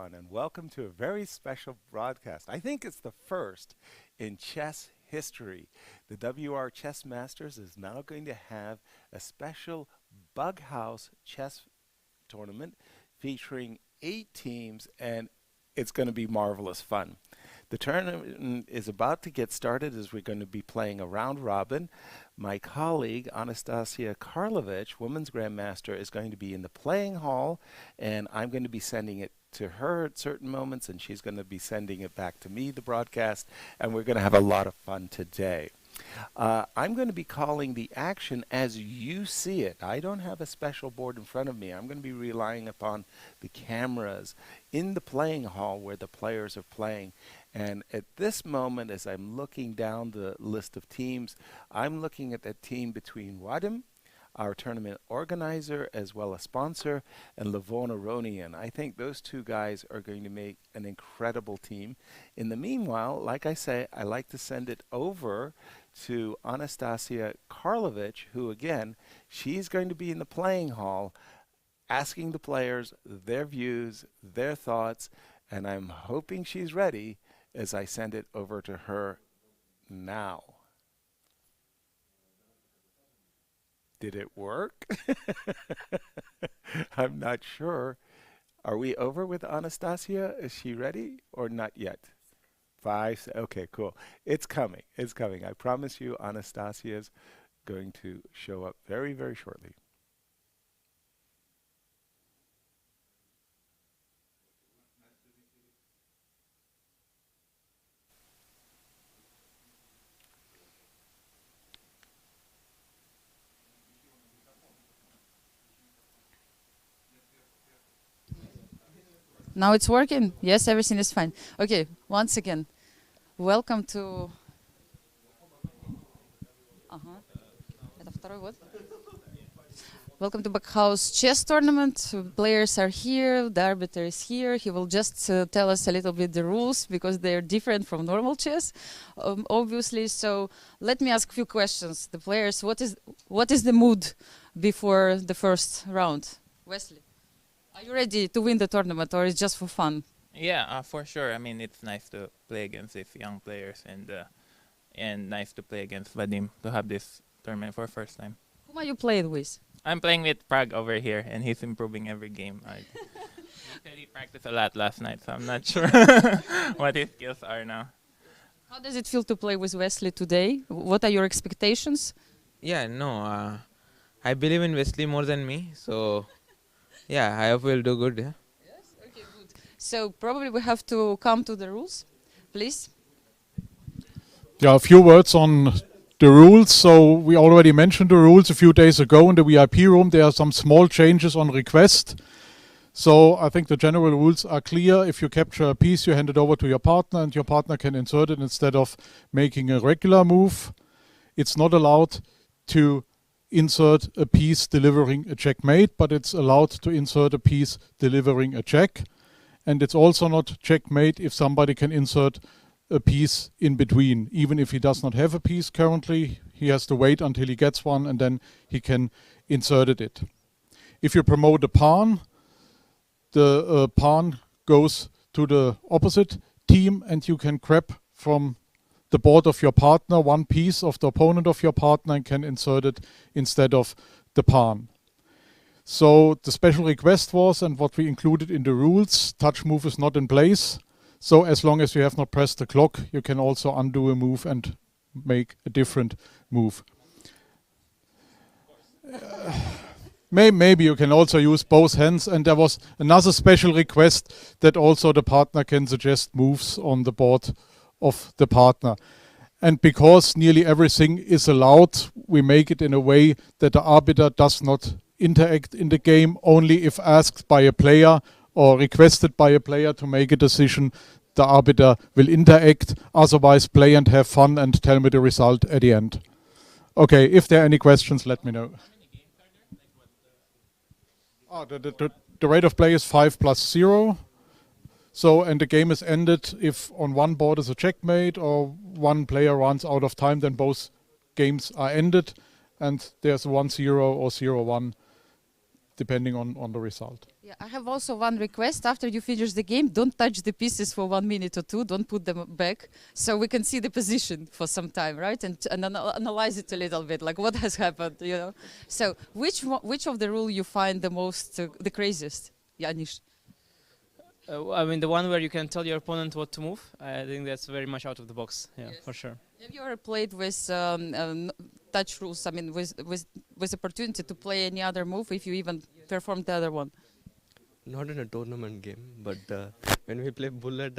everyone, and welcome to a very special broadcast. I think it's the first in chess history. The WR Chess Masters is now going to have a special Bughouse chess tournament featuring 8 teams, and it's going to be marvelous fun. The tournament is about to get started as we're going to be playing a round robin. My colleague, Anastasia Karlovich, Women's Grandmaster, is going to be in the playing hall, and I'm going to be sending it to her at certain moments, and she's going to be sending it back to me, the broadcast, and we're going to have a lot of fun today. I'm going to be calling the action as you see it. I don't have a special board in front of me. I'm going to be relying upon the cameras in the playing hall where the players are playing. And at this moment, as I'm looking down the list of teams, I'm looking at that team between Wadim, our tournament organizer, as well as sponsor, and Levon Aronian. I think those two guys are going to make an incredible team. In the meanwhile, like I say, I like to send it over to Anastasia Karlovich, who again, she's going to be in the playing hall asking the players their views, their thoughts, and I'm hoping she's ready as I send it over to her now. Did it work? I'm not sure. Are we over with Anastasia? Is she ready or not yet? Okay, cool. It's coming. It's coming. I promise you Anastasia's going to show up very, very shortly. Now it's working? Yes, everything is fine. Okay, once again, welcome to... Это второй год. Welcome to Bughouse chess tournament. Players are here, the arbiter is here. He will just tell us a little bit the rules because they're different from normal chess, obviously. So let me ask a few questions. The players, what is the mood before the first round? Wesley, are you ready to win the tournament or it's just for fun? Yeah, for sure. I mean, it's nice to play against these young players and nice to play against Vadim to have this tournament for first time. Whom are you playing with? I'm playing with Prague over here, and he's improving every game. He said he practiced a lot last night, so I'm not sure what his skills are now. How does it feel to play with Wesley today? What are your expectations? Yeah, no, I believe in Wesley more than me, so yeah, I hope we'll do good. Yeah. Yes, okay, good. So probably we have to come to the rules, please. Yeah, a few words on the rules. So we already mentioned the rules a few days ago in the VIP room. There are some small changes on request. So I think the general rules are clear. If you capture a piece, you hand it over to your partner and your partner can insert it instead of making a regular move. It's not allowed to insert a piece delivering a checkmate, but it's allowed to insert a piece delivering a check. And it's also not checkmate if somebody can insert a piece in between. Even if he does not have a piece currently, he has to wait until he gets one and then he can insert it. If you promote a pawn, the pawn goes to the opposite team and you can grab from the board of your partner one piece of the opponent of your partner and can insert it instead of the pawn. So the special request was, and what we included in the rules, touch move is not in place. So as long as you have not pressed the clock, you can also undo a move and make a different move. Maybe you can also use both hands, and there was another special request that also the partner can suggest moves on the board of the partner. And because nearly everything is allowed, we make it in a way that the arbiter does not interact in the game, only if asked by a player or requested by a player to make a decision, the arbiter will interact. Otherwise, play and have fun and tell me the result at the end. Okay, if there are any questions, let me know. The rate of play is 5+0. So, and the game is ended if on one board is a checkmate or one player runs out of time, then both games are ended and there's 1-0 or 0-1 depending on the result. Yeah, I have also one request. After you finish the game, don't touch the pieces for 1 minute or two. Don't put them back, so we can see the position for some time, right? And analyze it a little bit, like what has happened, you know. So which of the rule you find the most, the craziest, Janish? I mean, the one where you can tell your opponent what to move. I think that's very much out of the box. Yeah, Yes. for sure. Have you ever played with touch rules? I mean, with opportunity to play any other move if you even performed the other one? Not in a tournament game, but when we play bullet,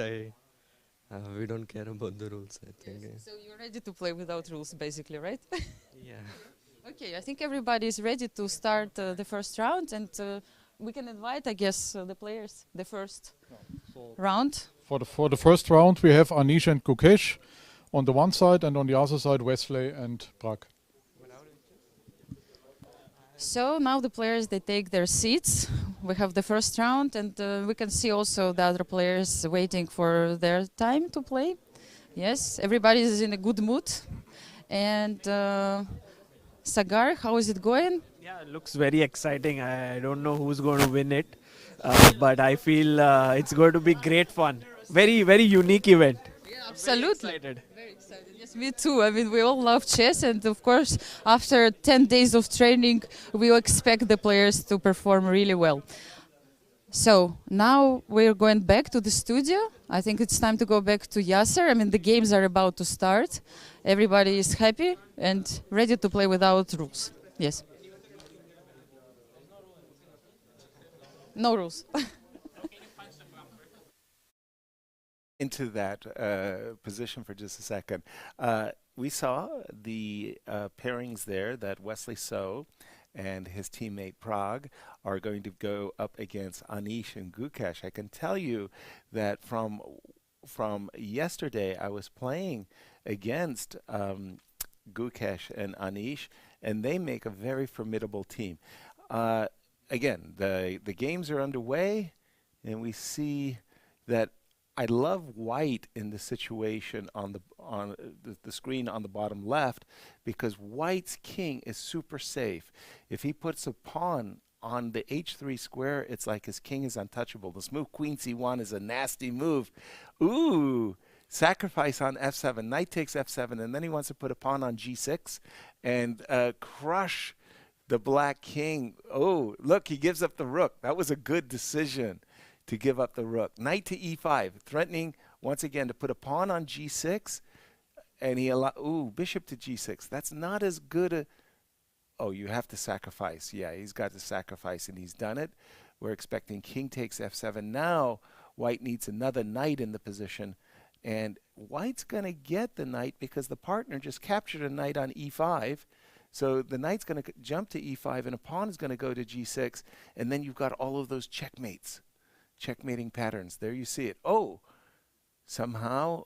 we don't care about the rules, I think. So you're ready to play without rules, basically, right? Yeah. Okay, I think everybody is ready to start the first round, and we can invite, I guess, the players, the first round. For the first round, we have Anish and Gukesh on the one side, and on the other side, Wesley and Prag. So now the players, they take their seats. We have the first round, and we can see also the other players waiting for their time to play. Yes, everybody is in a good mood. And Sagar, how is it going? Yeah, it looks very exciting. I don't know who's going to win it, but I feel it's going to be great fun. Very, very unique event. Absolutely. Excited. Very excited. Yes, me too. I mean, we all love chess, and of course, after 10 days of training, we expect the players to perform really well. So now we're going back to the studio. I think it's time to go back to Yasser. I mean, the games are about to start. Everybody is happy and ready to play without rules. Yes. No rules. Into that position for just a second. We saw the pairings there that Wesley So and his teammate Prague are going to go up against Anish and Gukesh. I can tell you that from yesterday, I was playing against Gukesh and Anish, and they make a very formidable team. Again, the games are underway, and we see that I love white in the situation on the screen on the bottom left, because white's king is super safe. If he puts a pawn on the h3 square, it's like his king is untouchable. This move queen c1 is a nasty move. Ooh, sacrifice on f7. Knight takes f7, and then he wants to put a pawn on g6 and crush the black king. Oh, look, he gives up the rook. That was a good decision to give up the rook. Knight to e5, threatening once again to put a pawn on g6, and ooh, bishop to g6. That's not as good a, oh, you have to sacrifice. Yeah, he's got to sacrifice, and he's done it. We're expecting king takes f7. Now, white needs another knight in the position, and white's going to get the knight because the partner just captured a knight on e5. So the knight's going to jump to e5, and a pawn is going to go to g6, and then you've got all of those checkmates. Checkmating patterns. There you see it. Oh, somehow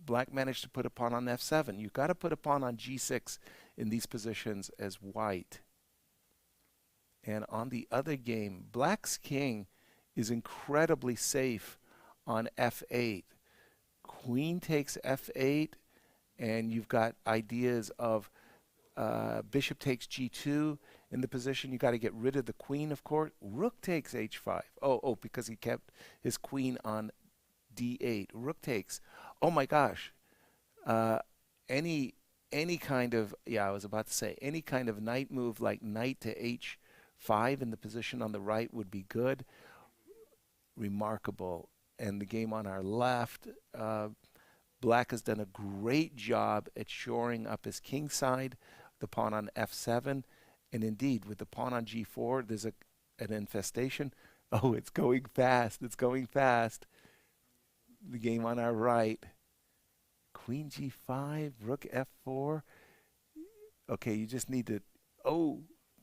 black managed to put a pawn on f7. You've got to put a pawn on g6 in these positions as white. And on the other game, black's king is incredibly safe on f8. Queen takes f8, and you've got ideas of bishop takes g2 in the position. You got to get rid of the queen, of course. Rook takes h5. Oh, because he kept his queen on d8. Rook takes. Oh my gosh. Any kind of, yeah, I was about to say, any kind of knight move like knight to h5 in the position on the right would be good. Remarkable. And the game on our left, black has done a great job at shoring up his king side, the pawn on f7. And indeed, with the pawn on g4, there's an infestation. Oh, it's going fast. It's going fast. The game on our right. Queen g5, rook f4. Okay, you just need to... Oh,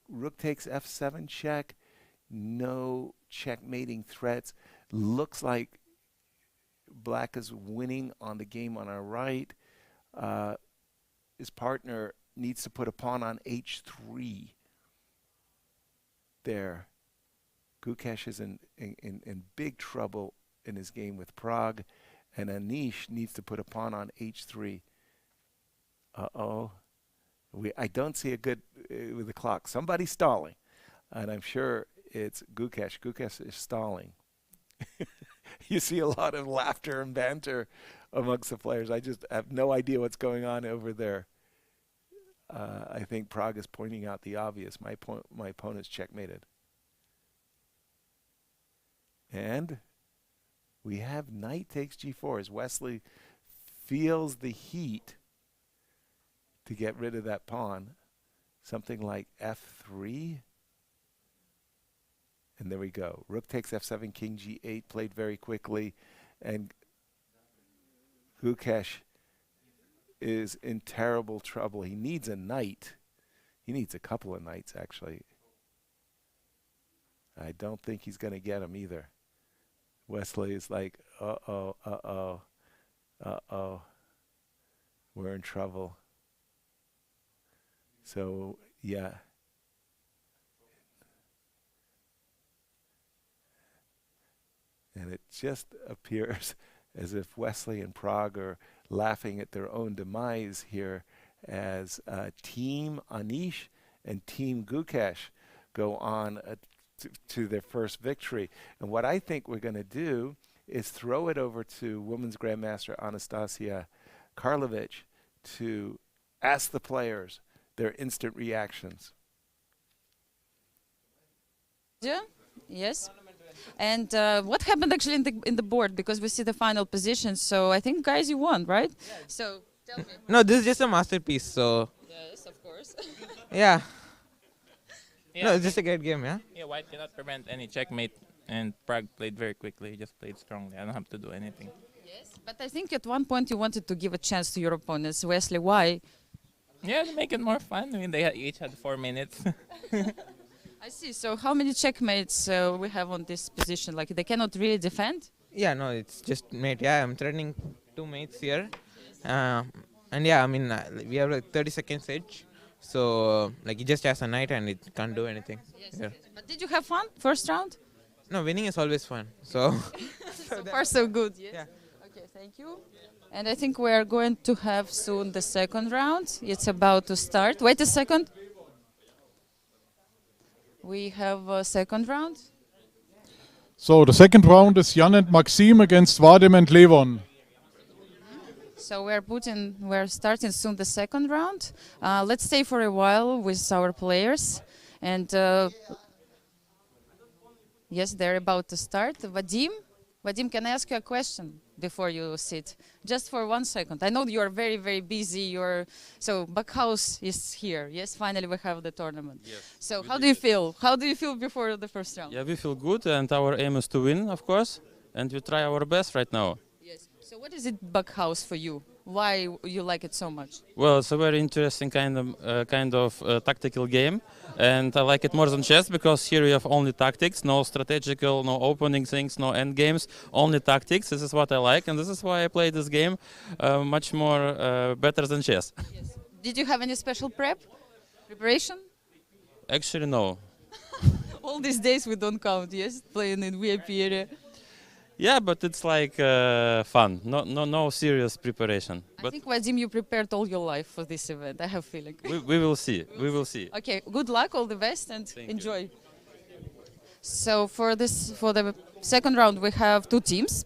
rook takes f7 check. No checkmating threats. Looks like black is winning on the game on our right. His partner needs to put a pawn on h3. There. Gukesh is in big trouble in his game with Prague, and Anish needs to put a pawn on h3. Uh-oh. I don't see a good with the clock. Somebody's stalling, and I'm sure it's Gukesh. Gukesh is stalling. You see a lot of laughter and banter amongst the players. I just have no idea what's going on over there. I think Prague is pointing out the obvious. My opponent's checkmated. And we have knight takes g4 as Wesley feels the heat to get rid of that pawn. Something like f3. And there we go. Rook takes f7, king g8, played very quickly. And Gukesh is in terrible trouble. He needs a knight. He needs a couple of knights, actually. I don't think he's going to get him either. Wesley is like, uh-oh, uh-oh, uh-oh. We're in trouble. So, yeah. And it just appears as if Wesley and Prague are laughing at their own demise here as Team Anish and Team Gukesh go on to their first victory. And what I think we're going to do is throw it over to Women's Grandmaster Anastasia Karlovic to ask the players their instant reactions. Yeah. Yes. And what happened actually in the board? Because we see the final position. So I think, guys, you won, right? Yes. So tell me. No, this is just a masterpiece. So Yes, of course. yeah. Yeah, No, it's just a great game, yeah. yeah, white cannot prevent any checkmate, and Prague played very quickly. He just played strongly. I don't have to do anything. Yes. But I think at one point you wanted to give a chance to your opponents. Wesley, why? Yeah, to make it more fun. I mean, they each had 4 minutes. I see. So how many checkmates we have on this position? Like they cannot really defend? Yeah, no, it's just mate. Yeah, I'm threatening 2 mates here. And yeah, I mean, we have like 30 seconds each. So, like, he just has a knight and it can't do anything. Yes. Yeah. But did you have fun first round? No, winning is always fun. So, So far, so good. Yes. yeah. Okay, thank you. And I think we are going to have soon the second round. It's about to start. Wait a second. We have a second round. So the second round is Jan and Maxim against Vadim and Levon. So we're starting soon the second round. Let's stay for a while with our players. And yes, they're about to start. Vadim, can I ask you a question before you sit? Just for 1 second. I know you're very, very busy. So Bughouse is here. Yes, finally we have the tournament. Yes. So how do you feel? How do you feel before the first round? Yeah, we feel good, and our aim is to win, of course, and we try our best right now. Yes. So what is it Bughouse for you? Why you like it so much? Well, it's a very interesting kind of tactical game, and I like it more than chess because here you have only tactics, no strategical, no opening things, no end games, only tactics. This is what I like, and this is why I play this game much more better than chess. Yes. Did you have any special preparation? Actually, no. All these days we don't count, yes? Playing in VIP area. Yeah, but it's like fun. No serious preparation. I But think, Vadim, you prepared all your life for this event. I have a feeling. we will see. We will see. Okay, good luck, all the best, and Thank you. enjoy. So for the second round, we have two teams.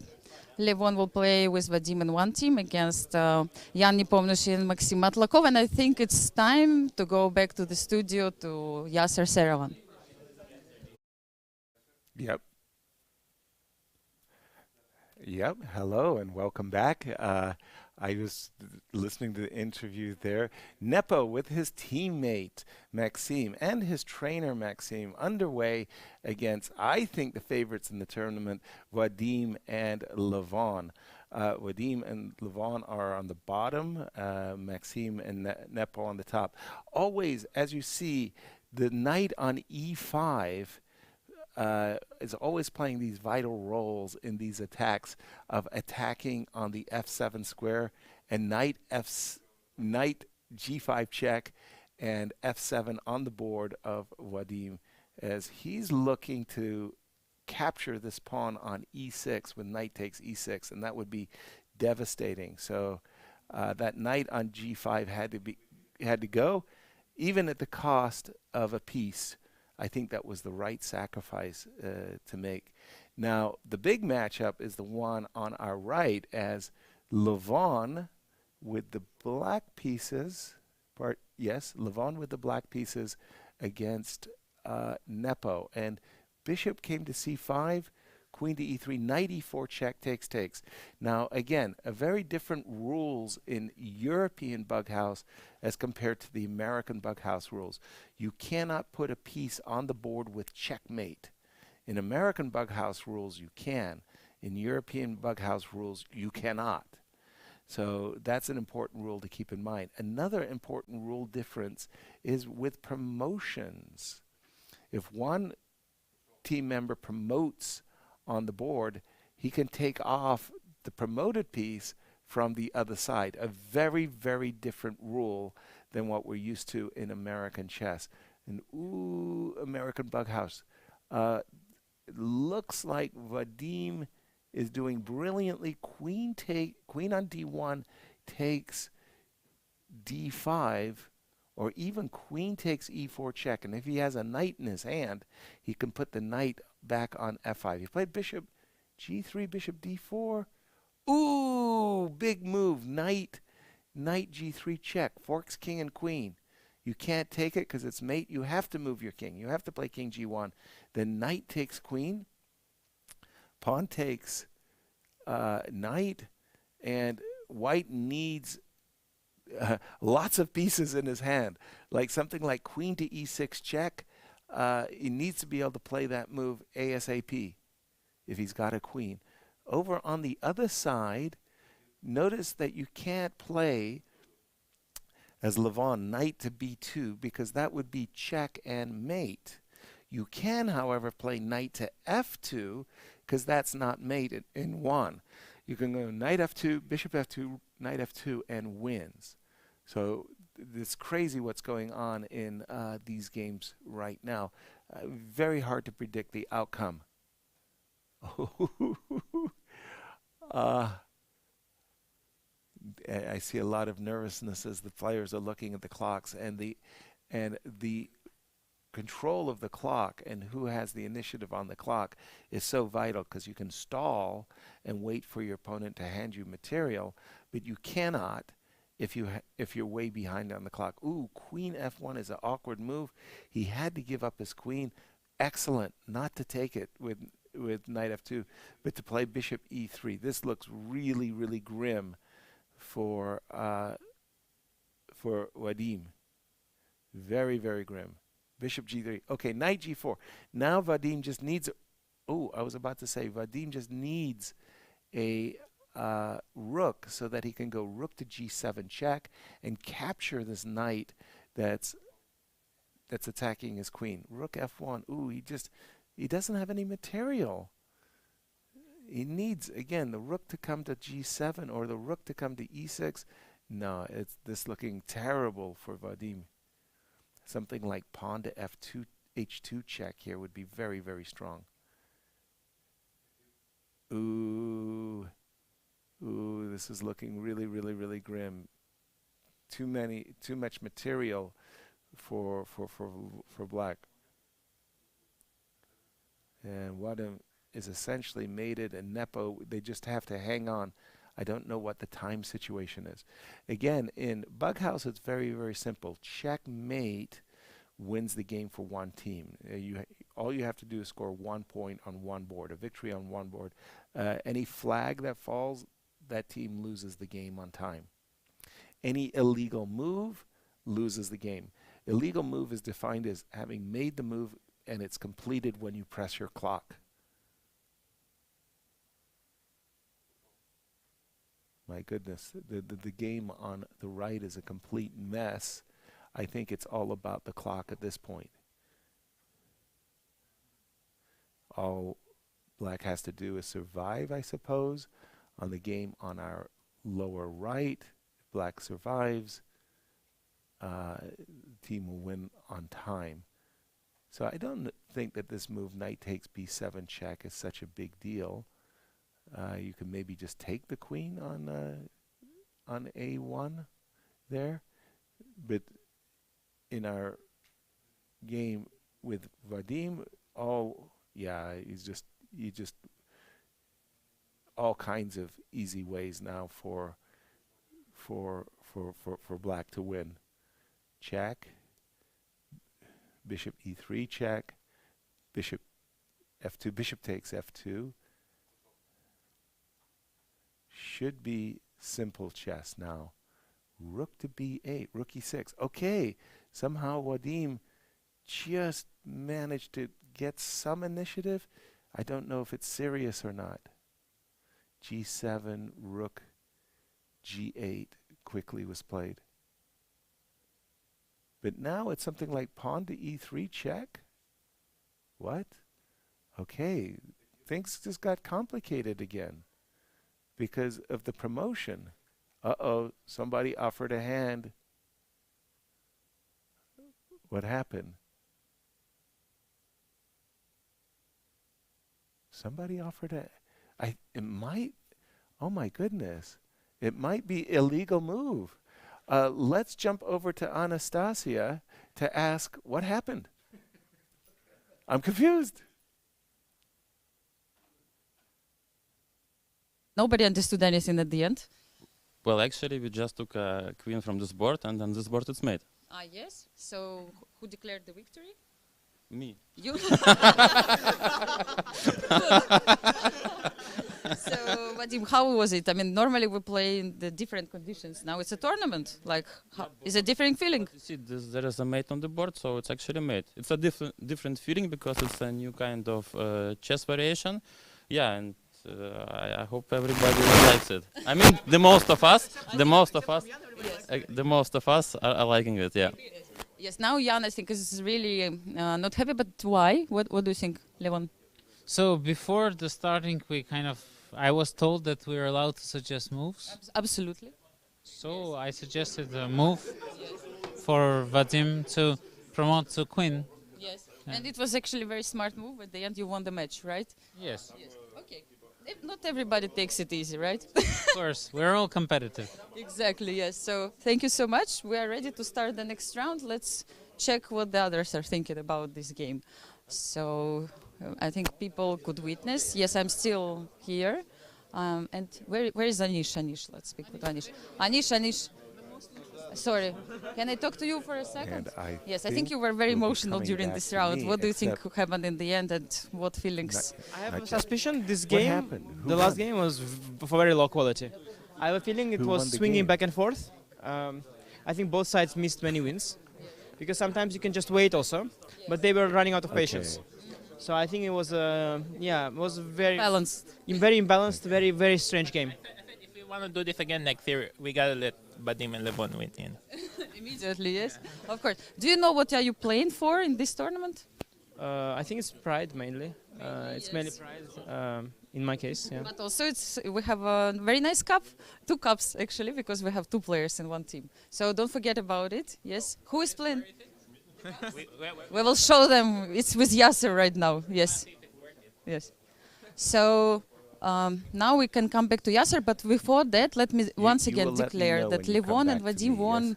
Levon will play with Vadim in one team against Jan Nepomniachtchi and Maxim Matlakov. And I think it's time to go back to the studio to Yasser Seravan. Yep. Yep. Hello and welcome back. I was listening to the interview there. Nepo with his teammate Maxime and his trainer Maxime underway against, I think, the favorites in the tournament, Vadim and Levon. Vadim and Levon are on the bottom, Maxime and Nepo on the top. Always, as you see, the knight on e5 is always playing these vital roles in these attacks of attacking on the f7 square and knight g5 check and f7 on the board of Vadim, as he's looking to capture this pawn on e6 when knight takes e6, and that would be devastating. So that knight on g5 had to go, even at the cost of a piece. I think that was the right sacrifice to make. Now, the big matchup is the one on our right as Levon with the black pieces, Levon with the black pieces against Nepo. And bishop came to c5, queen to e3, knight e4, check, takes. Now, again, a very different rules in European Bughouse as compared to the American Bughouse rules. You cannot put a piece on the board with checkmate. In American Bughouse rules, you can. In European Bughouse rules, you cannot. So that's an important rule to keep in mind. Another important rule difference is with promotions. If one team member promotes on the board, he can take off the promoted piece from the other side. A very, very different rule than what we're used to in American chess. And American Bughouse. It looks like Vadim is doing brilliantly. Queen on d1 takes d5, or even queen takes e4 check. And if he has a knight in his hand, he can put the knight back on f5. He played bishop g3, bishop d4. Ooh, big move. Knight g3 check. Forks king and queen. You can't take it because it's mate. You have to move your king. You have to play king g1. Then knight takes queen. Pawn takes knight. And white needs lots of pieces in his hand. Like something like queen to e6 check. He needs to be able to play that move ASAP if he's got a queen. Over on the other side, notice that you can't play as Levon, knight to b2, because that would be check and mate. You can, however, play knight to f2, because that's not mate in one. You can go knight f2, bishop f2, knight f2, and wins. So it's crazy what's going on in these games right now. Very hard to predict the outcome. I see a lot of nervousness as the players are looking at the clocks, and the control of the clock and who has the initiative on the clock is so vital, because you can stall and wait for your opponent to hand you material, but you cannot if you're way behind on the clock. Ooh, queen f1 is an awkward move. He had to give up his queen. Excellent not to take it with knight f2, but to play bishop e3. This looks really, really grim for Vadim. Very, very grim. Bishop g3. Okay, knight g4. Now Vadim just needs, Vadim just needs a rook so that he can go rook to g7 check and capture this knight that's attacking his queen. Rook f1. Ooh, he doesn't have any material. He needs, again, the rook to come to g7 or the rook to come to e6. No, it's this looking terrible for Vadim. Something like pawn to f2, h2 check here would be very, very strong. Ooh, this is looking really, really, really grim. Too much material for black. And Vadim is essentially mated, and Nepo, they just have to hang on. I don't know what the time situation is. Again, in Bughouse, it's very, very simple. Checkmate wins the game for one team. All you have to do is score 1 point on one board, a victory on one board. Any flag that falls, that team loses the game on time. Any illegal move loses the game. Illegal move is defined as having made the move and it's completed when you press your clock. My goodness, the game on the right is a complete mess. I think it's all about the clock at this point. All black has to do is survive, I suppose, on the game on our lower right. If black survives, the team will win on time. So I don't think that this move, knight takes b7 check, is such a big deal. You can maybe just take the queen on a1 there, but in our game, with Vadim, you just all kinds of easy ways now for black to win. Check, bishop e3 check, bishop f2, bishop takes f2. Should be simple chess now. Rook to b8, rook e6. Okay, somehow Vadim just managed to get some initiative. I don't know if it's serious or not. g7, rook, g8 quickly was played. But now it's something like pawn to e3 check. What? Okay, things just got complicated again because of the promotion. Uh-oh, somebody offered a hand. What happened? Somebody offered it might, oh my goodness, it might be illegal move. Let's jump over to Anastasia to ask what happened. I'm confused. Nobody understood anything at the end. Well, actually, we just took a queen from this board, and then this board is made. Ah, yes. So who declared the victory? Me. You. So, Vadim, how was it? I mean, normally we play in the different conditions. Now it's a tournament. Like, is a different feeling? You see, there is a mate on the board, so it's actually mate. It's a different feeling because it's a new kind of chess variation. Yeah, and I hope everybody likes it. I mean, the most of us are liking it. Yeah. Yes. Now Jan, I think, is really not happy. But why? What do you think, Levon? So before the starting, I was told that we are allowed to suggest moves. Absolutely. So I suggested a move for Vadim to promote to queen. Yes. And it was actually a very smart move. At the end, you won the match, right? Yes. Okay. Not everybody takes it easy, right? Of course, we're all competitive. Exactly, yes. So thank you so much. We are ready to start the next round. Let's check what the others are thinking about this game. So I think people could witness. Yes, I'm still here. And where is Anish? Anish, let's speak with Anish. Anish. Sorry, can I talk to you for a second? Yes, I think you were very emotional during this round. What do you think happened in the end, and what feelings? I have a suspicion this game, the last game, was for very low quality. I have a feeling it was swinging back and forth. I think both sides missed many wins, because sometimes you can just wait also, but they were running out of patience. So I think it was it was very balanced, very imbalanced, very strange game. If we want to do this again next year, we gotta let Vadim and Levon win. You know? Immediately, yes, of course. Do you know what are you playing for in this tournament? I think it's pride mainly. It's mainly pride in my case. Yeah. But also we have a very nice cup, 2 cups actually, because we have 2 players in one team. So don't forget about it. Yes. Who is playing? We will show them. It's with Yasser right now. Yes. Yes. So now we can come back to Yasser, but before that, let me once again declare that Levon and Vadim won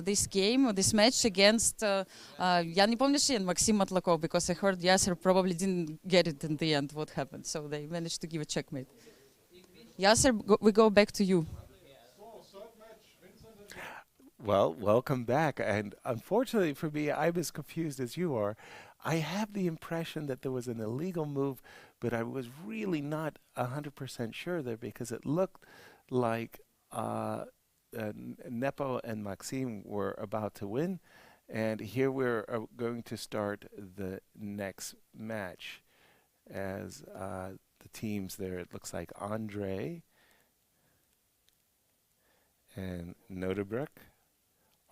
this game, or this match against Jan and Maxim Matlakov, because I heard Yasser probably didn't get it in the end, what happened. So they managed to give a checkmate. Yasser, we go back to you. Well, welcome back. And unfortunately for me, I'm as confused as you are. I have the impression that there was an illegal move, but I was really not 100% sure there, because it looked like Nepo and Maxim were about to win. And here we're going to start the next match as the teams there. It looks like Andre and Notebrück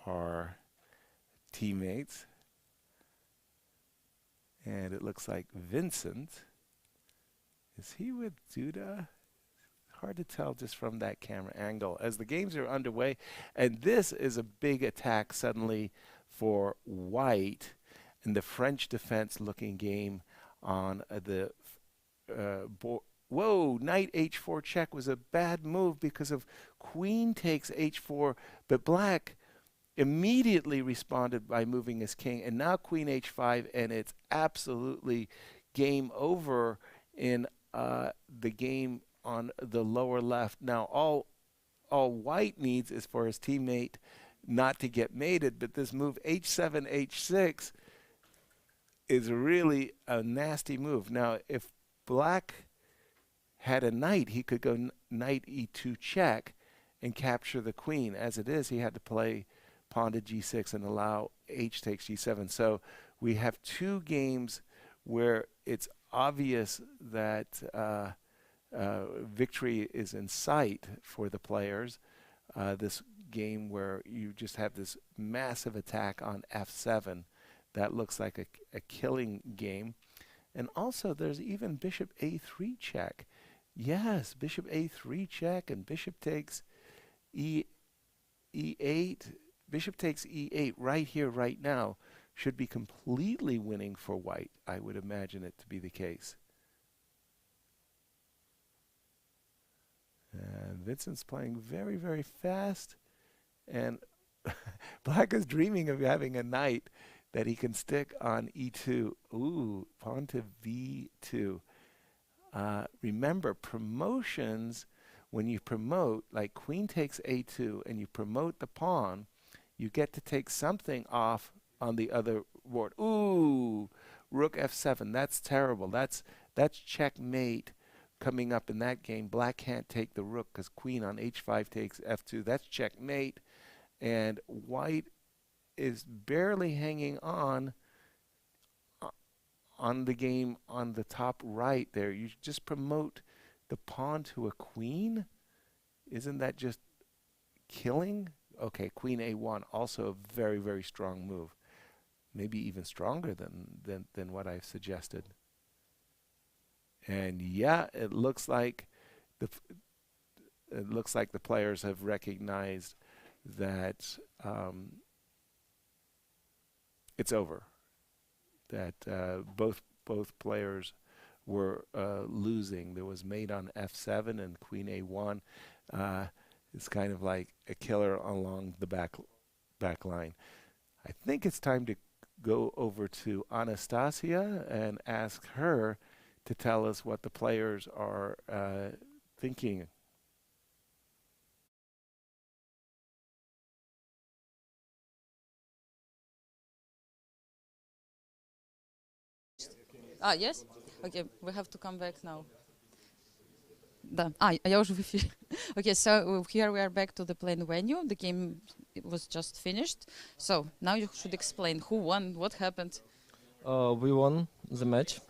are teammates. And it looks like Vincent, is he with Duda? Hard to tell just from that camera angle as the games are underway. And this is a big attack suddenly for White in the French defense looking game on the board. Whoa, knight h4 check was a bad move because of queen takes h4, but black immediately responded by moving his king, and now queen h5, and it's absolutely game over in the game on the lower left. Now all white needs is for his teammate not to get mated, but this move h7 h6 is really a nasty move. Now if black had a knight, he could go knight e2 check and capture the queen. As it is, he had to play pawn to g6 and allow h takes g7. So we have two games where it's obvious that victory is in sight for the players. This game where you just have this massive attack on f7 that looks like a killing game. And also there's even bishop a3 check. Yes, bishop a3 check, and bishop takes e8. Bishop takes e8 right here, right now, should be completely winning for white. I would imagine it to be the case. And Vincent's playing very, very fast. And black is dreaming of having a knight that he can stick on e2. Ooh, pawn to v2. Remember, promotions, when you promote, like queen takes a2 and you promote the pawn, you get to take something off on the other board. Ooh, rook f7. That's terrible. That's checkmate coming up in that game. Black can't take the rook because queen on h5 takes f2. That's checkmate. And white is barely hanging on the game on the top right there. You just promote the pawn to a queen? Isn't that just killing? Okay, queen a1, also a very, very strong move. Maybe even stronger than what I've suggested. And yeah, it looks like the players have recognized that it's over. That both players were losing. There was mate on f7 and queen a1. It's kind of like a killer along the back line. I think it's time to go over to Anastasia and ask her to tell us what the players are thinking. Yes? Okay, we have to come back now. Да. Я уже в эфире. Okay, so here we are back to the playing venue. The game was just finished. So now you should explain who won, what happened. We won the match.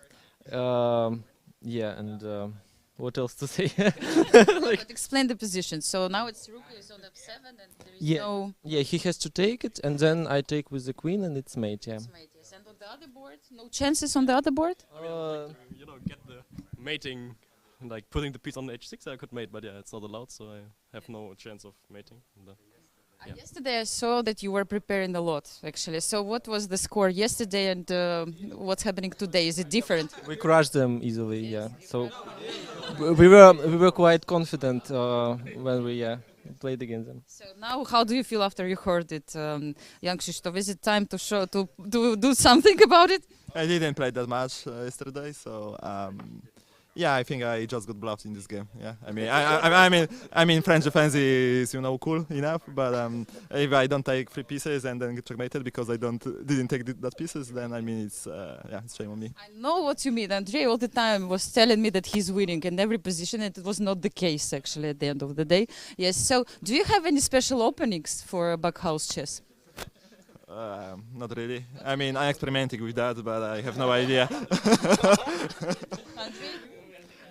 Yeah, and what else to say? But explain the position. So now it's rook is on f7 and there is no... Yeah, he has to take it, and then I take with the queen, and it's mate, yeah. It's mate, yes. And on the other board, no chances on the other board? Get the mating, like putting the piece on the h6, I could mate, but yeah, it's not allowed, so I have no chance of mating. Yeah. Yesterday I saw that you were preparing a lot, actually. So what was the score yesterday and what's happening today? Is it different? We crushed them easily, yeah. So we were quite confident when we played against them. So now, how do you feel after you heard it, Jan-Krzysztof? Is it time to do something about it? I didn't play that much yesterday, so yeah, I think I just got bluffed in this game. Yeah, I mean, French defense is cool enough, but if I don't take 3 pieces and then get checkmated because I didn't take that pieces, then I mean it's shame on me. I know what you mean. Andrei all the time was telling me that he's winning in every position, and it was not the case actually at the end of the day. Yes. So, do you have any special openings for Bughouse chess? Not really. I mean, I'm experimenting with that, but I have no idea.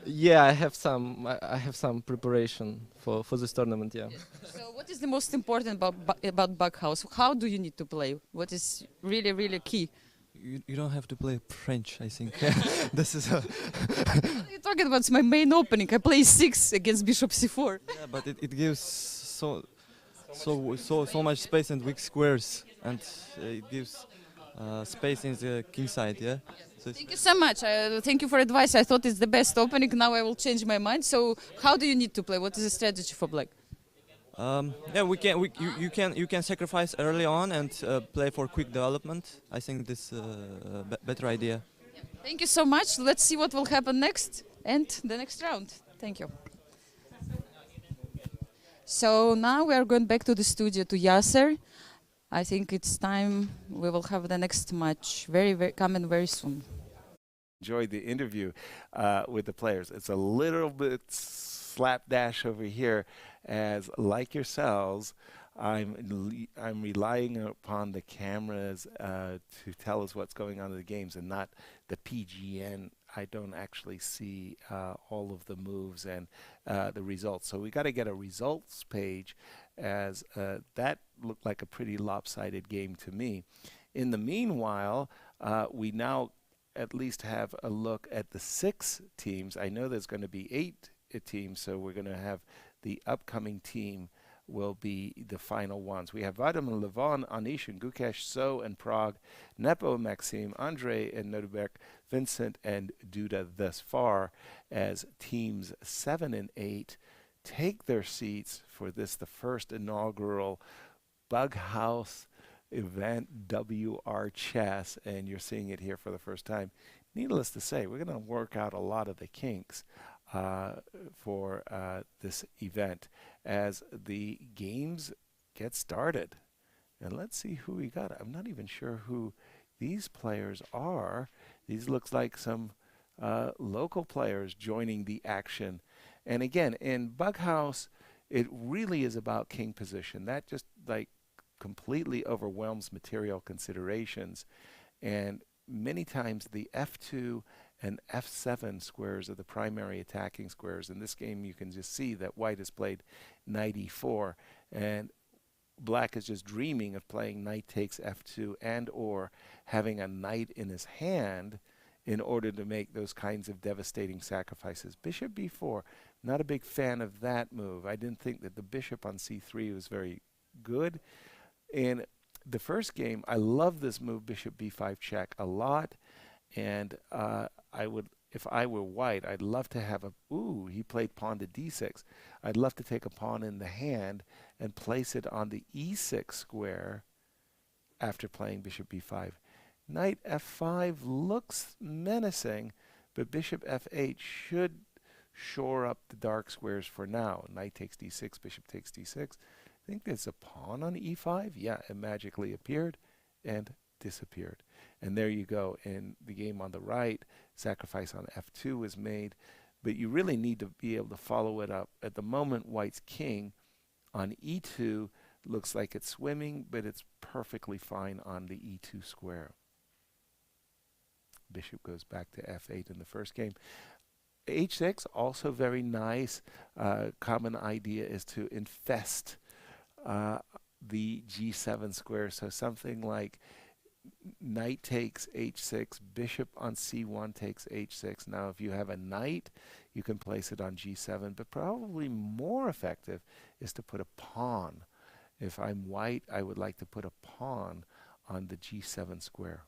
Yeah, I have some preparation for this tournament. Yeah. So, what is the most important about Bughouse? How do you need to play? What is really key? You don't have to play French, I think. This is. What are you talking about? It's my main opening. I play 6 against Bishop c4. Yeah, but it gives so much space and weak squares, and it gives space in the king side. Yeah. So thank you so much. Thank you for advice. I thought it's the best opening. Now I will change my mind. So, how do you need to play? What is the strategy for black? Yeah, you can sacrifice early on and play for quick development. I think this better idea. Thank you so much. Let's see what will happen next and the next round. Thank you. So now we are going back to the studio to Yasser. I think it's time we will have the next match very coming very soon. Enjoyed the interview with the players. It's a little bit slapdash over here, as like yourselves, I'm relying upon the cameras to tell us what's going on in the games, and not the PGN. I don't actually see all of the moves and the results. So we got to get a results page, as that looked like a pretty lopsided game to me. In the meanwhile, we now at least have a look at the 6 teams. I know there's going to be 8 teams, so we're going to have the upcoming team will be the final ones. We have Vadim and Levon, Anish and Gukesh, So and Prague, Nepo and Maxime, Andre and Nodebek, Vincent and Duda thus far, as teams 7 and 8 take their seats for this, the first inaugural Bughouse event, WR Chess, and you're seeing it here for the first time. Needless to say, we're going to work out a lot of the kinks for this event as the games get started. And let's see who we got. I'm not even sure who these players are. These looks like some local players joining the action. And again, in Bughouse, it really is about king position. That just like completely overwhelms material considerations, and many times the F2 and F7 squares are the primary attacking squares. In this game you can just see that white has played knight e4, and black is just dreaming of playing knight takes F2 and or having a knight in his hand in order to make those kinds of devastating sacrifices. Bishop b4, not a big fan of that move. I didn't think that the bishop on c3 was very good. In the first game, I love this move, bishop b5 check, a lot, and I would, if I were white, I'd love to have a, ooh, he played pawn to d6. I'd love to take a pawn in the hand and place it on the e6 square after playing bishop b5. Knight f5 looks menacing, but bishop f8 should shore up the dark squares for now. Knight takes d6, bishop takes d6. I think there's a pawn on e5. Yeah, it magically appeared and disappeared. And there you go. In the game on the right, sacrifice on f2 was made, but you really need to be able to follow it up. At the moment, white's king on e2 looks like it's swimming, but it's perfectly fine on the e2 square. Bishop goes back to f8 in the first game. h6, also very nice. Common idea is to infest the g7 square, so something like knight takes h6, bishop on c1 takes h6. Now if you have a knight, you can place it on g7, but probably more effective is to put a pawn. If I'm white, I would like to put a pawn on the g7 square.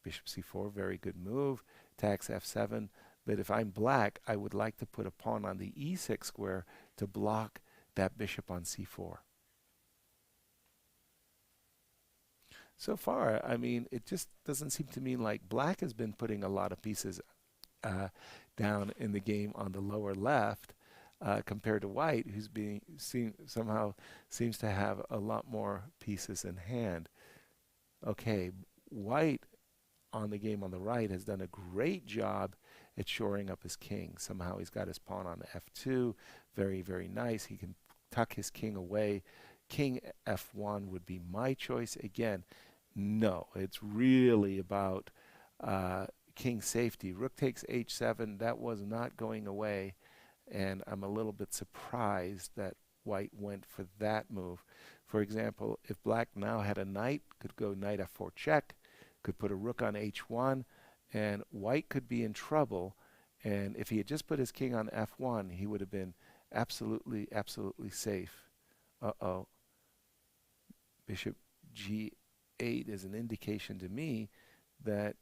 Bishop c4, very good move. Attacks f7, but if I'm black, I would like to put a pawn on the e6 square to block that bishop on c4. So far, I mean, it just doesn't seem to me like black has been putting a lot of pieces down in the game on the lower left compared to white, who's being somehow seems to have a lot more pieces in hand. Okay, white on the game on the right has done a great job at shoring up his king. Somehow he's got his pawn on f2. Very, very nice. He can tuck his king away. King f1 would be my choice. Again, no, it's really about king safety. Rook takes h7. That was not going away, and I'm a little bit surprised that white went for that move. For example, if black now had a knight, could go knight f4 check, could put a rook on h1, and white could be in trouble. And if he had just put his king on f1, he would have been absolutely safe. Uh-oh. Bishop g8 is an indication to me that,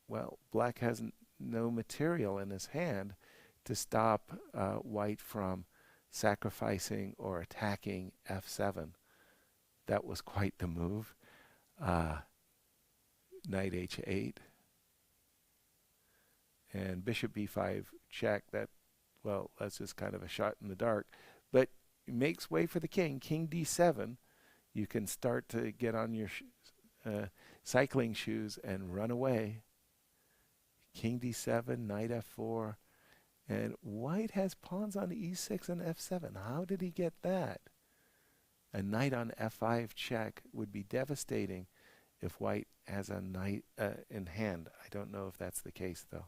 well, black has no material in his hand to stop white from sacrificing or attacking f7. That was quite the move. Knight h8. And bishop b5 check. That, well, that's just kind of a shot in the dark. But it makes way for the king. King d7. You can start to get on your cycling shoes and run away. King d7, knight f4. And white has pawns on e6 and f7. How did he get that? A knight on f5 check would be devastating if white has a knight in hand. I don't know if that's the case, though.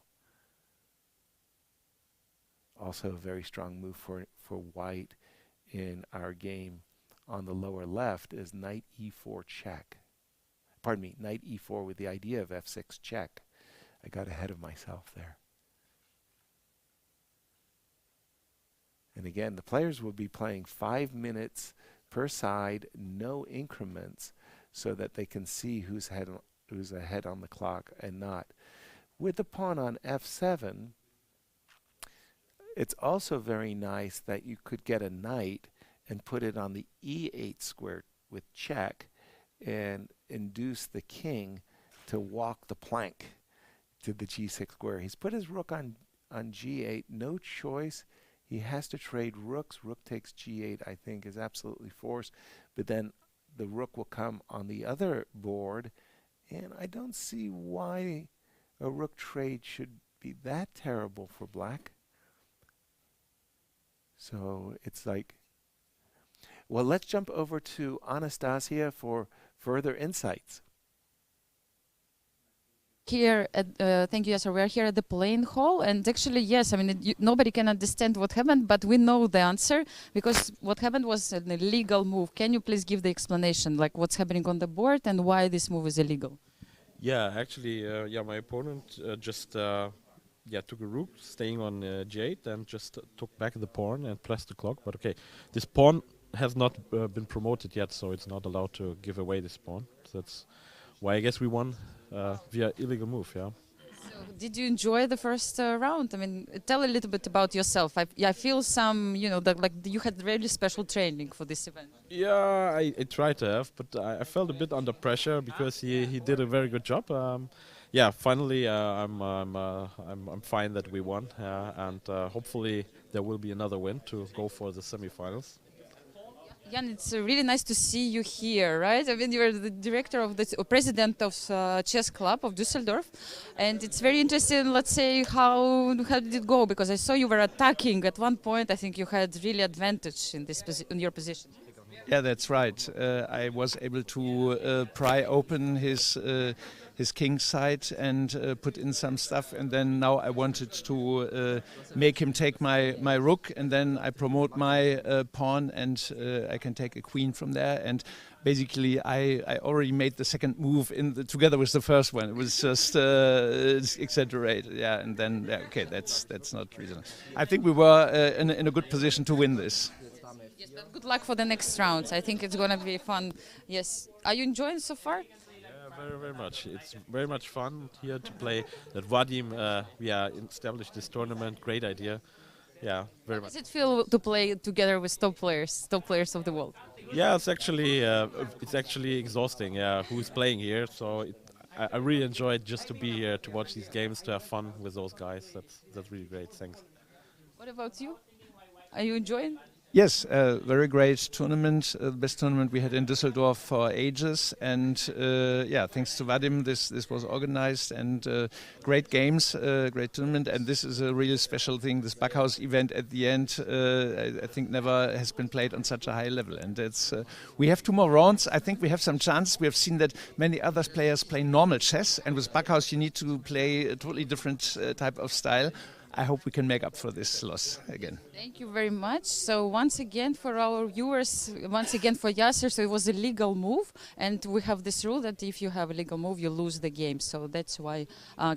Also a very strong move for white in our game on the lower left is knight e4 check. Pardon me, knight e4 with the idea of f6 check. I got ahead of myself there. And again, the players will be playing 5 minutes per side, no increments, so that they can see who's ahead on the clock and not. With the pawn on f7, it's also very nice that you could get a knight and put it on the e8 square with check and induce the king to walk the plank to the g6 square. He's put his rook on g8, no choice. He has to trade rooks. Rook takes g8, I think, is absolutely forced. But then the rook will come on the other board, and I don't see why a rook trade should be that terrible for black. So it's like, well, let's jump over to Anastasia for further insights. Here at thank you, Yasser. We are here at the playing hall, and actually, yes, I mean, nobody can understand what happened, but we know the answer because what happened was an illegal move. Can you please give the explanation, like what's happening on the board and why this move is illegal? Yeah, actually, my opponent just took a rook, staying on g8, and just took back the pawn and pressed the clock. But okay, this pawn has not been promoted yet, so it's not allowed to give away this pawn. So that's why I guess we won via illegal move. Yeah. So did you enjoy the first round? I mean, tell a little bit about yourself. I feel some, like you had really special training for this event. Yeah, I tried to have, but I felt a bit under pressure because he did a very good job. Yeah, finally I'm fine that we won, and hopefully there will be another win to go for the semifinals. Jan, it's really nice to see you here, right? I mean, you're the director of the president of chess club of Düsseldorf, and it's very interesting. Let's say how did it go? Because I saw you were attacking at one point. I think you had really advantage in this in your position. Yeah, that's right. I was able to pry open his king side and put in some stuff, and then now I wanted to make him take my rook, and then I promote my pawn, and I can take a queen from there. And basically, I already made the second move together with the first one. It was just exaggerated, yeah. And then okay, that's not reasonable. I think we were in a good position to win this. Yes, but good luck for the next rounds. I think it's going to be fun. Yes. Are you enjoying so far? Very, very much. It's very much fun here to play. That Vadim, established this tournament. Great idea. Yeah, very much. How does it feel to play together with top players of the world? Yeah, it's actually exhausting. Yeah, who's playing here? So I really enjoy it just to be here to watch these games, to have fun with those guys. That's really great. Thanks. What about you? Are you enjoying? Yes, very great tournament, the best tournament we had in Düsseldorf for ages, and thanks to Vadim, this was organized, and great games, great tournament, and this is a really special thing. This Bughouse event at the end, I think never has been played on such a high level, and it's we have 2 more rounds. I think we have some chance. We have seen that many other players play normal chess, and with Bughouse you need to play a totally different type of style. I hope we can make up for this loss again. Thank you very much. So once again, for our viewers, once again for Yasser, so it was a legal move, and we have this rule that if you have a legal move, you lose the game. So that's why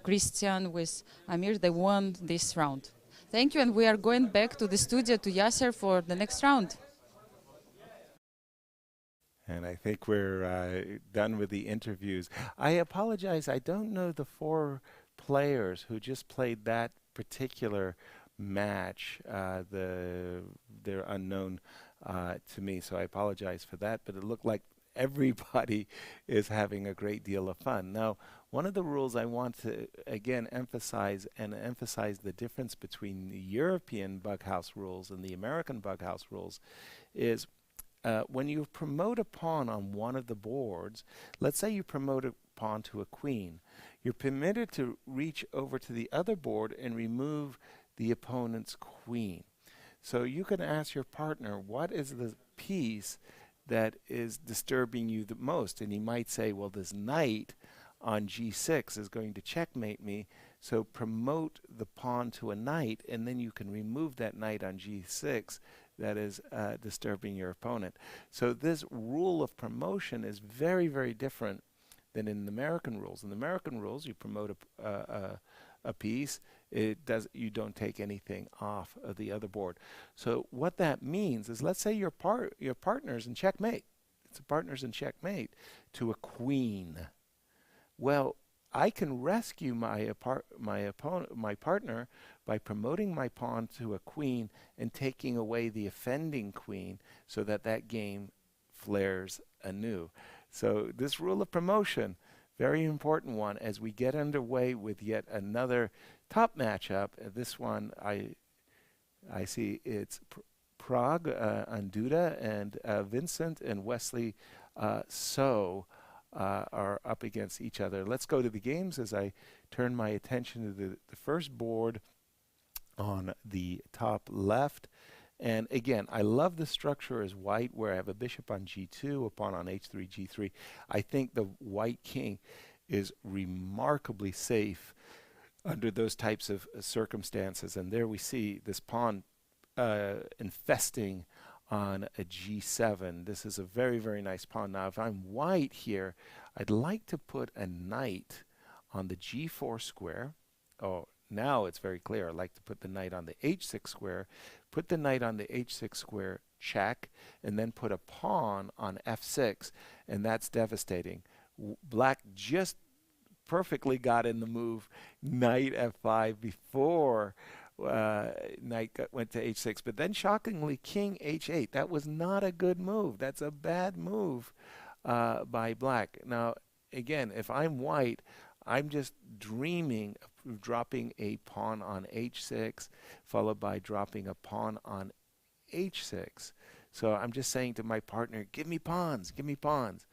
Christian with Amir, they won this round. Thank you, and we are going back to the studio to Yasser for the next round. And I think we're done with the interviews. I apologize, I don't know the 4 players who just played that particular match. They're unknown to me, so I apologize for that. But it looked like everybody is having a great deal of fun. Now, one of the rules I want to again emphasize the difference between the European Bughouse rules and the American Bughouse rules is when you promote a pawn on one of the boards, let's say you promote a pawn to a queen, you're permitted to reach over to the other board and remove the opponent's queen. So you can ask your partner, what is the piece that is disturbing you the most? And he might say, well, this knight on g6 is going to checkmate me, so promote the pawn to a knight, and then you can remove that knight on g6 that is disturbing your opponent. So this rule of promotion is very, very different than in the American rules. In the American rules, you promote a piece, you don't take anything off of the other board. So what that means is, let's say your partner's in checkmate. It's a partner's in checkmate to a queen. Well, I can rescue my partner by promoting my pawn to a queen and taking away the offending queen, so that that game flares anew. So this rule of promotion, very important one as we get underway with yet another top matchup. This one I see it's Prague on Duda, and Vincent and Wesley So are up against each other. Let's go to the games as I turn my attention to the first board on the top left. And again, I love the structure as white, where I have a bishop on g2, a pawn on h3, g3. I think the white king is remarkably safe under those types of circumstances. And there we see this pawn infesting on a g7. This is a very, very nice pawn. Now, if I'm white here, I'd like to put a knight on the g4 square. Oh, now it's very clear. I'd like to put the knight on the h6 square, put the knight on the h6 square, check, and then put a pawn on f6, and that's devastating. Black just perfectly got in the move knight f5 before knight went to h6, but then shockingly king h8. That was not a good move. That's a bad move by black. Now again, if I'm white, I'm just dreaming of dropping a pawn on h6 followed by dropping a pawn on h6. So I'm just saying to my partner, give me pawns, give me pawns.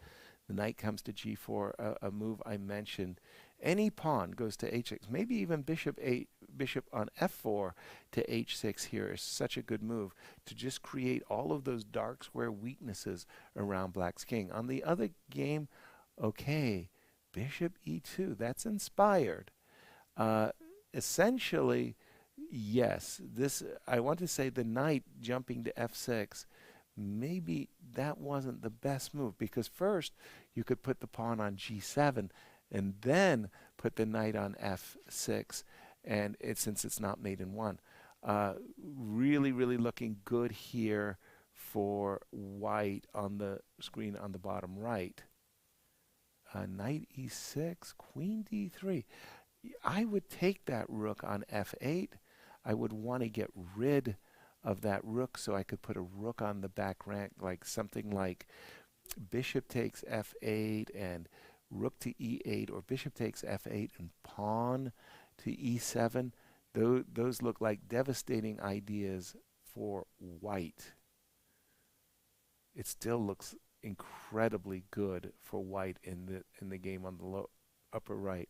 The knight comes to g4, a move I mentioned. Any pawn goes to h6, maybe even bishop on f4 to h6 here is such a good move to just create all of those dark square weaknesses around black's king. On the other game, okay, bishop e2, that's inspired. Essentially, yes, this, I want to say the knight jumping to f6, maybe that wasn't the best move, because first you could put the pawn on g7 and then put the knight on f6, and since it's not mate in one. Really, really looking good here for white on the screen on the bottom right. Knight e6, queen d3. I would take that rook on f8. I would want to get rid of that rook so I could put a rook on the back rank, like something like bishop takes f8 and rook to e8, or bishop takes f8 and pawn to e7. Those look like devastating ideas for white. It still looks incredibly good for white in the game on the upper right.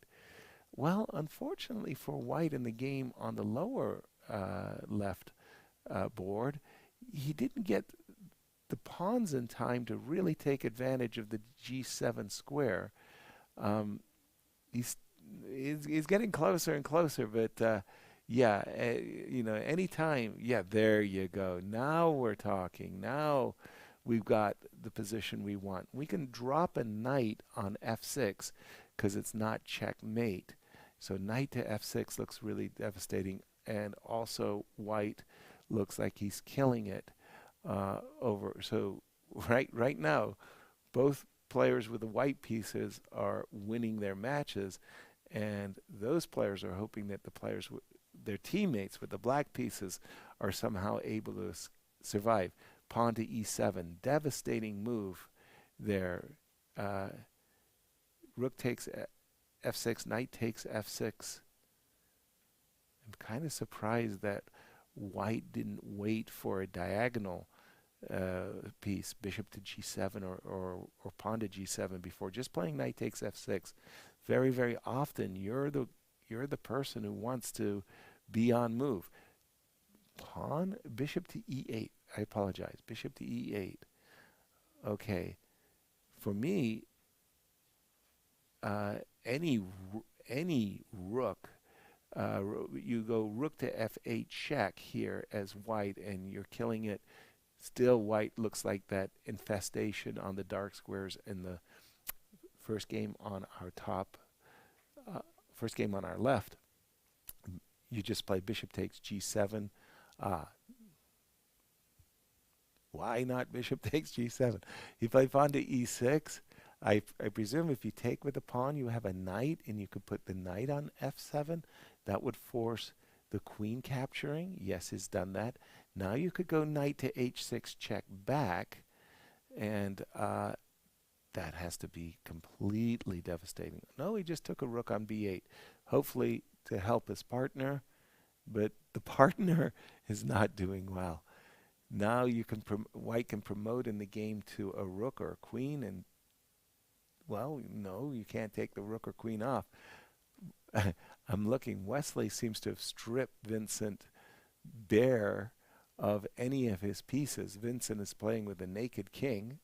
Well, unfortunately for white in the game on the lower left board, he didn't get the pawns in time to really take advantage of the g7 square. He's getting closer and closer, but yeah, you know, anytime, yeah, there you go. Now we're talking. Now we've got the position we want. We can drop a knight on f6 because it's not checkmate. So knight to f6 looks really devastating, and also white looks like he's killing it over. So right now, both players with the white pieces are winning their matches, and those players are hoping that the players their teammates with the black pieces are somehow able to survive. Pawn to e7, devastating move there. Rook takes f6, knight takes f6. I'm kind of surprised that white didn't wait for a diagonal piece, bishop to g7 or pawn to g7 before just playing knight takes f6. Very, very often you're the person who wants to be on move. Pawn, bishop to e8. I apologize. Bishop to e8. Okay. For me, any rook, you go rook to f8 check here as white, and you're killing it. Still, white looks like that infestation on the dark squares in the first game on our top, first game on our left. You just play bishop takes g7. Why not bishop takes g7? You play pawn to e6. I presume if you take with the pawn, you have a knight, and you could put the knight on f7. That would force the queen capturing. Yes, he's done that. Now you could go knight to h6 check back, and that has to be completely devastating. No, he just took a rook on b8, hopefully to help his partner, but the partner is not doing well. Now you can white can promote in the game to a rook or a queen, and well, no, you can't take the rook or queen off. I'm looking. Wesley seems to have stripped Vincent bare of any of his pieces. Vincent is playing with a naked king.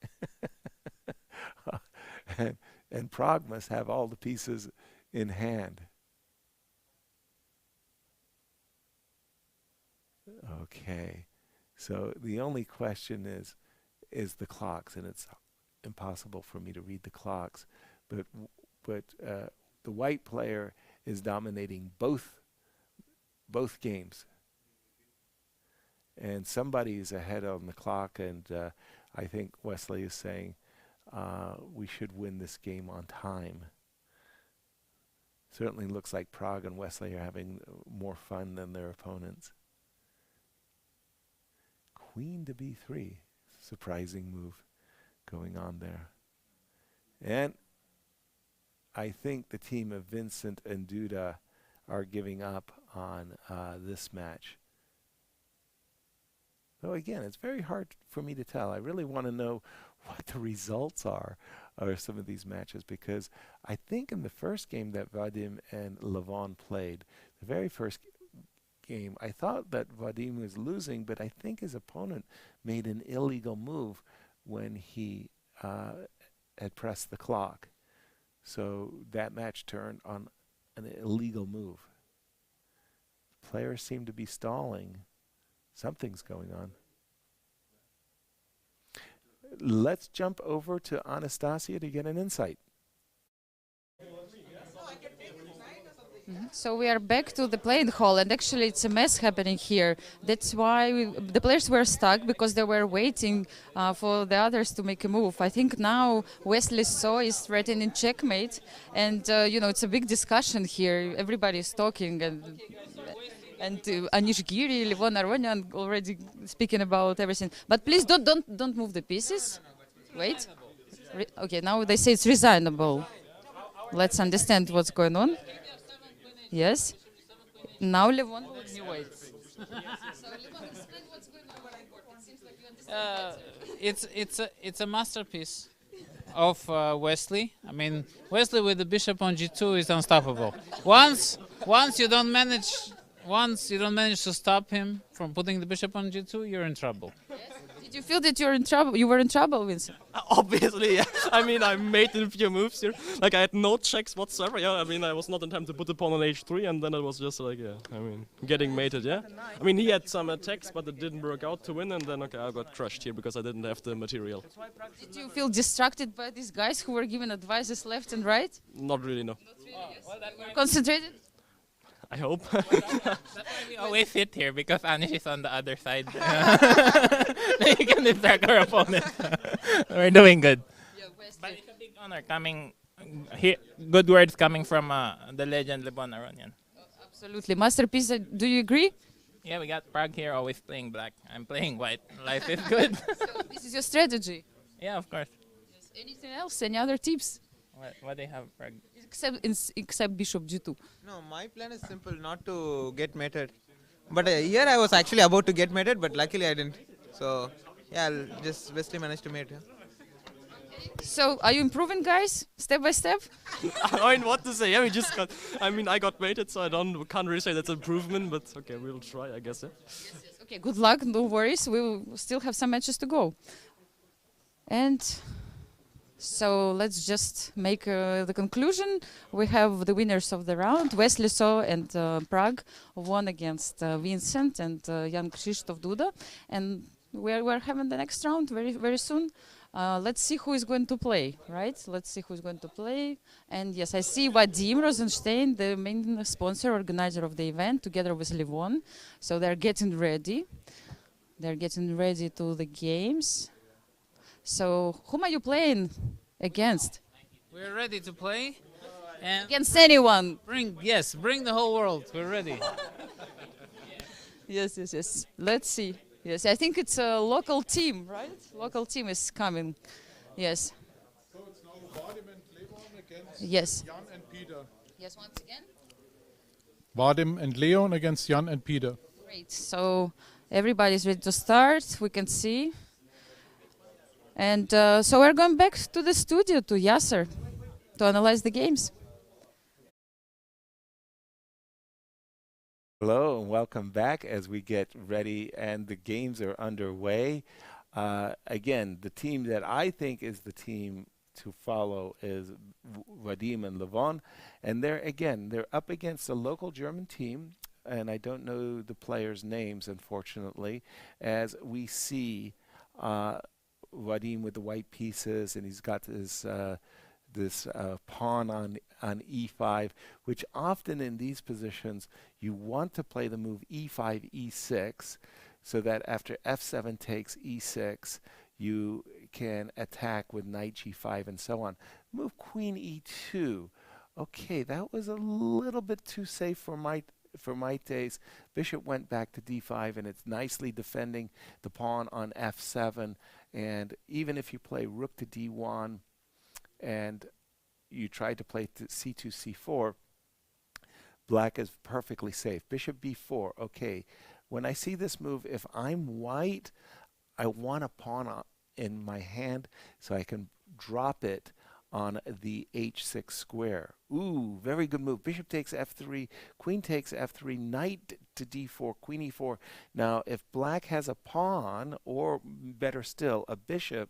and Prague must have all the pieces in hand. Okay. So the only question is the clocks, and it's impossible for me to read the clocks. But the white player is dominating both games, and somebody is ahead on the clock. And I think Wesley is saying we should win this game on time. Certainly looks like Prague and Wesley are having more fun than their opponents. Queen to b3, surprising move going on there. And I think the team of Vincent and Duda are giving up on this match. So again, it's very hard for me to tell. I really want to know what the results are of some of these matches, because I think in the first game that Vadim and Levon played, the very first game, I thought that Vadim was losing, but I think his opponent made an illegal move when he had pressed the clock. So that match turned on an illegal move. Players seem to be stalling. Something's going on. Let's jump over to Anastasia to get an insight. So we are back to the playing hall, and actually it's a mess happening here. That's why the players were stuck, because they were waiting for the others to make a move. I think now Wesley So is threatening checkmate, and you know, it's a big discussion here. Everybody is talking, and Anish Giri, Levon Aronian already speaking about everything. But please don't move the pieces. Wait. Okay, now they say it's resignable. Let's understand what's going on. Yes. Now Levon will wait. It's a masterpiece of Wesley. I mean, Wesley with the bishop on g2 is unstoppable. Once you don't manage to stop him from putting the bishop on g2, you're in trouble. Did you feel that you're in trouble? You were in trouble, Vincent? Obviously, yeah. I mean, I made a few moves here. Like, I had no checks whatsoever. Yeah, I mean, I was not in time to put the pawn on h3, and then it was just like, yeah, I mean, getting mated, yeah. I mean, he had some attacks, but it didn't work out to win, and then, okay, I got crushed here because I didn't have the material. Did you feel distracted by these guys who were giving advices left and right? Not really, no. Concentrated? I hope. That's why we always sit here, because Anish is on the other side. You can distract our opponent. We're doing good. But it's a big honor coming here. Good words coming from the legend Levon Aronian. Absolutely. Masterpiece, do you agree? Yeah, we got Prague here always playing black. I'm playing white. Life is good. So this is your strategy. Yeah, of course. Yes. Anything else? Any other tips? What they have Prague? Except bishop g2. No, my plan is simple, not to get mated. But here I was actually about to get mated, but luckily I didn't. So yeah, I'll just bestly manage to mate. Yeah. So are you improving, guys, step by step? I mean, what to say? Yeah, we just got. I mean, I got mated, so can't really say that's improvement. But okay, we'll try, I guess. Yeah. Yes. Okay, good luck. No worries. We will still have some matches to go. And so let's just make the conclusion. We have the winners of the round. Wesley So and Prague won against Vincent and Jan-KrzysztofDuda. And we're having the next round very soon. Let's see who is going to play, right? Let's see who's going to play. And yes, I see Vadim Rosenstein, the main sponsor, organizer of the event, together with Levon. So they're getting ready. They're getting ready to the games. So whom are you playing against? We're ready to play. And against anyone. Bring the whole world. We're ready. Yes. Let's see. Yes, I think it's a local team, right? Local team is coming. Yes. So it's now Vadim and Leon against yes. Jan and Peter. Yes, once again. Vadim and Leon against Jan and Peter. Great. So everybody's ready to start. We can see. And so we're going back to the studio, to Yasser, to analyze the games. Hello and welcome back as we get ready and the games are underway. Again, the team that I think is the team to follow is Vadim and Levon. And they're up against a local German team. And I don't know the players' names, unfortunately, as we see Vadim with the white pieces, and he's got this pawn on e5, which often in these positions you want to play the move e5, e6, so that after f7 takes e6, you can attack with knight g5 and so on. Move queen e2. Okay, that was a little bit too safe for my taste. Bishop went back to d5, and it's nicely defending the pawn on f7. And even if you play rook to d1 and you try to play to c2, c4, black is perfectly safe. Bishop b4. Okay, when I see this move, if I'm white, I want a pawn in my hand so I can drop it on the h6 square. Ooh, very good move. Bishop takes f3, queen takes f3, knight to d4, queen e4. Now, if black has a pawn, or better still, a bishop,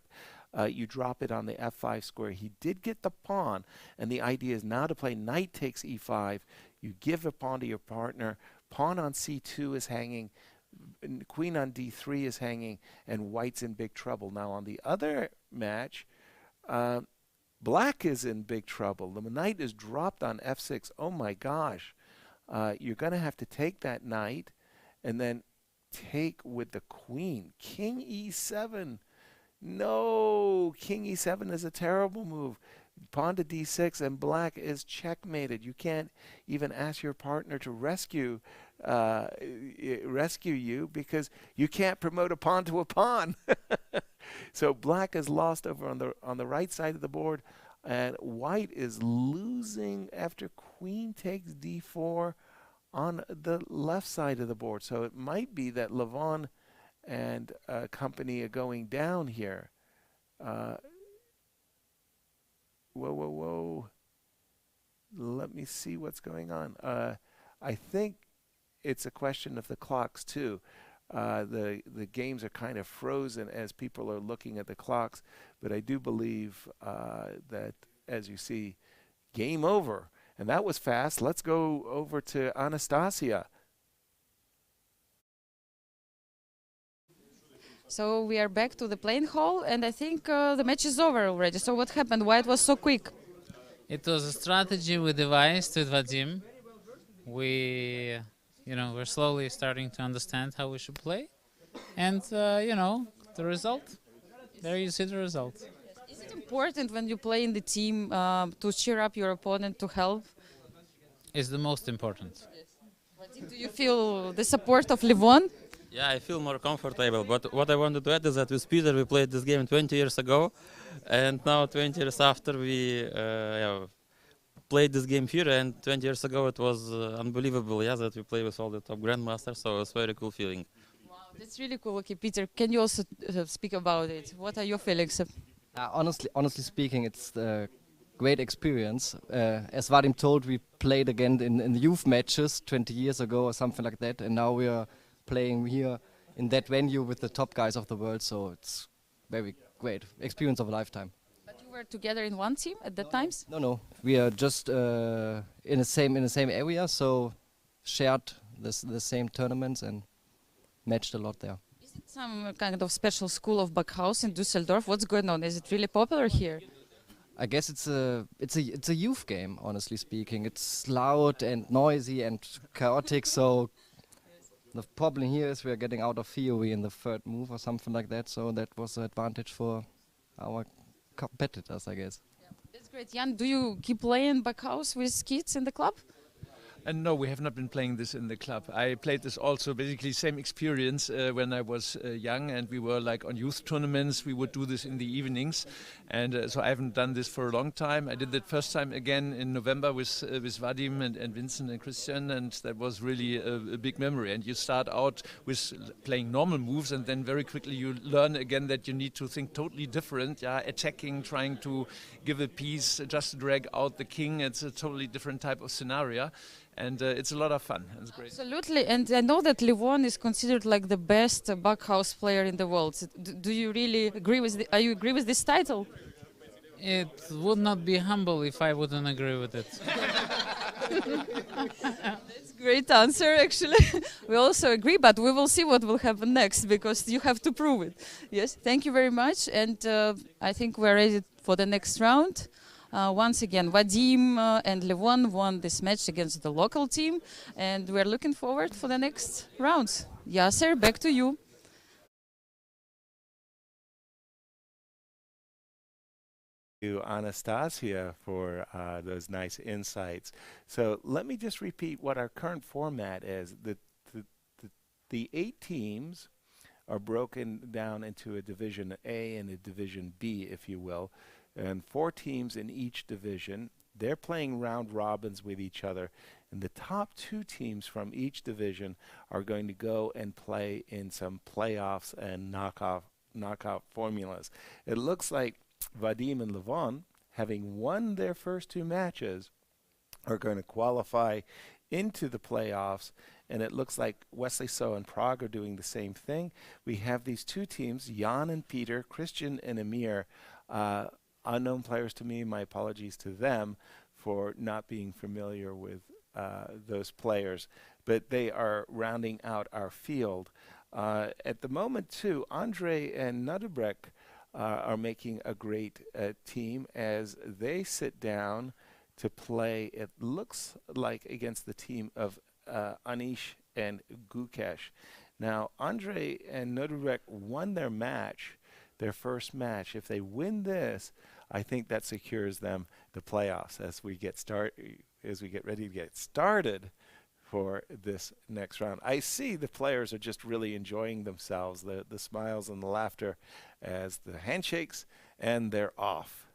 you drop it on the f5 square. He did get the pawn, and the idea is now to play knight takes e5. You give a pawn to your partner. Pawn on c2 is hanging. Queen on d3 is hanging, and white's in big trouble. Now, on the other match, black is in big trouble. The knight is dropped on f6. Oh my gosh. You're going to have to take that knight and then take with the queen. King e7. No, king e7 is a terrible move. Pawn to d6 and black is checkmated. You can't even ask your partner to rescue you because you can't promote a pawn to a pawn. So black is lost over on the right side of the board, and white is losing after queen takes d4 on the left side of the board. So it might be that Levon and company are going down here. Whoa. Let me see what's going on. I think it's a question of the clocks too. The games are kind of frozen as people are looking at the clocks, but I do believe that, as you see, game over. And that was fast. Let's go over to Anastasia. So we are back to the playing hall, and I think the match is over already. So what happened? Why it was so quick? It was a strategy we devised with Vadim. We're slowly starting to understand how we should play. And, the result, there you see the result. Is it important when you play in the team to cheer up your opponent, to help? It's the most important. Do you feel the support of Levon? Yeah, I feel more comfortable. But what I wanted to add is that with Peter, we played this game 20 years ago, and now 20 years after we played this game here, and 20 years ago it was unbelievable, yeah, that we play with all the top grandmasters, so it's a very cool feeling. Wow, that's really cool. Okay, Peter, can you also speak about it? What are your feelings? Honestly speaking, it's a great experience. As Vadim told, we played again in the youth matches 20 years ago or something like that, and now we are playing here in that venue with the top guys of the world, so it's very great experience of a lifetime. But you were together in one team at that times? No, we are just in the same area, so shared the same tournaments and matched a lot there. Is it some kind of special school of Bughouse in Düsseldorf? What's going on? Is it really popular here? I guess it's a youth game, honestly speaking. It's loud and noisy and chaotic, so the problem here is we are getting out of theory in the third move or something like that, so that was an advantage for our competitors, I guess. Yeah. That's great. Jan, do you keep playing Bughouse with kids in the club? And no, we have not been playing this in the club. I played this also basically same experience when I was young, and we were like on youth tournaments. We would do this in the evenings, and so I haven't done this for a long time. I did that first time again in November with Vadim and Vincent and Christian, and that was really a big memory. And you start out with playing normal moves, and then very quickly you learn again that you need to think totally different. Yeah, attacking, trying to give a piece, just drag out the king. It's a totally different type of scenario. And it's a lot of fun. It's great. Absolutely, and I know that Levon is considered like the best Bughouse player in the world. Do you really agree with? Are you agree with this title? It would not be humble if I wouldn't agree with it. That's a great answer, actually. We also agree, but we will see what will happen next because you have to prove it. Yes, thank you very much, and I think we're ready for the next round. Once again, Vadim and Levon won this match against the local team, and we're looking forward for the next rounds. Yasser, back to you. To Anastasia for those nice insights. So let me just repeat what our current format is. The 8 teams are broken down into a Division A and a Division B, if you will, and 4 teams in each division. They're playing round robins with each other, and the top 2 teams from each division are going to go and play in some playoffs and knockout formulas. It looks like Vadim and Levon, having won their first 2 matches, are going to qualify into the playoffs, and it looks like Wesley So and Prague are doing the same thing. We have these 2 teams, Jan and Peter, Christian and Amir, unknown players to me. My apologies to them for not being familiar with those players, but they are rounding out our field. At the moment, too, Andre and Nudebrek are making a great team as they sit down to play, it looks like, against the team of Anish and Gukesh. Now, Andre and Nudebrek won their match, their first match. If they win this, I think that secures them the playoffs as we get ready to get started for this next round. I see the players are just really enjoying themselves, the smiles and the laughter as the handshakes, and they're off.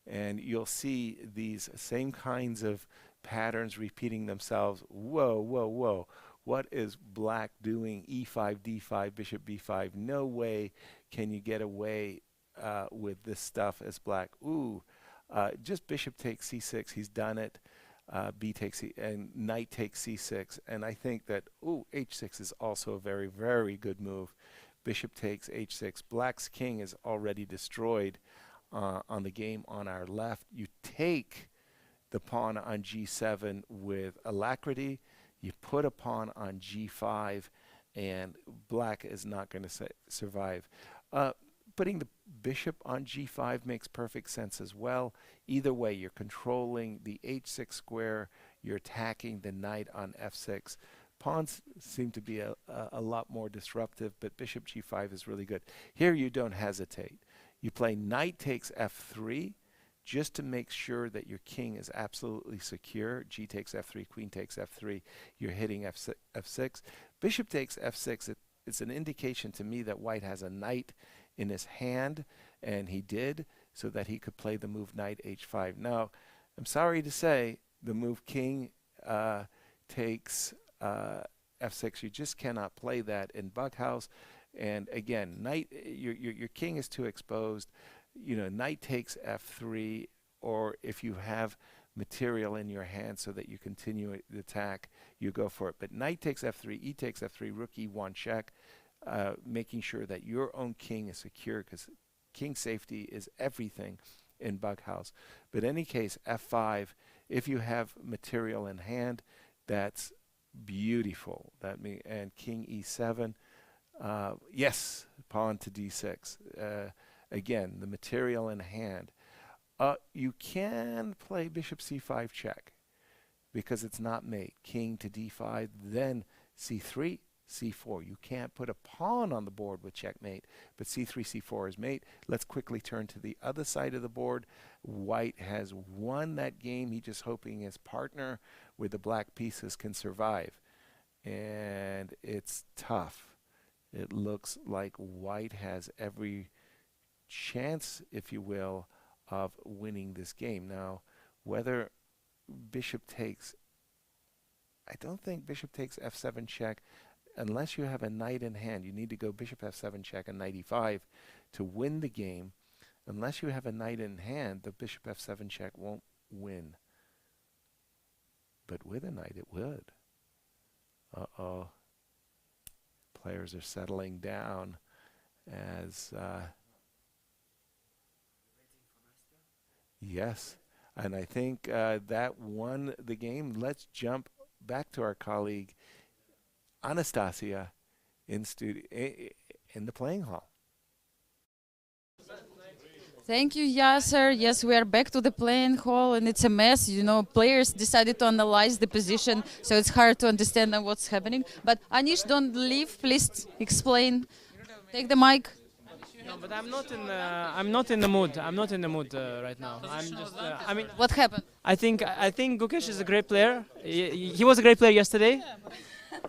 And you'll see these same kinds of patterns repeating themselves. Whoa, whoa, whoa. What is black doing? E5, D5, bishop B5. No way can you get away with this stuff as black. Ooh, just bishop takes C6. He's done it. B takes C, and knight takes C6. And I think that, ooh, H6 is also a very, very good move. Bishop takes H6. Black's king is already destroyed on the game on our left. You take the pawn on G7 with alacrity. You put a pawn on G5, and black is not going to survive. Putting the bishop on G5 makes perfect sense as well. Either way, you're controlling the H6 square. You're attacking the knight on F6. Pawns seem to be a lot more disruptive, but bishop G5 is really good. Here you don't hesitate. You play knight takes F3 just to make sure that your king is absolutely secure. G takes f3, queen takes f3, you're hitting f6. Bishop takes f6, it's an indication to me that white has a knight in his hand, and he did, so that he could play the move knight h5. Now, I'm sorry to say, the move king takes f6, you just cannot play that in Bughouse. And again, knight, your king is too exposed. You know, knight takes f3, or if you have material in your hand so that you continue the attack, you go for it. But knight takes f3, e takes f3, rook e1 check, making sure that your own king is secure, because king safety is everything in Bughouse. But in any case, f5, if you have material in hand, that's beautiful. And king e7, yes, pawn to d6. Again, the material in hand. You can play bishop c5 check because it's not mate. King to d5, then c3, c4. You can't put a pawn on the board with checkmate, but c3, c4 is mate. Let's quickly turn to the other side of the board. White has won that game. He's just hoping his partner with the black pieces can survive. And it's tough. It looks like white has every chance, if you will, of winning this game. Now, whether bishop takes, I don't think bishop takes f7 check unless you have a knight in hand. You need to go bishop f7 check and knight e5 to win the game. Unless you have a knight in hand, the bishop f7 check won't win. But with a knight, it would. Uh-oh. Players are settling down as yes, and I think that won the game. Let's jump back to our colleague Anastasia in the playing hall. Thank you, Yasser. Yes, we are back to the playing hall, and it's a mess. You know, players decided to analyze the position, so it's hard to understand what's happening. But Anish, don't leave. Please explain. Take the mic. No, but I'm not in the mood. I'm not in the mood right now. I'm just. I mean, what happened? I think Gukesh is a great player. He was a great player yesterday.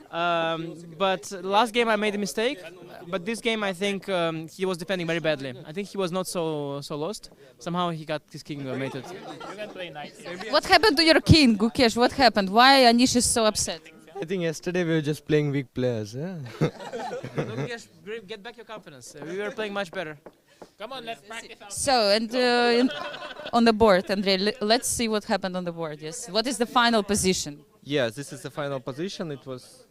But last game I made a mistake. But this game I think he was defending very badly. I think he was not so lost. Somehow he got his king mated. You can play knight here. What happened to your king, Gukesh? What happened? Why Anish is so upset? I think yesterday we were just playing weak players. Yeah. Gukesh, get back your confidence. We were playing much better. Come on, let's practice. So, and on the board, Andrei, let's see what happened on the board. Yes. What is the final position? Yes, this is the final position. It was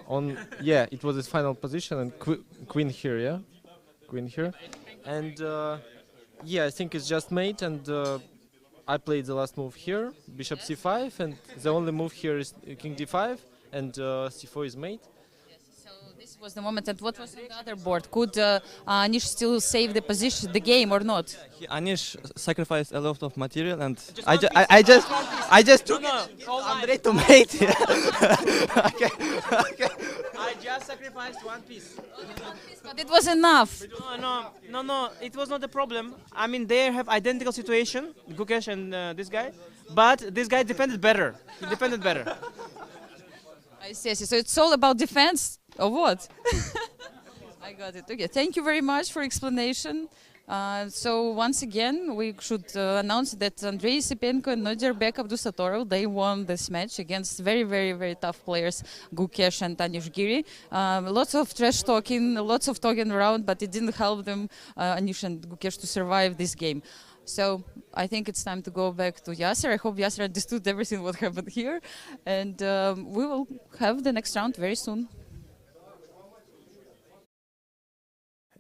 on. Yeah, it was his final position, and queen here. Yeah, queen here, and yeah, I think it's just mate, and I played the last move here, bishop c5, and the only move here is king d5, and c4 is mate. This was the moment. And what was on the other board? Could Anish still save the position, the game, or not? Anish sacrificed a lot of material, and I just took Andrei to mate. Okay. I just sacrificed one piece. But it was enough. No, it was not a problem. I mean, they have identical situation, Gukesh and this guy, but this guy defended better. He defended better. I see. So it's all about defense, or what? I got it. Okay, thank you very much for explanation. So once again, we should announce that Andrei Isipenko and Nodirbek Abdusatorov, they won this match against very, very, very tough players, Gukesh and Anish Giri. Lots of trash talking, lots of talking around, but it didn't help them, Anish and Gukesh, to survive this game. So I think it's time to go back to Yasser. I hope Yasser understood everything what happened here. And we will have the next round very soon.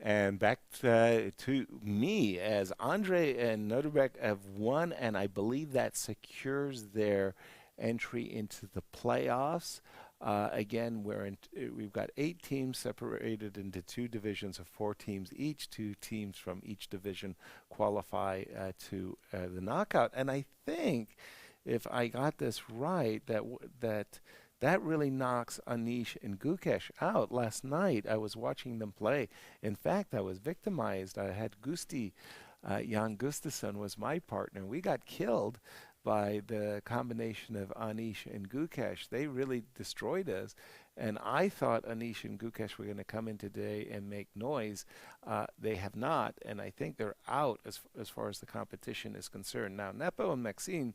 And back to me, as Andrei and Nodirbek have won, and I believe that secures their entry into the playoffs. Again, we've got 8 teams separated into 2 divisions of 4 teams each. 2 teams from each division qualify to the knockout. And I think, if I got this right, that really knocks Anish and Gukesh out. Last night, I was watching them play. In fact, I was victimized. I had Gusti Jan-KrzysztofDuda was my partner. We got killed by the combination of Anish and Gukesh. They really destroyed us. And I thought Anish and Gukesh were going to come in today and make noise. They have not, and I think they're out as far as the competition is concerned. Now, Nepo and Maxime,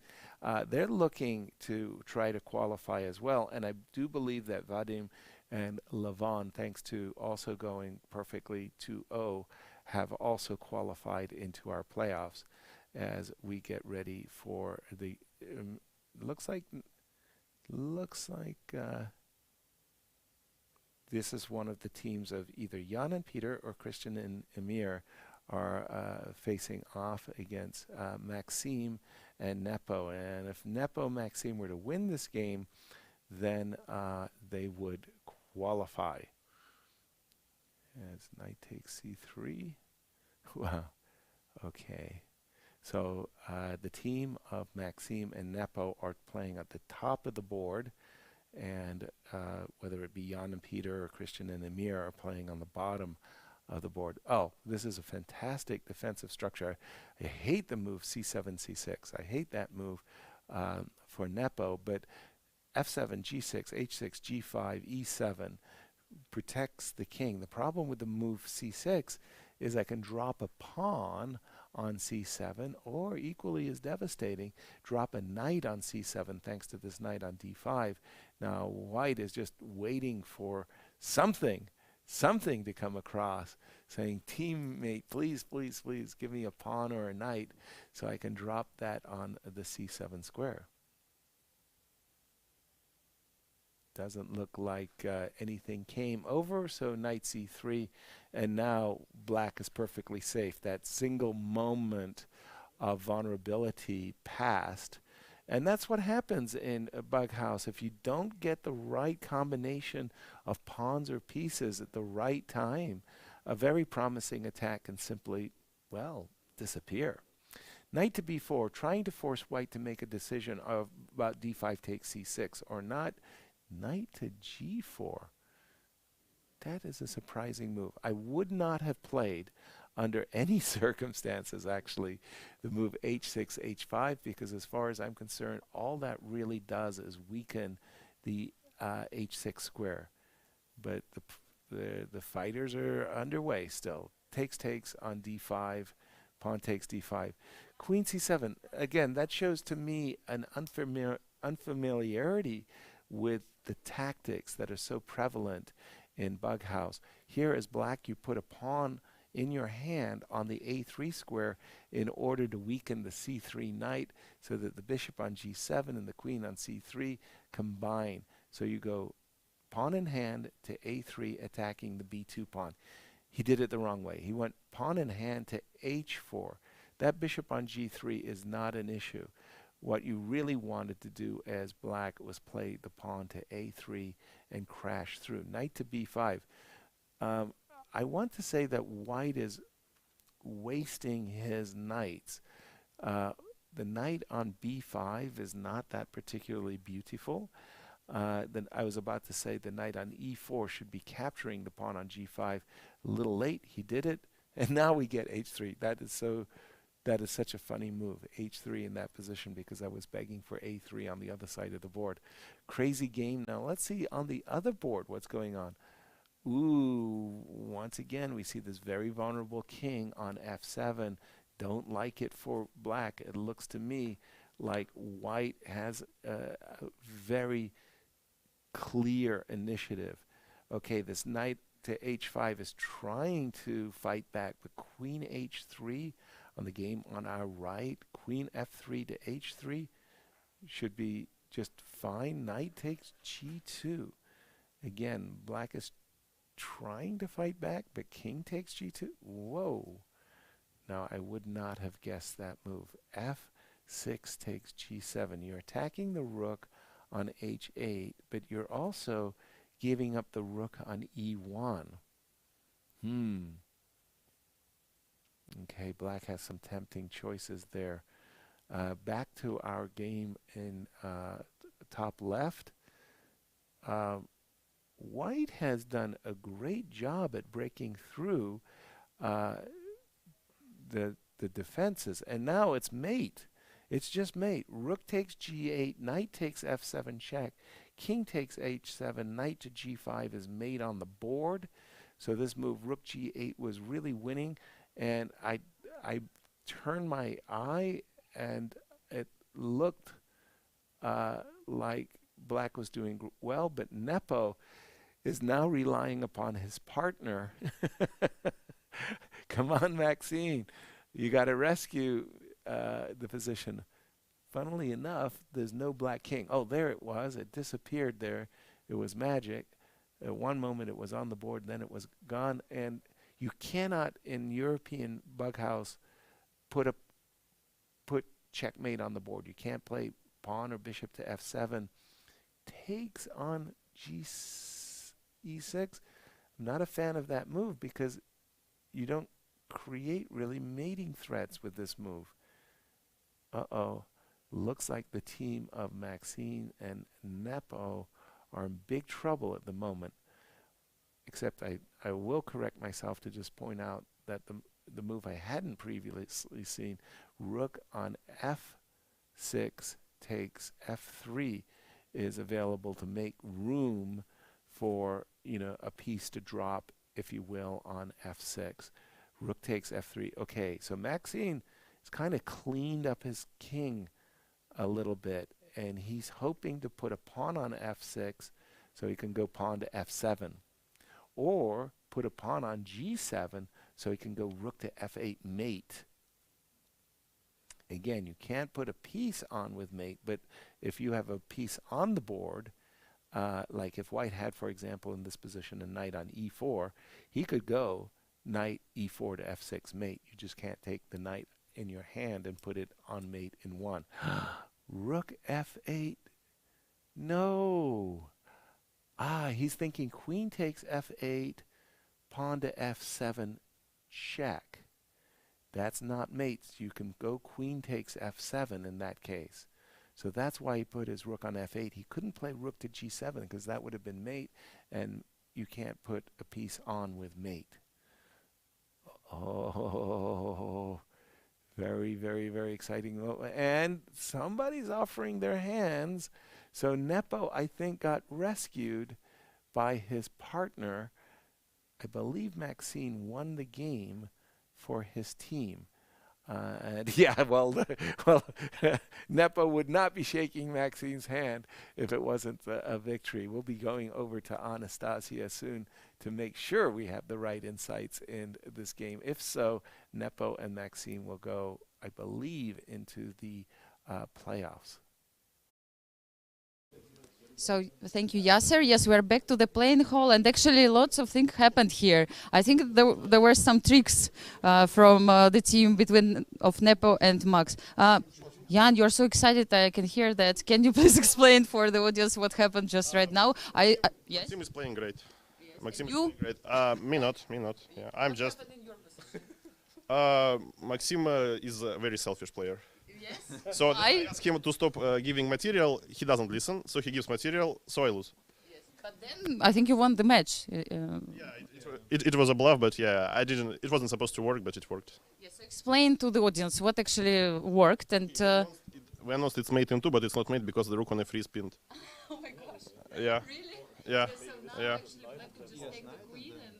they're looking to try to qualify as well. And I do believe that Vadim and Levon, thanks to also going perfectly 2-0, have also qualified into our playoffs as we get ready for the looks like this is one of the teams of either Jan and Peter or Christian and Emir are facing off against Maxime and Nepo. And if Nepo and Maxime were to win this game, then they would qualify. As knight takes c3. Wow. Okay. So the team of Maxime and Nepo are playing at the top of the board, and whether it be Jan and Peter or Christian and Emir are playing on the bottom of the board. Oh, this is a fantastic defensive structure. I hate the move c7, c6. I hate that move for Nepo, but f7, g6, h6, g5, e7 protects the king. The problem with the move c6 is I can drop a pawn on c7, or equally as devastating, drop a knight on c7 thanks to this knight on d5. Now white is just waiting for something to come across, saying, teammate, please, please, please give me a pawn or a knight so I can drop that on the c7 square. Doesn't look like anything came over, so knight c3, and now black is perfectly safe. That single moment of vulnerability passed, and that's what happens in Bughouse. If you don't get the right combination of pawns or pieces at the right time, a very promising attack can simply, well, disappear. Knight to b4, trying to force white to make a decision about d5 takes c6 or not. Knight to g4. That is a surprising move. I would not have played under any circumstances, actually, the move h6, h5, because as far as I'm concerned, all that really does is weaken the h6 square. But the fighters are underway still. Takes on d5, pawn takes d5. Queen c7, again, that shows to me an unfamiliarity with the tactics that are so prevalent in Bughouse. Here as black, you put a pawn in your hand on the a3 square in order to weaken the c3 knight so that the bishop on g7 and the queen on c3 combine. So you go pawn in hand to a3 attacking the b2 pawn. He did it the wrong way. He went pawn in hand to h4. That bishop on g3 is not an issue. What you really wanted to do as black was play the pawn to a3 and crash through. Knight to b5. I want to say that white is wasting his knights. The knight on b5 is not that particularly beautiful. Then I was about to say the knight on e4 should be capturing the pawn on g5. A little late, he did it, and now we get h3. That is such a funny move, h3 in that position, because I was begging for a3 on the other side of the board. Crazy game. Now let's see on the other board what's going on. Ooh, once again we see this very vulnerable king on f7. Don't like it for black. It looks to me like white has a very clear initiative. Okay, this knight to h5 is trying to fight back, but queen h3 on the game on our right, queen f3 to h3 should be just fine. Knight takes g2. Again, black is trying to fight back, but king takes g2. Whoa. Now, I would not have guessed that move. f6 takes g7. You're attacking the rook on h8, but you're also giving up the rook on e1. Okay, black has some tempting choices there. Back to our game in top left. White has done a great job at breaking through the the defenses. And now it's mate. It's just mate. Rook takes g8, knight takes f7 check, king takes h7, knight to g5 is mate on the board. So this move, rook g8, was really winning. And I turned my eye, and it looked like black was doing well, but Nepo is now relying upon his partner. Come on, Maxine. You got to rescue the position. Funnily enough, there's no black king. Oh, there it was. It disappeared there. It was magic. At one moment it was on the board, then it was gone. And you cannot, in European Bughouse, put checkmate on the board. You can't play pawn or bishop to f7. Takes on e6. I'm not a fan of that move because you don't create really mating threats with this move. Uh-oh. Looks like the team of Maxine and Nepo are in big trouble at the moment. Except I will correct myself to just point out that the move I hadn't previously seen, rook on f6 takes f3, is available to make room for, you know, a piece to drop, if you will, on f6. Rook takes f3. Okay, so Maxine has kind of cleaned up his king a little bit, and he's hoping to put a pawn on f6 so he can go pawn to f7, or put a pawn on g7 so he can go rook to f8 mate. Again, you can't put a piece on with mate, but if you have a piece on the board, like if white had, for example, in this position a knight on e4, he could go knight e4 to f6 mate. You just can't take the knight in your hand and put it on mate in one. Rook f8. No. He's thinking queen takes f8, pawn to f7 check. That's not mates. You can go queen takes f7 in that case. So that's why he put his rook on f8. He couldn't play rook to g7 because that would have been mate, and you can't put a piece on with mate. Oh, very, very, very exciting. And somebody's offering their hands. So Nepo, I think, got rescued by his partner. I believe Maxine won the game for his team. And yeah, well, Nepo would not be shaking Maxine's hand if it wasn't a victory. We'll be going over to Anastasia soon to make sure we have the right insights in this game. If so, Nepo and Maxine will go, I believe, into the playoffs. So thank you, Yasser. Yes, we're back to the playing hall, and actually lots of things happened here. I think there were some tricks from the team of Nepo and Max. Jan, you're so excited. I can hear that. Can you please explain for the audience what happened just right now? Yes? Maxim is playing great. Maxim is playing great. Me not. Yeah, I'm just. Maxim is a very selfish player. Yes. So I ask him to stop giving material. He doesn't listen, so he gives material. So I lose. Yes. But then I think you won the match. It was a bluff, but yeah, I didn't. It wasn't supposed to work, but it worked. Yes. So explain to the audience what actually worked and. We announced it's mate in 2, but it's not mate because the rook on f3 is pinned. Oh my gosh. Yeah. Really? Yeah. So now Yeah. actually black could just take the queen and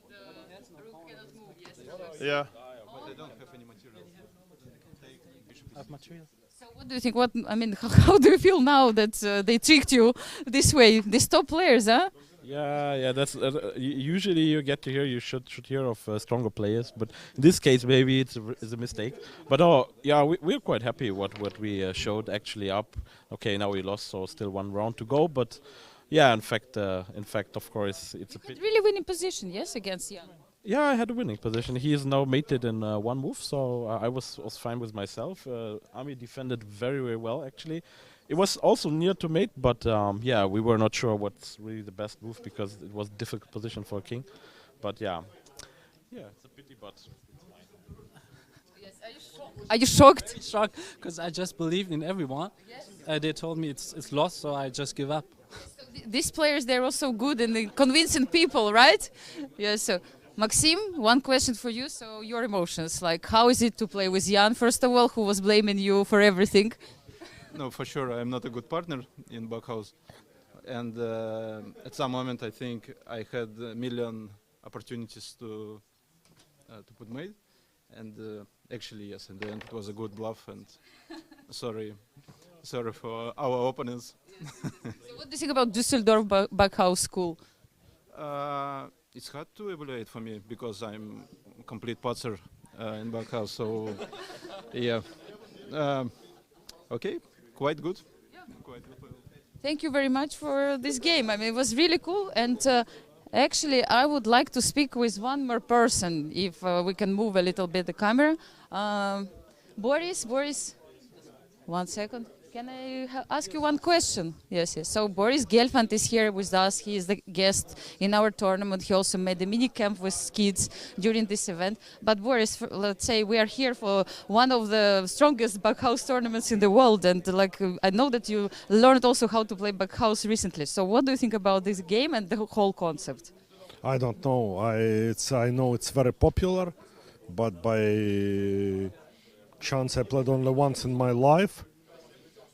rook cannot move. Yes. Yeah. But they don't have any material. Material. So what do you think? How do you feel now that they tricked you this way? These top players, huh? Yeah. That's usually you get to hear. You should hear of stronger players, but in this case, maybe it's a mistake. But we're quite happy what we showed actually up. Okay, now we lost, so still one round to go. But yeah, in fact, of course, it's a bit Really winning position, yes, against Jan. Yeah, I had a winning position. He is now mated in one move, so I was fine with myself. Ami defended very, very well, actually. It was also near to mate, but yeah, we were not sure what's really the best move because it was a difficult position for a king. But yeah, it's a pity, but it's fine. Yes, are you shocked? Very shocked, because I just believed in everyone. Yes. They told me it's lost, so I just give up. So these players, they're also good in convincing people, right? Yeah, so Maxim, one question for you. So your emotions, like how is it to play with Jan, first of all, who was blaming you for everything? No, for sure, I'm not a good partner in Bughouse. And at some moment, I think I had a million opportunities to put mate. And actually, yes, in the end, it was a good bluff. And sorry for our opponents. So what do you think about Düsseldorf Bughouse School? It's hard to evaluate for me because I'm a complete patzer in Bughouse. So, yeah. Okay, quite good. Quite good. Thank you very much for this game. I mean, it was really cool. And actually, I would like to speak with one more person, if we can move a little bit the camera. Boris, 1 second. Can I ask you one question? Yes. So Boris Gelfand is here with us. He is the guest in our tournament. He also made a mini camp with kids during this event. But Boris, let's say we are here for one of the strongest Bughouse tournaments in the world. And I know that you learned also how to play Bughouse recently. So what do you think about this game and the whole concept? I don't know. I know it's very popular, but by chance I played only once in my life.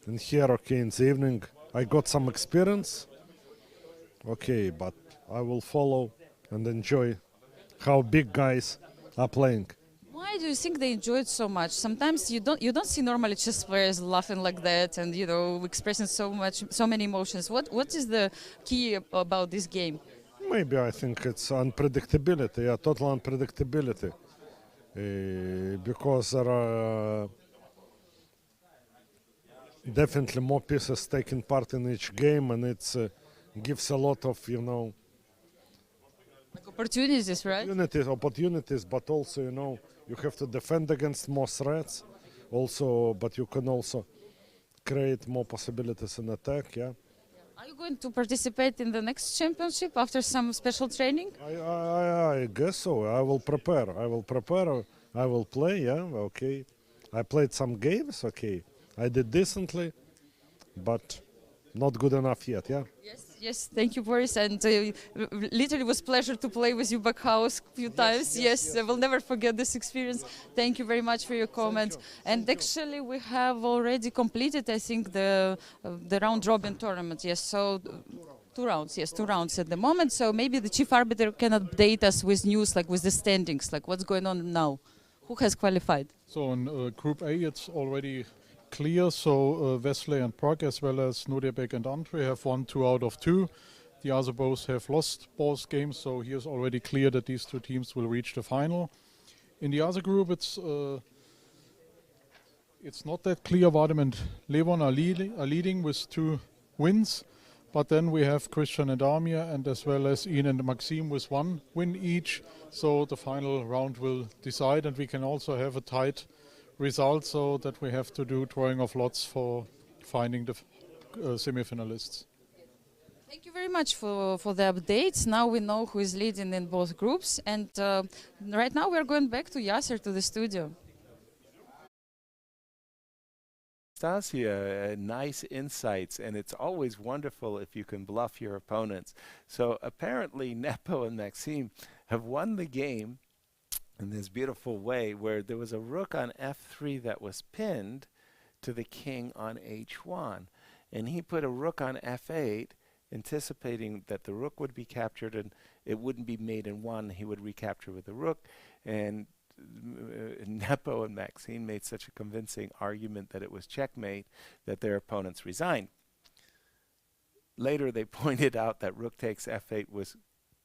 And here, okay, in the evening, I got some experience. Okay, but I will follow and enjoy how big guys are playing. Why do you think they enjoy it so much? Sometimes you don't see normally chess players laughing like that and expressing so many emotions. What is the key about this game? Maybe I think it's unpredictability, total unpredictability, because there are definitely more pieces taking part in each game, and it gives a lot of, like opportunities, right? Opportunities, but also, you have to defend against more threats, also, but you can also create more possibilities in attack, yeah. Are you going to participate in the next championship after some special training? I guess so. I will prepare. I will play, yeah, okay. I played some games, okay. I did decently, but not good enough yet, yeah? Yes, thank you, Boris. And literally was pleasure to play with you Bughouse a few times. Yes, I will never forget this experience. Thank you very much for your comments. And actually, we have already completed, I think, the round-robin tournament. Yes, so 2 rounds. Yes, 2 rounds at the moment. So maybe the chief arbiter can update us with news, like with the standings, like what's going on now. Who has qualified? So in Group A, it's already clear. So Wesley and Prague, as well as Nodebek and Andre, have won 2 out of 2. The other both have lost both games, so here's already clear that these 2 teams will reach the final. In the other group, it's not that clear. Vadim and Levon are leading with 2 wins, but then we have Christian and Damir, and as well as Ian and Maxime with 1 win each. So the final round will decide, and we can also have a tight result, so that we have to do drawing of lots for finding the semi-finalists. Thank you very much for the updates. Now we know who is leading in both groups, and right now we are going back to Yasser, to the studio. Stasia, nice insights, and it's always wonderful if you can bluff your opponents. So apparently Nepo and Maxime have won the game in this beautiful way, where there was a rook on f3 that was pinned to the king on h1, and he put a rook on f8, anticipating that the rook would be captured and it wouldn't be mate in 1. He would recapture with the rook, and Nepo and Maxime made such a convincing argument that it was checkmate that their opponents resigned. Later they pointed out that rook takes f8 was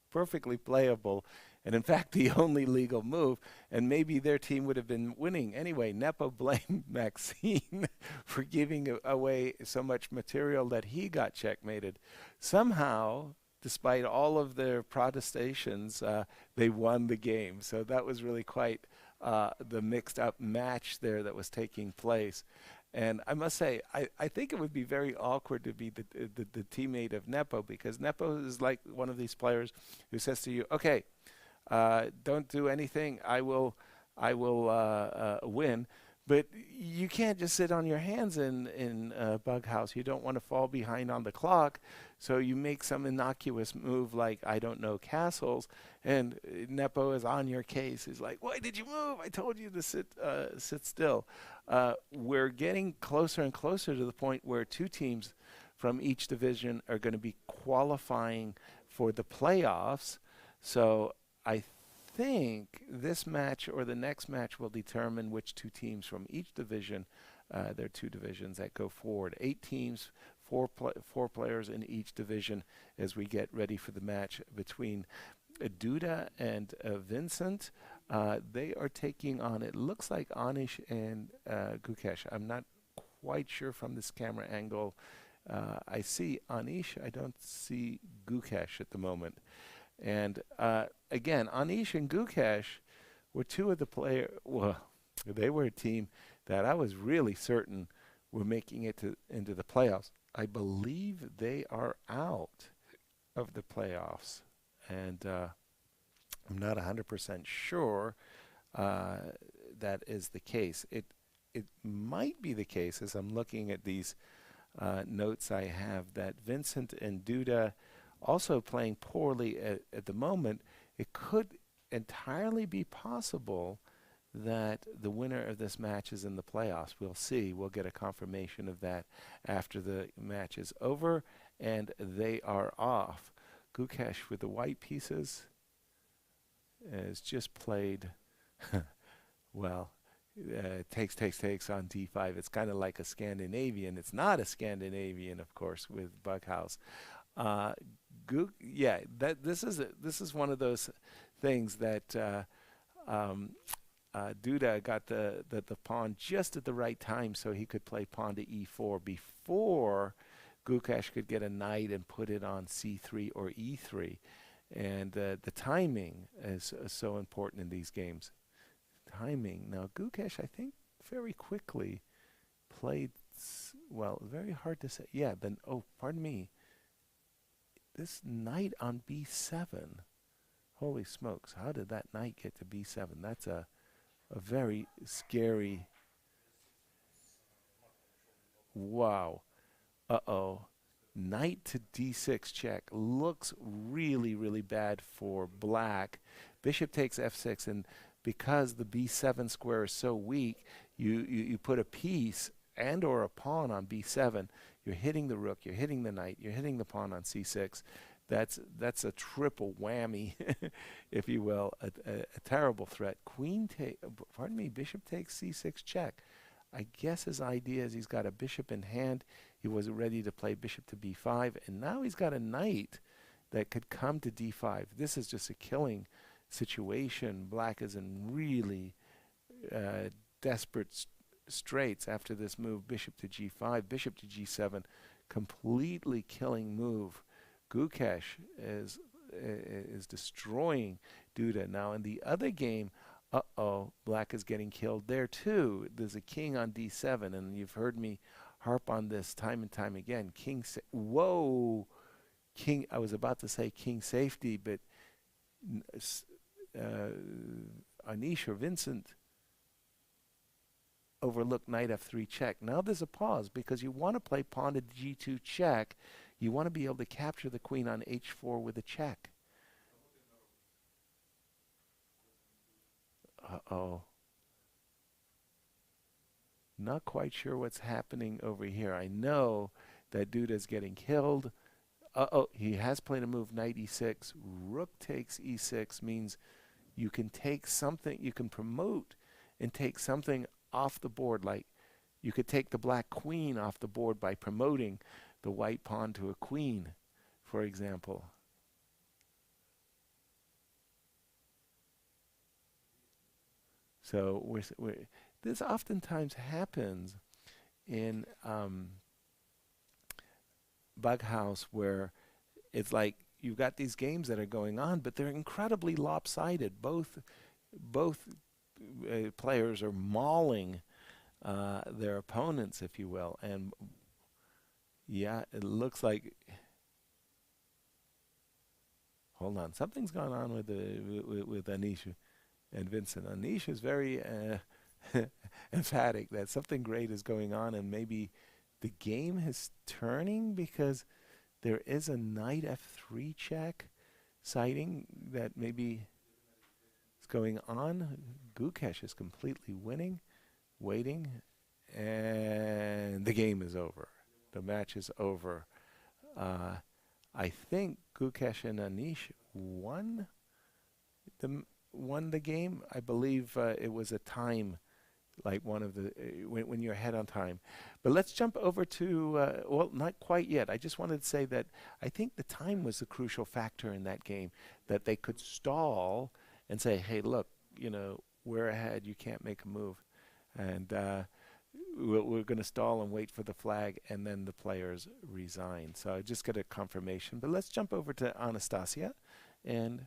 perfectly playable, and in fact the only legal move, and maybe their team would have been winning. Anyway, Nepo blamed Maxime for giving away so much material that he got checkmated. Somehow, despite all of their protestations, they won the game. So that was really quite the mixed up match there that was taking place. And I must say, I think it would be very awkward to be the teammate of Nepo, because Nepo is like one of these players who says to you, okay, don't do anything, I will win, But you can't just sit on your hands in Bughouse. You don't want to fall behind on the clock, so you make some innocuous move like, I don't know, castles, and Nepo is on your case. He's like, why did you move? I told you to sit still. We're getting closer and closer to the point where two teams from each division are going to be qualifying for the playoffs. So I think this match or the next match will determine which two teams from each division. There are two divisions that go forward. 8 teams, four players in each division as we get ready for the match between Duda and Vincent. They are taking on, it looks like, Anish and Gukesh. I'm not quite sure from this camera angle. I see Anish. I don't see Gukesh at the moment. And again, Anish and Gukesh were two of the players. Well, they were a team that I was really certain were making it into the playoffs. I believe they are out of the playoffs, and I'm not 100% sure that is the case. It might be the case, as I'm looking at these notes I have, that Vincent and Duda also playing poorly at the moment. It could entirely be possible that the winner of this match is in the playoffs. We'll see. We'll get a confirmation of that after the match is over and they are off. Gukesh with the white pieces has just played, well, takes on d5. It's kind of like a Scandinavian. It's not a Scandinavian, of course, with Bughouse. Yeah, this is one of those things that Duda got the pawn just at the right time, so he could play pawn to e4 before Gukesh could get a knight and put it on c3 or e3. And the timing is so important in these games. Timing. Now Gukesh, I think, very quickly played, well, very hard to say. Yeah, then, oh, pardon me. This knight on b7. Holy smokes, how did that knight get to b7? That's a very scary. Wow. Uh-oh. Knight to d6 check looks really, really bad for black. Bishop takes f6, and because the b7 square is so weak, you put a piece and or a pawn on b7. You're hitting the rook, you're hitting the knight, you're hitting the pawn on c6. That's a triple whammy, if you will, a terrible threat. Bishop takes c6 check. I guess his idea is he's got a bishop in hand. He was ready to play bishop to b5, and now he's got a knight that could come to d5. This is just a killing situation. Black is in really desperate straits after this move, bishop to g5, bishop to g7, completely killing move. Gukesh is destroying Duda. Now in the other game, black is getting killed there too. There's a king on d7, and you've heard me harp on this time and time again. Whoa, king! I was about to say king safety, but Anish or Vincent overlooked knight f3 check. Now there's a pause because you want to play pawn to g2 check. You want to be able to capture the queen on h4 with a check. Uh-oh. Not quite sure what's happening over here. I know that Duda's getting killed. Uh-oh, he has played a move, knight e6. Rook takes e6 means you can take something, you can promote and take something off the board. Like you could take the black queen off the board by promoting the white pawn to a queen, for example. So this oftentimes happens in Bughouse, where it's like you've got these games that are going on, but they're incredibly lopsided. Both players are mauling their opponents, if you will, and yeah, it looks like. Hold on, something's gone on with Anish and Vincent. Anish is very emphatic that something great is going on, and maybe the game is turning because there is a knight f3 check sighting that maybe is going on. Gukesh is completely winning, waiting, and the game is over. The match is over. I think Gukesh and Anish won the game. I believe it was a time, like one of the when you're ahead on time. But let's jump over to well, not quite yet. I just wanted to say that I think the time was the crucial factor in that game, that they could stall and say, hey, look, you know, we're ahead, you can't make a move, and we're going to stall and wait for the flag, and then the players resign. So I just got a confirmation. But let's jump over to Anastasia and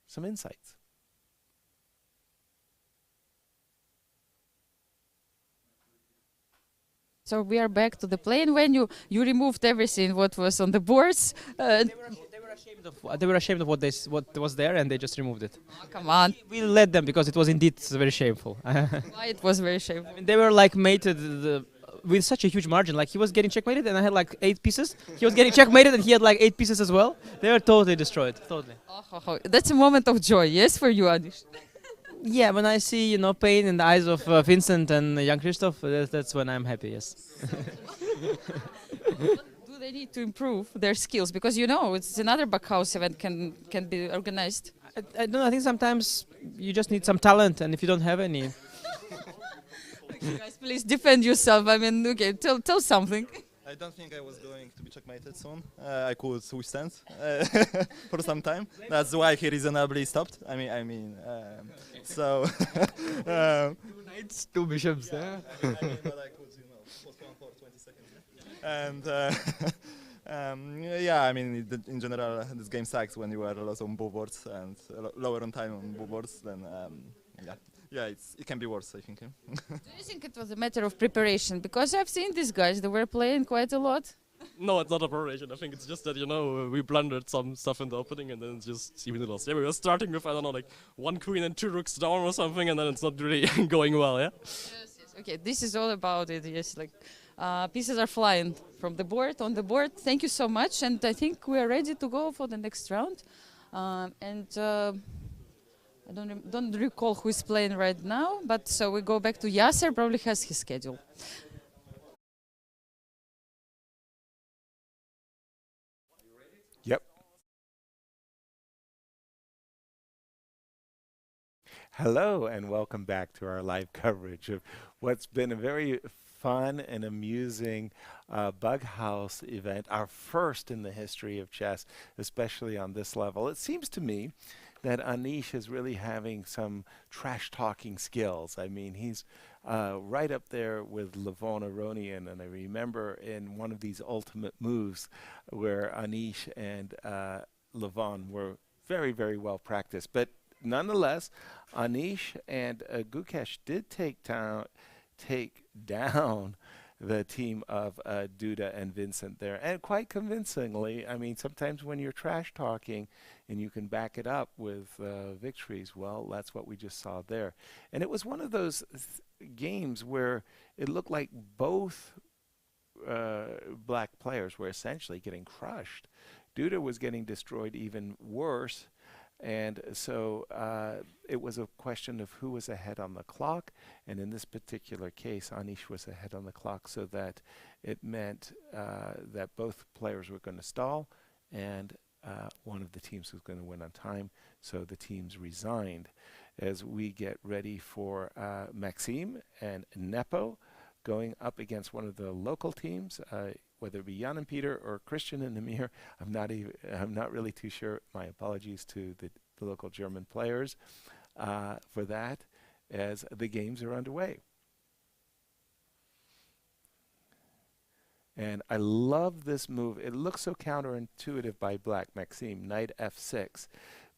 some insights. So we are back to the playing venue. You removed everything what was on the boards. They were ashamed of what was there, and they just removed it. Oh, come on. We let them because it was indeed very shameful. Why it was very shameful? I mean, they were like mated with such a huge margin. Like he was getting checkmated, and I had like 8 pieces. He was getting checkmated, and he had like 8 pieces as well. They were totally destroyed. Totally. Oh. That's a moment of joy, yes, for you, Anish. Yeah, when I see pain in the eyes of Vincent and Jan-Krzysztof, that's when I'm happy. Yes. Do they need to improve their skills? Because it's another Bughouse event can be organized. I don't know. I think sometimes you just need some talent, and if you don't have any. Okay, guys, please defend yourself. I mean, okay, tell something. I don't think I was going to be checkmated soon. I could withstand for some time. That's why he reasonably stopped. I mean, so. 2 knights, 2 bishops. Yeah, but I could, postpone for 20 seconds. And yeah, I mean, in general, this game sucks when you are a lot on boards and lower on time on boards. Then yeah, it can be worse, I think. Do you think it was a matter of preparation? Because I've seen these guys, they were playing quite a lot. No, it's not a preparation. I think it's just that, we blundered some stuff in the opening and then it's just even lost. Yeah, we were starting with, I don't know, like 1 queen and 2 rooks down or something, and then it's not really going well, yeah? Yes. Okay, this is all about it, yes. Like, pieces are flying from the board, on the board. Thank you so much, and I think we are ready to go for the next round. I don't recall who is playing right now, but so we go back to Yasser, probably has his schedule. Yep. Hello and welcome back to our live coverage of what's been a very fun and amusing Bughouse event, our first in the history of chess, especially on this level. It seems to me that Anish is really having some trash-talking skills. I mean, he's right up there with Levon Aronian, and I remember in one of these ultimate moves where Anish and Levon were very, very well practiced. But nonetheless, Anish and Gukesh did take down the team of Duda and Vincent there, and quite convincingly. I mean, sometimes when you're trash talking and you can back it up with victories, well, that's what we just saw there. And it was one of those games where it looked like both black players were essentially getting crushed. Duda was getting destroyed even worse. And so it was a question of who was ahead on the clock, and in this particular case, Anish was ahead on the clock, so that it meant that both players were going to stall, and one of the teams was going to win on time, so the teams resigned. As we get ready for Maxime and Nepo going up against one of the local teams, whether it be Jan and Peter or Christian and Amir, I'm not really too sure. My apologies to the local German players for that, as the games are underway. And I love this move. It looks so counterintuitive by black, Maxime, knight f6.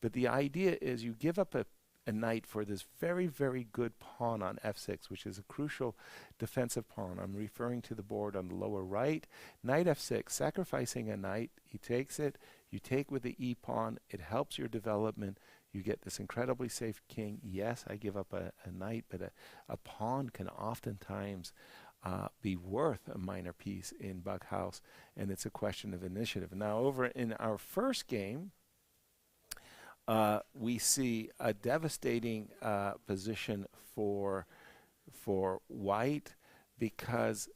But the idea is you give up a knight for this very, very good pawn on f6, which is a crucial defensive pawn. I'm referring to the board on the lower right. Knight f6, sacrificing a knight. He takes it. You take with the e pawn. It helps your development. You get this incredibly safe king. Yes, I give up a knight, but a pawn can oftentimes be worth a minor piece in Bughouse, and it's a question of initiative. Now, over in our first game, we see a devastating position for white, because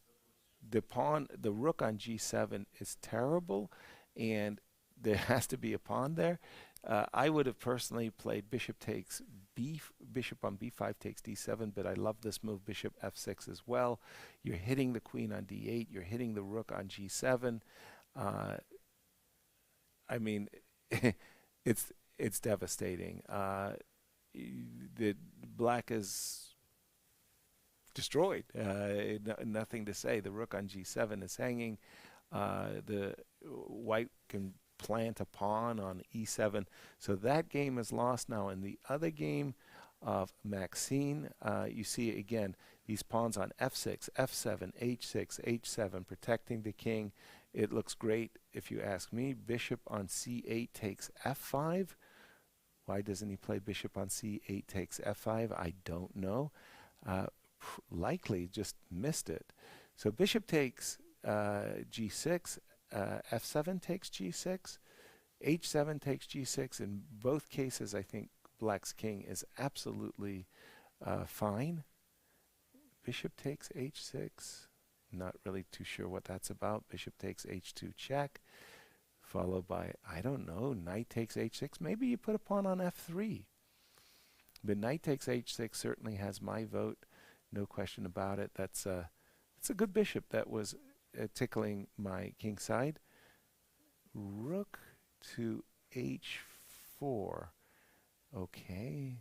the rook on g7 is terrible, and there has to be a pawn there. I would have personally played bishop on b5 takes d7, but I love this move, bishop f6 as well. You're hitting the queen on d8. You're hitting the rook on g7. I mean, it's devastating. The black is destroyed. Nothing to say. The rook on g7 is hanging. The white can plant a pawn on e7. So that game is lost now. In the other game of Maxine, you see again these pawns on f6, f7, h6, h7, protecting the king. It looks great if you ask me. Bishop on c8 takes f5. Why doesn't he play bishop on c8 takes f5? I don't know. Likely just missed it. So bishop takes g6, f7 takes g6, h7 takes g6. In both cases, I think black's king is absolutely fine. Bishop takes h6. Not really too sure what that's about. Bishop takes h2 check, followed by, I don't know, knight takes h6. Maybe you put a pawn on f3. But knight takes h6 certainly has my vote. No question about it. It's a good bishop that was tickling my king side. Rook to h4. Okay.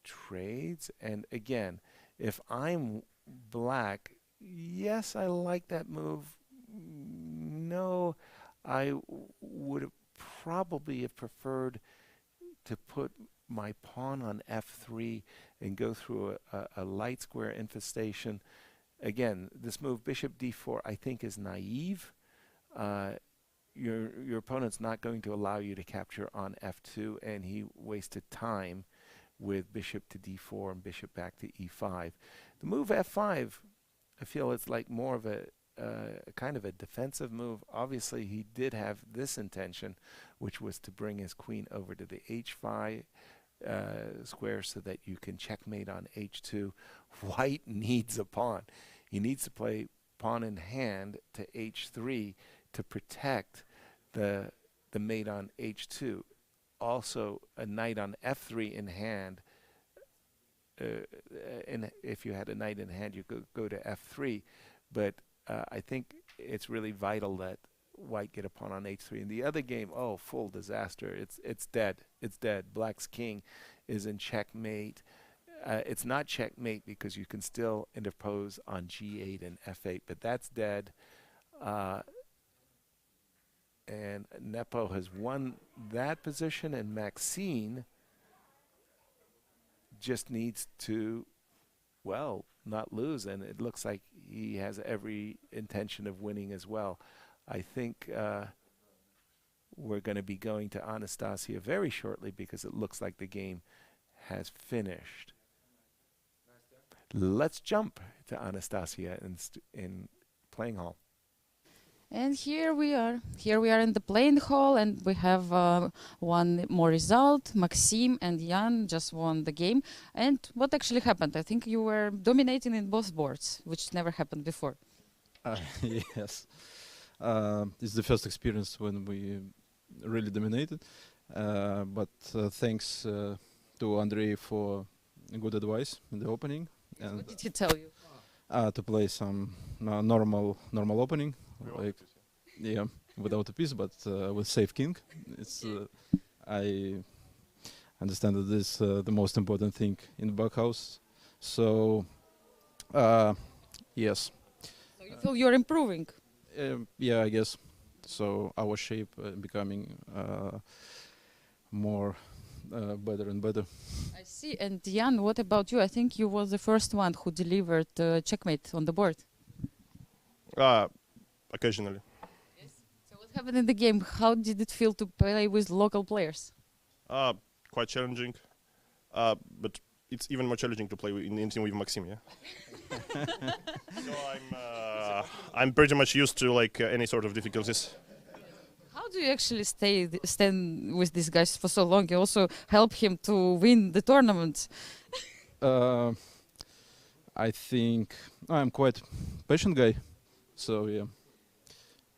Trades. And again, if I'm black, yes, I like that move. No, I would have probably have preferred to put my pawn on f3 and go through a light square infestation. Again, this move bishop d4 I think is naive. Your opponent's not going to allow you to capture on f2, and he wasted time with bishop to d4 and bishop back to e5. The move f5, I feel it's like more of a kind of a defensive move. Obviously, he did have this intention, which was to bring his queen over to the h5 square so that you can checkmate on h2. White needs a pawn. He needs to play pawn in hand to h3 to protect the mate on h2. Also, a knight on f3 in hand. And if you had a knight in hand, you could go to f3. But I think it's really vital that white get a pawn on h3. In the other game, oh, full disaster. It's dead. It's dead. Black's king is in checkmate. It's not checkmate because you can still interpose on g8 and f8, but that's dead. And Nepo has won that position, and Maxine just needs to, well, not lose, and it looks like he has every intention of winning as well. I think we're going to be going to Anastasia very shortly because it looks like the game has finished. Let's jump to Anastasia in playing hall. And here we are. Here we are in the playing hall, and we have one more result. Maxim and Jan just won the game. And what actually happened? I think you were dominating in both boards, which never happened before. Yes. It's the first experience when we really dominated. But thanks to Andrei for good advice in the opening. And what did he tell you? To play some normal opening, like yeah, without a piece, but with safe king. It's I understand that this is the most important thing in Bughouse. So yes. So you feel you're improving? Yeah, I guess. So our shape becoming more better and better. I see. And Jan, what about you? I think you were the first one who delivered checkmate on the board. Occasionally. Yes. So what happened in the game? How did it feel to play with local players? Quite challenging, but it's even more challenging to play in team with Maxim. Yeah. So I'm pretty much used to like any sort of difficulties. How do you actually stand with these guys for so long? You also help him to win the tournament. I think I'm quite patient guy, so yeah,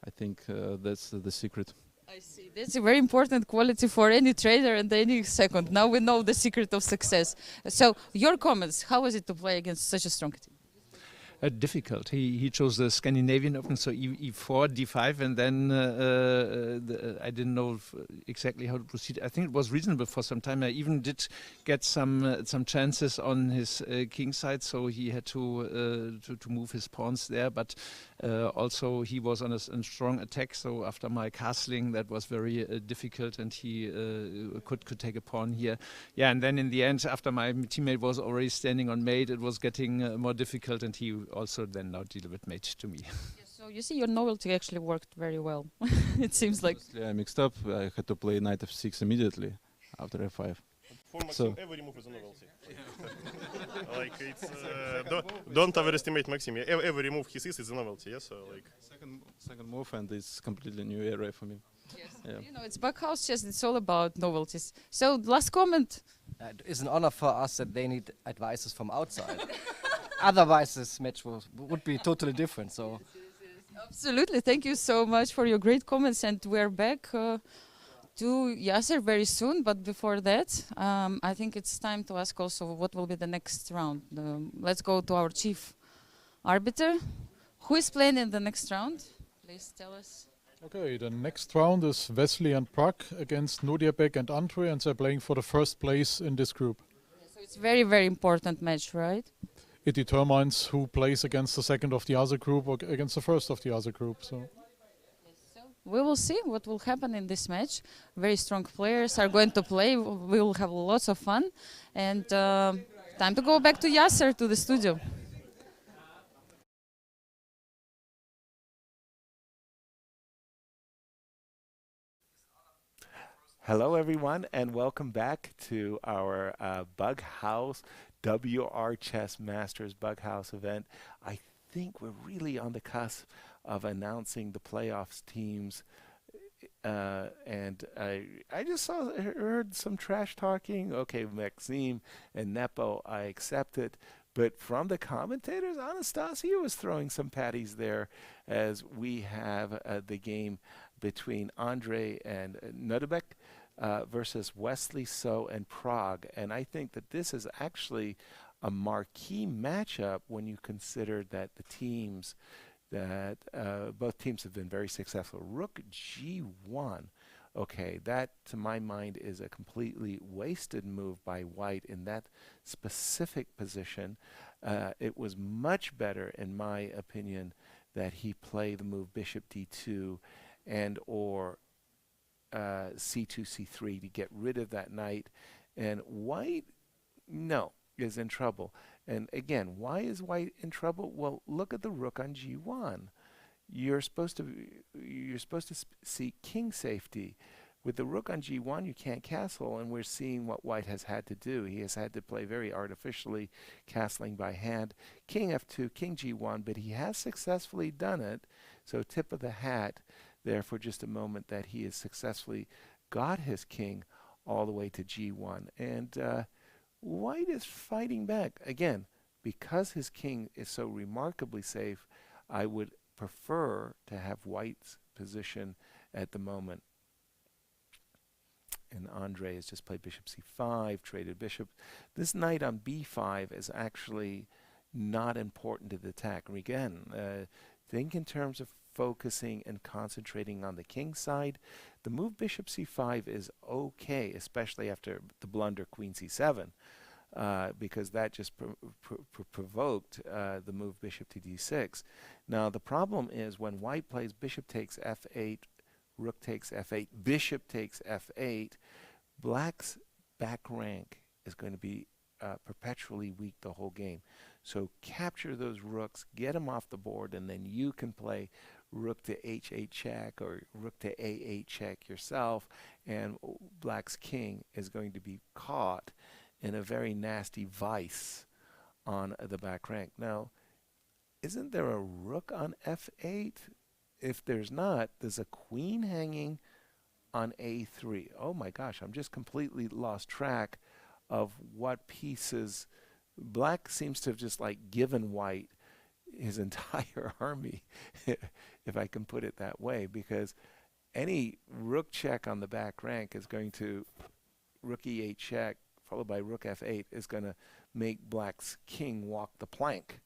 I think that's the secret. I see. That's a very important quality for any trader and any second. Now we know the secret of success. So your comments, how was it to play against such a strong team? Difficult. He chose the Scandinavian opening, so E4, D5, and then I didn't know exactly how to proceed. I think it was reasonable for some time. I even did get some chances on his king side, so he had to move his pawns there. But also he was on a strong attack. So after my castling, that was very difficult, and he could take a pawn here. Yeah, and then in the end, after my teammate was already standing on mate, it was getting more difficult, and he also then now delivered mate to me. Yes, so you see, your novelty actually worked very well. It seems like. I mixed up. I had to play knight f6 immediately after f5. For Maxim, every move is a novelty. Like it's don't overestimate Maxim. Every move he sees is a novelty. Yeah, so like second move, and it's completely new era for me. Yes. Yeah. You know, it's Bughouse chess. It's all about novelties. So last comment. It is an honor for us that they need advices from outside. Otherwise, this match would be totally different. So, Absolutely. Thank you so much for your great comments, and we're back to Yasser very soon. But before that, I think it's time to ask also what will be the next round. Let's go to our chief arbiter. Who is playing in the next round? Please tell us. Okay, the next round is Wesley and Prag against Nodiabek and Andre, and they're playing for the first place in this group. So it's very, very important match, right? It determines who plays against the second of the other group or against the first of the other group. So we will see what will happen in this match. Very strong players are going to play. We will have lots of fun. And time to go back to Yasser, to the studio. Hello, everyone, and welcome back to our Bughouse WR Chess Masters Bughouse event. I think we're really on the cusp of announcing the playoffs teams, and I just heard some trash talking. Okay, Maxime and Nepo, I accept it. But from the commentators, Anastasia was throwing some patties there as we have the game between Andre and Nodebek versus Wesley So and Prague. And I think that this is actually a marquee matchup when you consider that the teams that both teams have been very successful. Rook G1. Okay, that to my mind is a completely wasted move by White in that specific position. It was much better, in my opinion, that he play the move Bishop D2 and or C2, C3 to get rid of that knight. And White, no, is in trouble. And again, why is White in trouble? Well, look at the rook on G1. You're supposed to see king safety. With the rook on G1, you can't castle, and we're seeing what White has had to do. He has had to play very artificially, castling by hand. King F2, King G1, but he has successfully done it. So tip of the hat there for just a moment that he has successfully got his king all the way to G1. And White is fighting back. Again, because his king is so remarkably safe, I would prefer to have White's position at the moment. And Andre has just played bishop c5, traded bishop. This knight on b5 is actually not important to the attack. And again, think in terms of focusing and concentrating on the king side. The move bishop c5 is okay, especially after the blunder queen c7. Because that just provoked the move bishop to d6. Now the problem is when White plays bishop takes f8, rook takes f8, bishop takes f8, Black's back rank is going to be perpetually weak the whole game. So capture those rooks, get them off the board, and then you can play rook to h8 check or rook to a8 check yourself, and black's king is going to be caught in a very nasty vice on the back rank. Now, isn't there a rook on f8? If there's not, there's a queen hanging on a3. Oh my gosh, I'm just completely lost track of what pieces. Black seems to have just like given white his entire army, if I can put it that way, because any rook check on the back rank is going to, rook e8 check followed by rook f8 is going to make black's king walk the plank.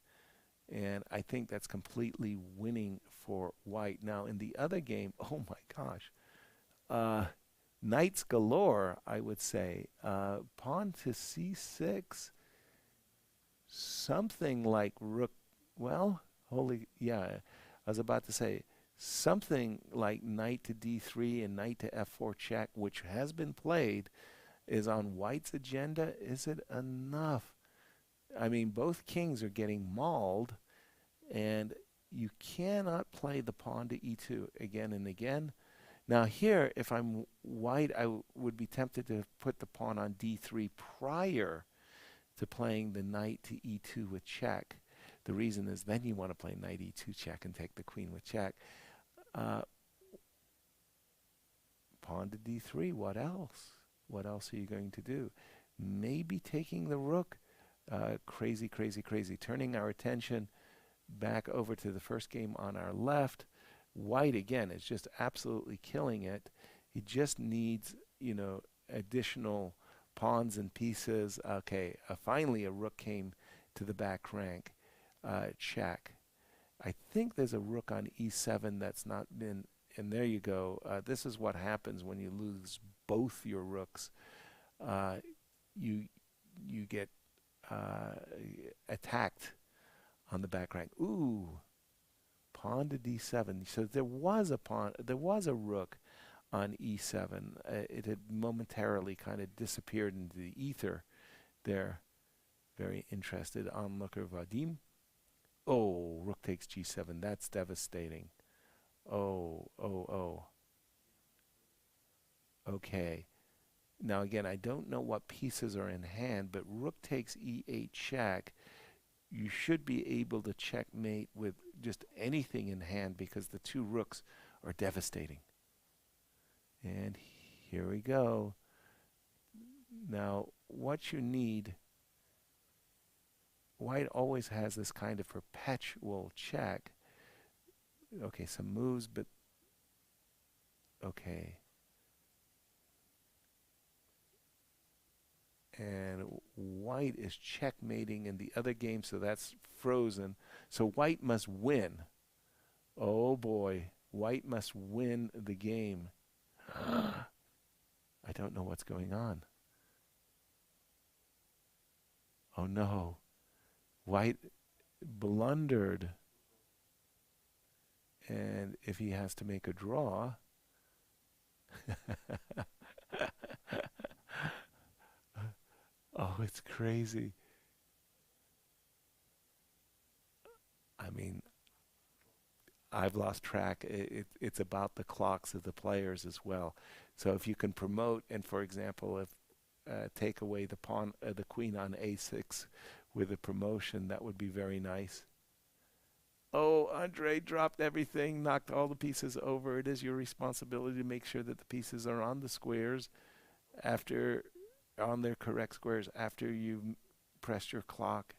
And I think that's completely winning for white. Now in the other game, oh my gosh, knights galore, I would say. Pawn to c6, something like rook, well, I was about to say something like knight to d3 and knight to f4 check, which has been played, is on white's agenda. Is it enough? I mean, both kings are getting mauled, and you cannot play the pawn to e2 again and again. Now here, if I'm white, I would be tempted to put the pawn on d3 prior to playing the knight to e2 with check. The reason is then you want to play knight e2 check and take the queen with check. Pawn to d3, what else? What else are you going to do? Maybe taking the rook. Crazy, crazy, crazy. Turning our attention back over to the first game on our left. White, again, is just absolutely killing it. He just needs, additional pawns and pieces. Okay, finally a rook came to the back rank. Check. I think there's a rook on e7 that's not been, and there you go. This is what happens when you lose both your rooks. You get attacked on the back rank. Ooh, pawn to d7. So there was a rook on e7. It had momentarily kind of disappeared into the ether there. Very interested onlooker Vadim. Oh, rook takes g7. That's devastating. Oh. Okay. Now again, I don't know what pieces are in hand, but rook takes e8 check. You should be able to checkmate with just anything in hand because the two rooks are devastating. And here we go. Now, what you need, white always has this kind of perpetual check. Okay, some moves, but okay. And white is checkmating in the other game, so that's frozen. So white must win. Oh boy, white must win the game. I don't know what's going on. Oh no, white blundered. And if he has to make a draw, oh, it's crazy. I mean, I've lost track. It's about the clocks of the players as well. So if you can promote, and for example, if take away the pawn, the queen on a6 with a promotion, that would be very nice. Oh, Andre dropped everything, knocked all the pieces over. It is your responsibility to make sure that the pieces are on the squares on their correct squares after you've pressed your clock.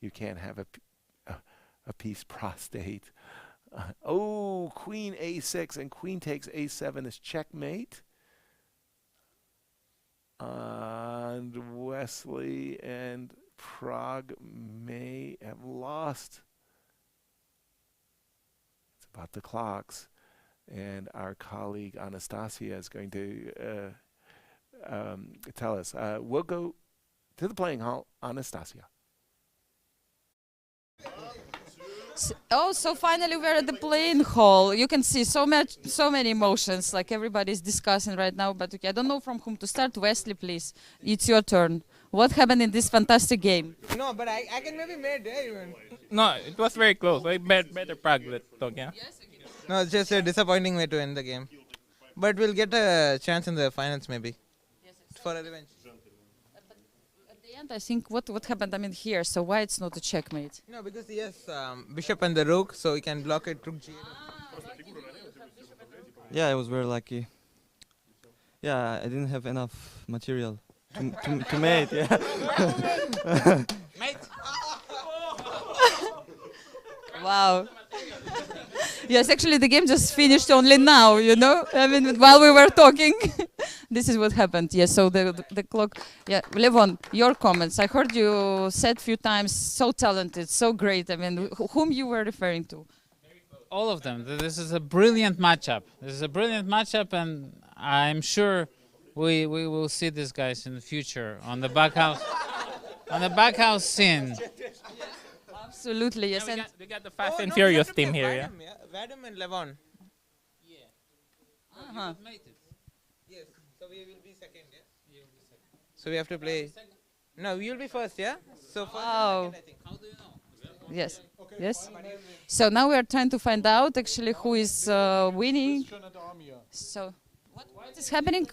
You can't have a piece prostate. Oh, queen a6 and queen takes a7 is checkmate. And Wesley and Prague may have lost. It's about the clocks. And our colleague Anastasia is going to tell us. We'll go to the playing hall. Anastasia. So finally we're at the playing hall. You can see so many emotions, like everybody's discussing right now. But okay, I don't know from whom to start. Wesley, please, it's your turn. What happened in this fantastic game? No, but I can maybe mate, yeah, even. No, it was very close. Like better progress, yeah. No, it's just a disappointing way to end the game. But we'll get a chance in the finals maybe. For a revenge. At the end, I think what happened, I mean, here, so why it's not a checkmate? No, because he has bishop and the rook, so he can block it, rook g8. Yeah, I was very lucky. Yeah, I didn't have enough material to mate. Yeah. Mate. Wow. Yes, actually, the game just finished only now, you know? I mean, while we were talking, this is what happened. Yes, so the clock. Yeah, Levon, your comments. I heard you said a few times, so talented, so great. I mean, whom you were referring to? All of them. This is a brilliant matchup. This is a brilliant matchup, and I'm sure we will see these guys in the future on the Bughouse, on the Bughouse scene. Absolutely, yes. Yeah, And we got the Fast and Furious team here, yeah. Vadim and Levon. Uh-huh. Yes, so we will be second, yeah? So we have to play. No, we will be first, yeah? So first Wow. and second, I think. How do you know? Yes. Yes. So now we are trying to find out actually who is winning. So what is happening?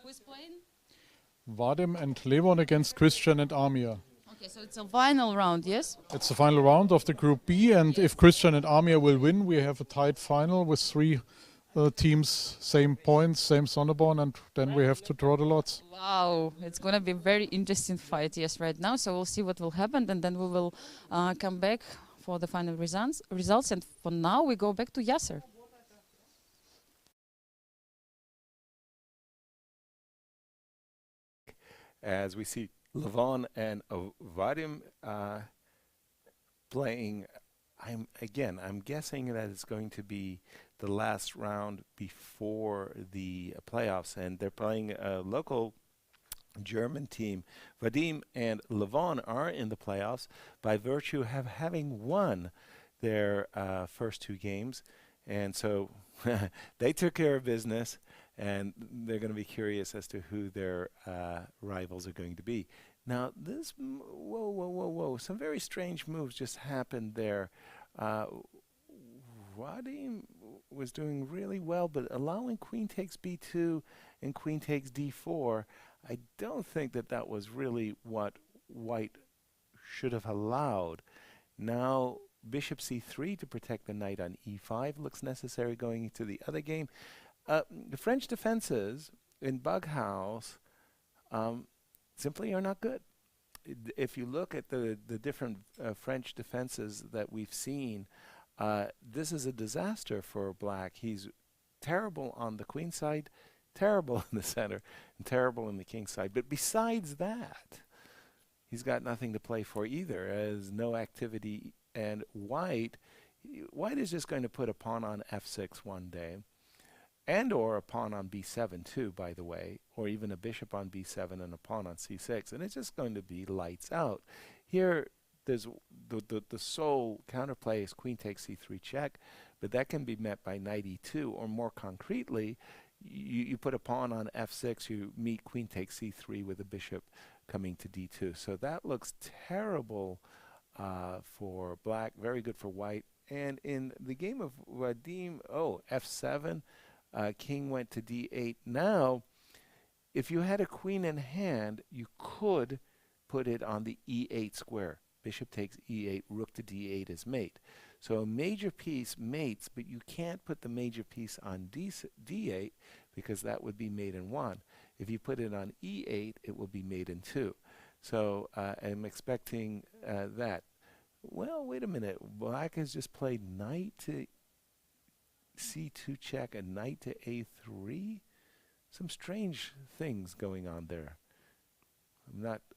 Who is playing? Vadim and Levon against Christian and Amir. Okay, so it's a final round, yes? It's the final round of the Group B, and if Christian and Amir will win, we have a tied final with three teams, same points, same Sonneborn, and then we have to draw the lots. Wow, it's going to be a very interesting fight, yes, right now. So we'll see what will happen, and then we will come back for the final results. And for now, we go back to Yasser. As we see Levon and Vadim playing, I'm guessing that it's going to be the last round before the playoffs, and they're playing a local German team. Vadim and Levon are in the playoffs by virtue of having won their first two games, and so they took care of business, and they're going to be curious as to who their rivals are going to be. Now, this, whoa, some very strange moves just happened there. Vadim was doing really well, but allowing queen takes b2 and queen takes d4, I don't think that was really what white should have allowed. Now, bishop c3 to protect the knight on e5 looks necessary going into the other game. The French defenses in Bughouse simply are not good. If you look at the different French defenses that we've seen, this is a disaster for black. He's terrible on the queen side, terrible in the center, and terrible in the king side. But besides that, he's got nothing to play for either, as no activity. And white is just going to put a pawn on f6 one day, and or a pawn on b7 too, by the way, or even a bishop on b7 and a pawn on c6, and it's just going to be lights out. Here, there's the sole counterplay is queen takes c3 check, but that can be met by knight e2, or more concretely, you put a pawn on f6, you meet queen takes c3 with a bishop coming to d2. So that looks terrible for black, very good for white. And in the game of Vadim, f7, king went to d8. Now, if you had a queen in hand, you could put it on the e8 square. Bishop takes e8, rook to d8 is mate. So a major piece mates, but you can't put the major piece on d8 because that would be mate in 1. If you put it on e8, it will be mate in 2. So I'm expecting that. Well, wait a minute. Black has just played knight to c2 check and knight to a3. Some strange things going on there.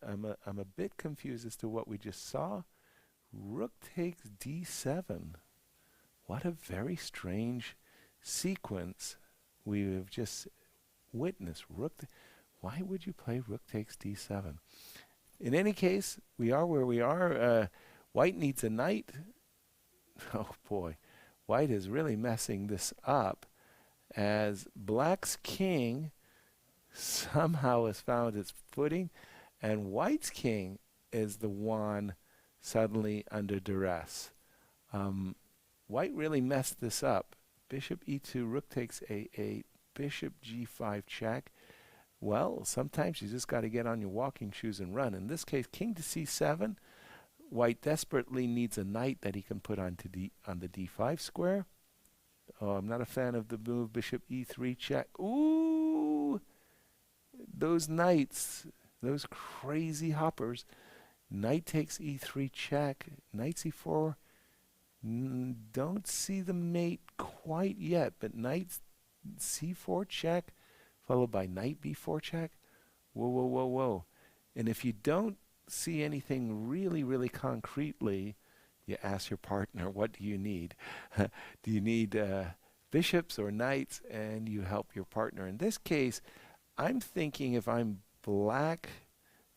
I'm a bit confused as to what we just saw. Rook takes d7. What a very strange sequence we have just witnessed. Why would you play rook takes d7? In any case, we are where we are. White needs a knight. Oh boy, white is really messing this up, as black's king somehow has found its footing, And white's king is the one suddenly under duress. White really messed this up. Bishop e2, rook takes a8, bishop g5 check. Well, sometimes you just got to get on your walking shoes and run. In this case, king to c7. White desperately needs a knight that he can put on the d5 square. Oh, I'm not a fan of the move bishop e3 check. Ooh, those knights, those crazy hoppers. Knight takes e3 check, knight c4. Don't see the mate quite yet, but knight c4 check, followed by knight b4 check. Whoa, whoa, whoa, whoa. And if you don't see anything really, really concretely, you ask your partner, what do you need? Do you need bishops or knights? And you help your partner. In this case, I'm thinking if I'm black,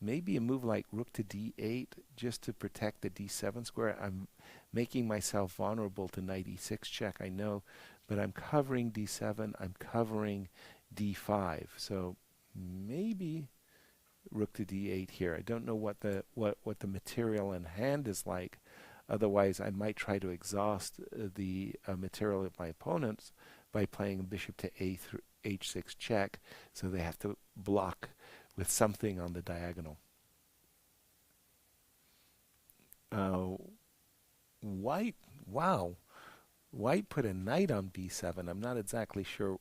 maybe a move like rook to d8 just to protect the d7 square. I'm making myself vulnerable to knight e6 check, I know, but I'm covering d7, I'm covering d5. So maybe rook to d8 here. I don't know what the material in hand is like. Otherwise, I might try to exhaust the material of my opponents by playing bishop to h6 check, so they have to block with something on the diagonal. White, wow. White put a knight on b7. I'm not exactly sure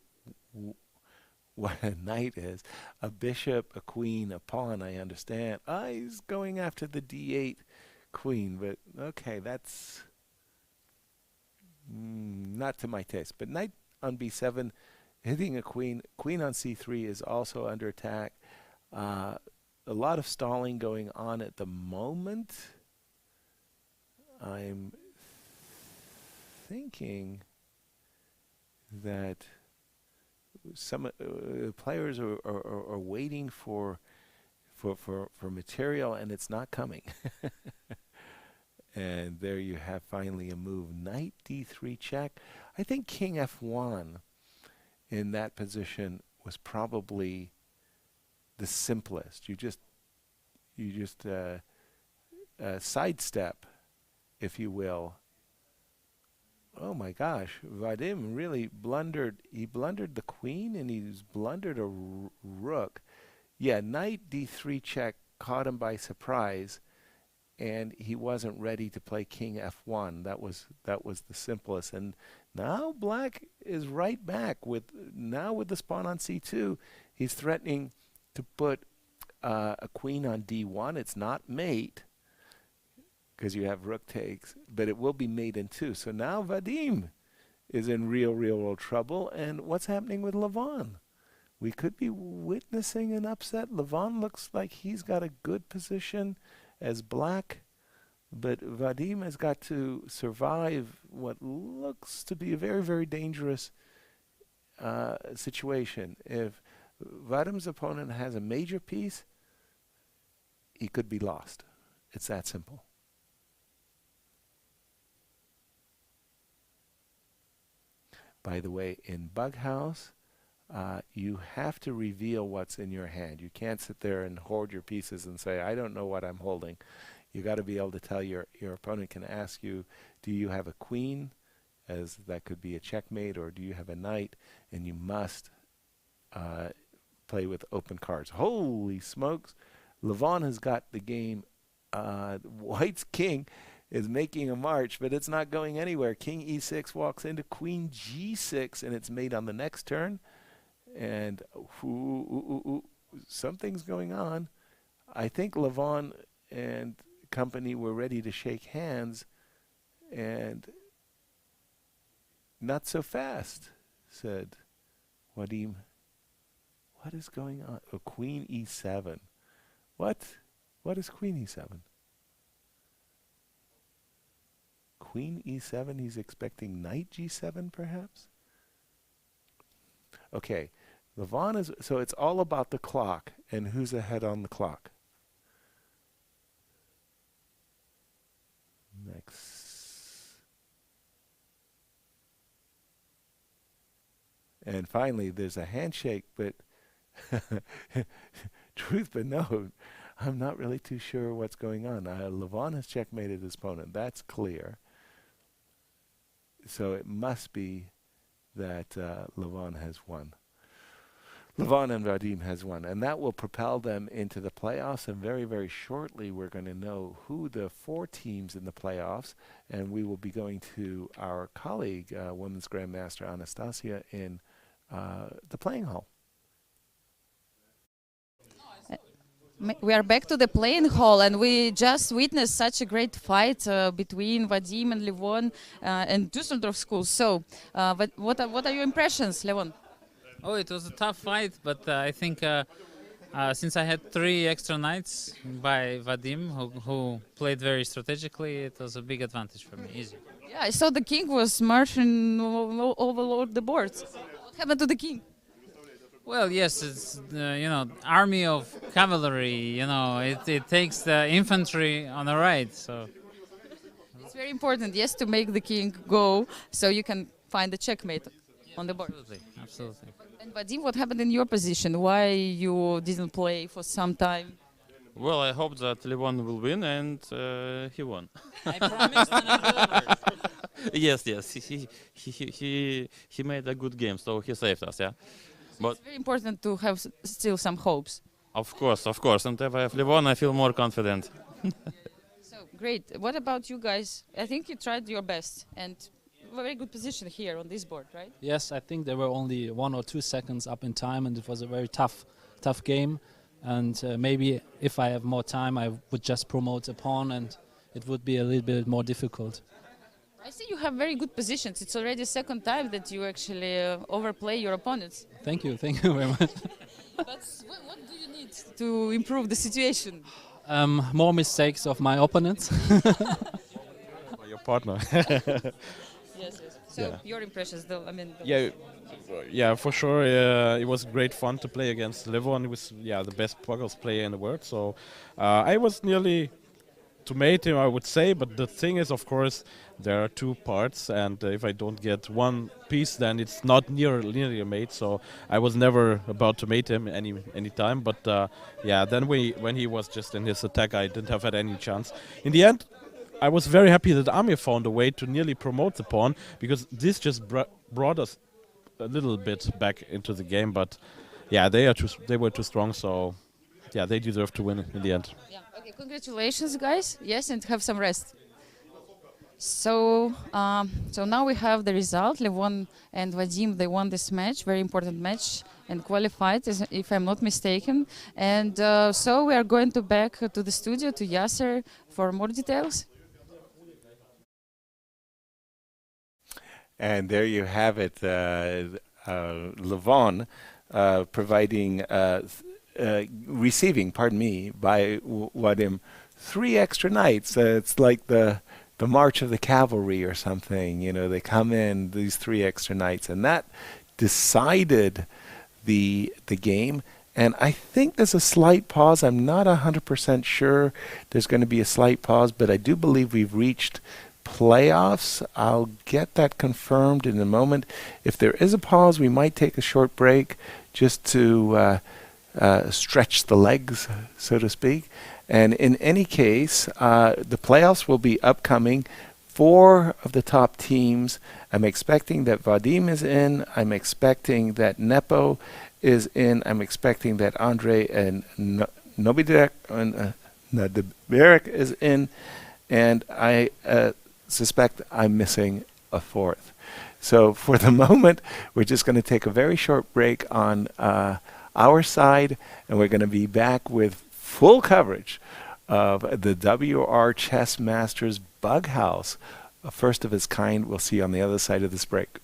what a knight is. A bishop, a queen, a pawn, I understand. He's going after the d8 queen, but okay, that's not to my taste. But knight on b7, hitting a queen. Queen on c3 is also under attack. A lot of stalling going on at the moment. I'm thinking that some players are waiting for material, and it's not coming. And there you have finally a move. Knight d3 check. I think king f1 in that position was probably the simplest. You just sidestep, if you will. Oh my gosh, Vadim really blundered. He blundered the queen, and he's blundered a rook. Yeah, knight d3 check caught him by surprise, and he wasn't ready to play king f1. That was the simplest. And now black is right back with the pawn on c2. He's threatening to put a queen on d1. It's not mate, because you have rook takes, but it will be mate in 2. So now Vadim is in real trouble. And what's happening with Levon? We could be witnessing an upset. Levon looks like he's got a good position as black, but Vadim has got to survive what looks to be a very dangerous situation. If Vadim's opponent has a major piece, he could be lost. It's that simple. By the way, in Bughouse, you have to reveal what's in your hand. You can't sit there and hoard your pieces and say, I don't know what I'm holding. You got to be able to tell your opponent can ask you, do you have a queen, as that could be a checkmate, or do you have a knight? And you must play with open cards. Holy smokes. Levon has got the game. White's king is making a march, but it's not going anywhere. King e6 walks into queen g6, and it's made on the next turn. And something's going on. I think Levon and company were ready to shake hands, and not so fast, said Vadim. What is going on? Oh, queen e7. What is queen e7? Queen e7, he's expecting knight g7 perhaps? Okay, Levon is, so it's all about the clock and who's ahead on the clock. Next. And finally, there's a handshake, but truth be known, I'm not really too sure what's going on. Levon has checkmated his opponent. That's clear. So it must be that Levon has won. Levon and Vadim has won, and that will propel them into the playoffs. And very, very shortly, we're going to know who the 4 teams in the playoffs, and we will be going to our colleague, Women's Grandmaster Anastasia, in the playing hall. We are back to the playing hall, and we just witnessed such a great fight between Vadim and Levon and Düsseldorf School. So, what are your impressions, Levon? Oh, it was a tough fight, but I think since I had 3 extra knights by Vadim, who played very strategically, it was a big advantage for me, easy. Yeah, I saw the king was marching all the boards. What happened to the king? Well, yes, it's army of cavalry. It takes the infantry on the right, so it's very important, yes, to make the king go, so you can find the checkmate on the board. Absolutely. And Vadim, what happened in your position? Why you didn't play for some time? Well, I hope that Levon will win, and he won. I promised and I delivered. Yes. He made a good game, so he saved us. Yeah. But it's very important to have still some hopes. Of course. And if I have Levon, I feel more confident. So great. What about you guys? I think you tried your best and a very good position here on this board, right? Yes, I think there were only 1 or 2 seconds up in time, and it was a very tough game. And maybe if I have more time, I would just promote a pawn, and it would be a little bit more difficult. I see you have very good positions. It's already the 2nd time that you actually overplay your opponents. Thank you very much. But what do you need to improve the situation? More mistakes of my opponents. Your partner. Yes. So your impressions, though. I mean. Yeah, for sure. It was great fun to play against Levon. He was the best Bughouse player in the world. So I was nearly to mate him, I would say. But the thing is, of course, there are 2 parts, and if I don't get 1 piece, then it's not nearly a mate. So I was never about to mate him any time. But then when he was just in his attack, I didn't have had any chance. In the end, I was very happy that Amir found a way to nearly promote the pawn, because this just brought us a little bit back into the game. But they were too strong, so they deserve to win in the end. Yeah. Okay. Congratulations, guys. Yes, and have some rest. So now we have the result. Levon and Vadim, they won this match, very important match, and qualified, if I'm not mistaken. And so we are going back to the studio, to Yasser, for more details. And there you have it, Levon receiving by Vadim 3 extra knights. It's like the march of the cavalry or something. They come in, these 3 extra knights, and that decided the game. And I think there's a slight pause. I'm not 100% sure there's going to be a slight pause, but I do believe we've reached playoffs. I'll get that confirmed in a moment. If there is a pause, we might take a short break just to stretch the legs, so to speak. And in any case, the playoffs will be upcoming. 4 of the top teams. I'm expecting that Vadim is in. I'm expecting that Nepo is in. I'm expecting that Andre and Nobidek and Nadeberek is in. And I suspect I'm missing a 4th. So for the moment, we're just going to take a very short break on our side, and we're going to be back with full coverage of the WR Chess Masters Bughouse, a first of its kind. We'll see you on the other side of this break.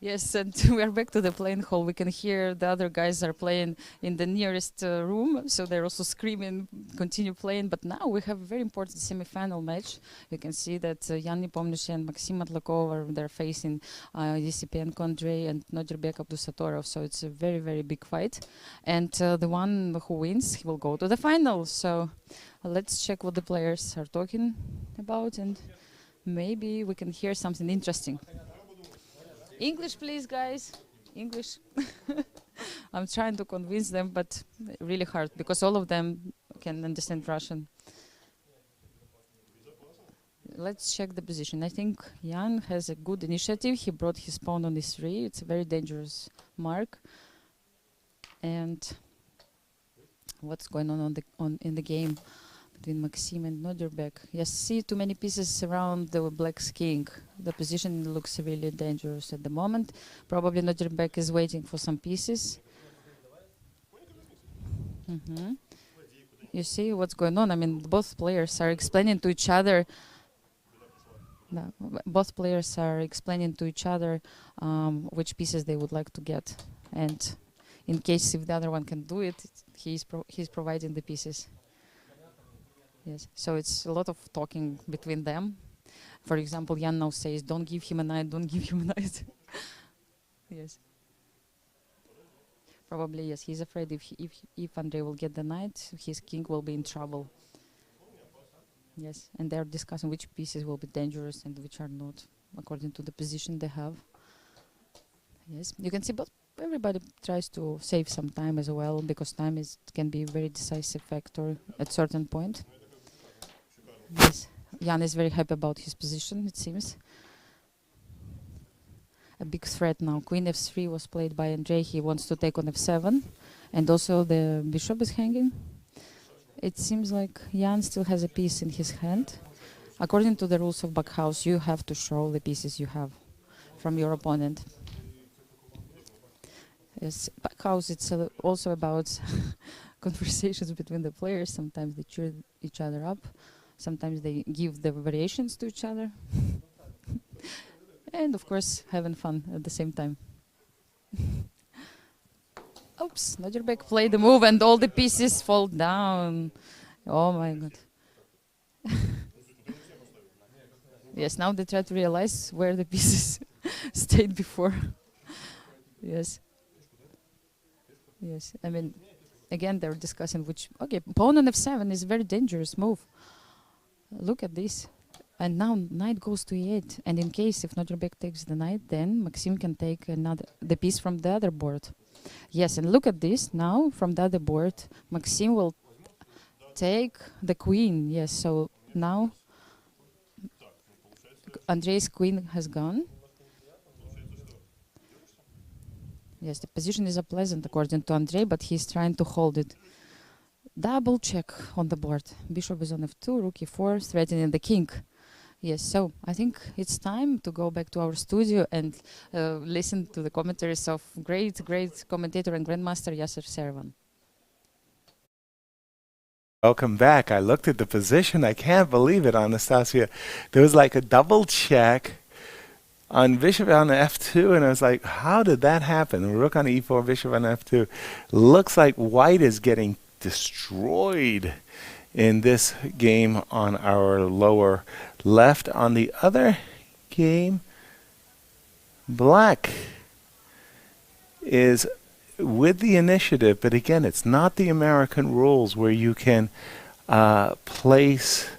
Yes, and we are back to the playing hall. We can hear the other guys are playing in the nearest room, so they're also screaming, continue playing. But now we have a very important semi-final match. You can see that Jan Nepomniachtchi and Maxim Matlakov they're facing Yesipenko Andrei and Nodirbek Abdusatorov. So it's a very, very big fight. And the one who wins, he will go to the final. So let's check what the players are talking about, and maybe we can hear something interesting. English, please, guys. English. I'm trying to convince them, but really hard because all of them can understand Russian. Let's check the position. I think Jan has a good initiative. He brought his pawn on e3. It's a very dangerous mark. And what's going on in the game between Maxim and Nodirbek? Yes, see too many pieces around the black's king. The position looks really dangerous at the moment. Probably Nodirbek is waiting for some pieces. You see what's going on? I mean, both players are explaining to each other. No, both players are explaining to each other which pieces they would like to get, and in case if the other one can do it, he's providing the pieces. Yes, so it's a lot of talking between them. For example, Jan now says, "Don't give him a knight. Don't give him a knight." Yes. Probably yes. He's afraid if Andrei will get the knight, his king will be in trouble. Yes, and they're discussing which pieces will be dangerous and which are not, according to the position they have. Yes, you can see, but everybody tries to save some time as well, because time can be a very decisive factor at certain point. Yes, Jan is very happy about his position, it seems. A big threat now. Queen f3 was played by Andrei. He wants to take on f7, and also the bishop is hanging. It seems like Jan still has a piece in his hand. According to the rules of Bughouse, you have to show the pieces you have from your opponent. Yes, Bughouse, it's also about conversations between the players. Sometimes they cheer each other up. Sometimes they give the variations to each other. And of course, having fun at the same time. Oops, Nodirbek played the move and all the pieces fall down. Oh my god. Yes, now they try to realize where the pieces stayed before. Yes. Yes, I mean, again, they're discussing which... Okay, pawn on f7 is a very dangerous move. Look at this. And now knight goes to e8. And in case if Nodirbek takes the knight, then Maxim can take the piece from the other board. Yes, and look at this. Now, from the other board, Maxim will take the queen. Yes, so now Andrei's queen has gone. Yes, the position is unpleasant according to Andrei, but he's trying to hold it. Double check on the board. Bishop is on f2, rook e4, threatening the king. Yes, so I think it's time to go back to our studio and listen to the commentaries of great commentator and grandmaster Yasser Serevan. Welcome back. I looked at the position. I can't believe it, Anastasia. There was like a double check on bishop on f2, and I was like, how did that happen? Rook on e4, bishop on f2. Looks like white is getting destroyed in this game on our lower left. On the other game, black is with the initiative, but again, it's not the American rules where you can place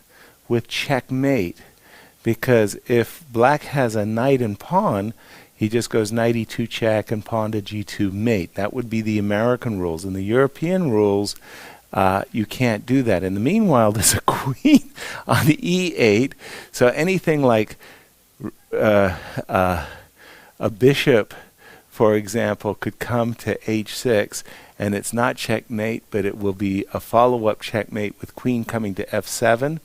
with checkmate, because if black has a knight and pawn, he just goes knight e2 check and pawn to g2 mate. That would be the American rules. In the European rules, you can't do that. In the meanwhile, there's a queen on the e8, so anything like a bishop, for example, could come to h6, and it's not checkmate, but it will be a follow-up checkmate with queen coming to f7.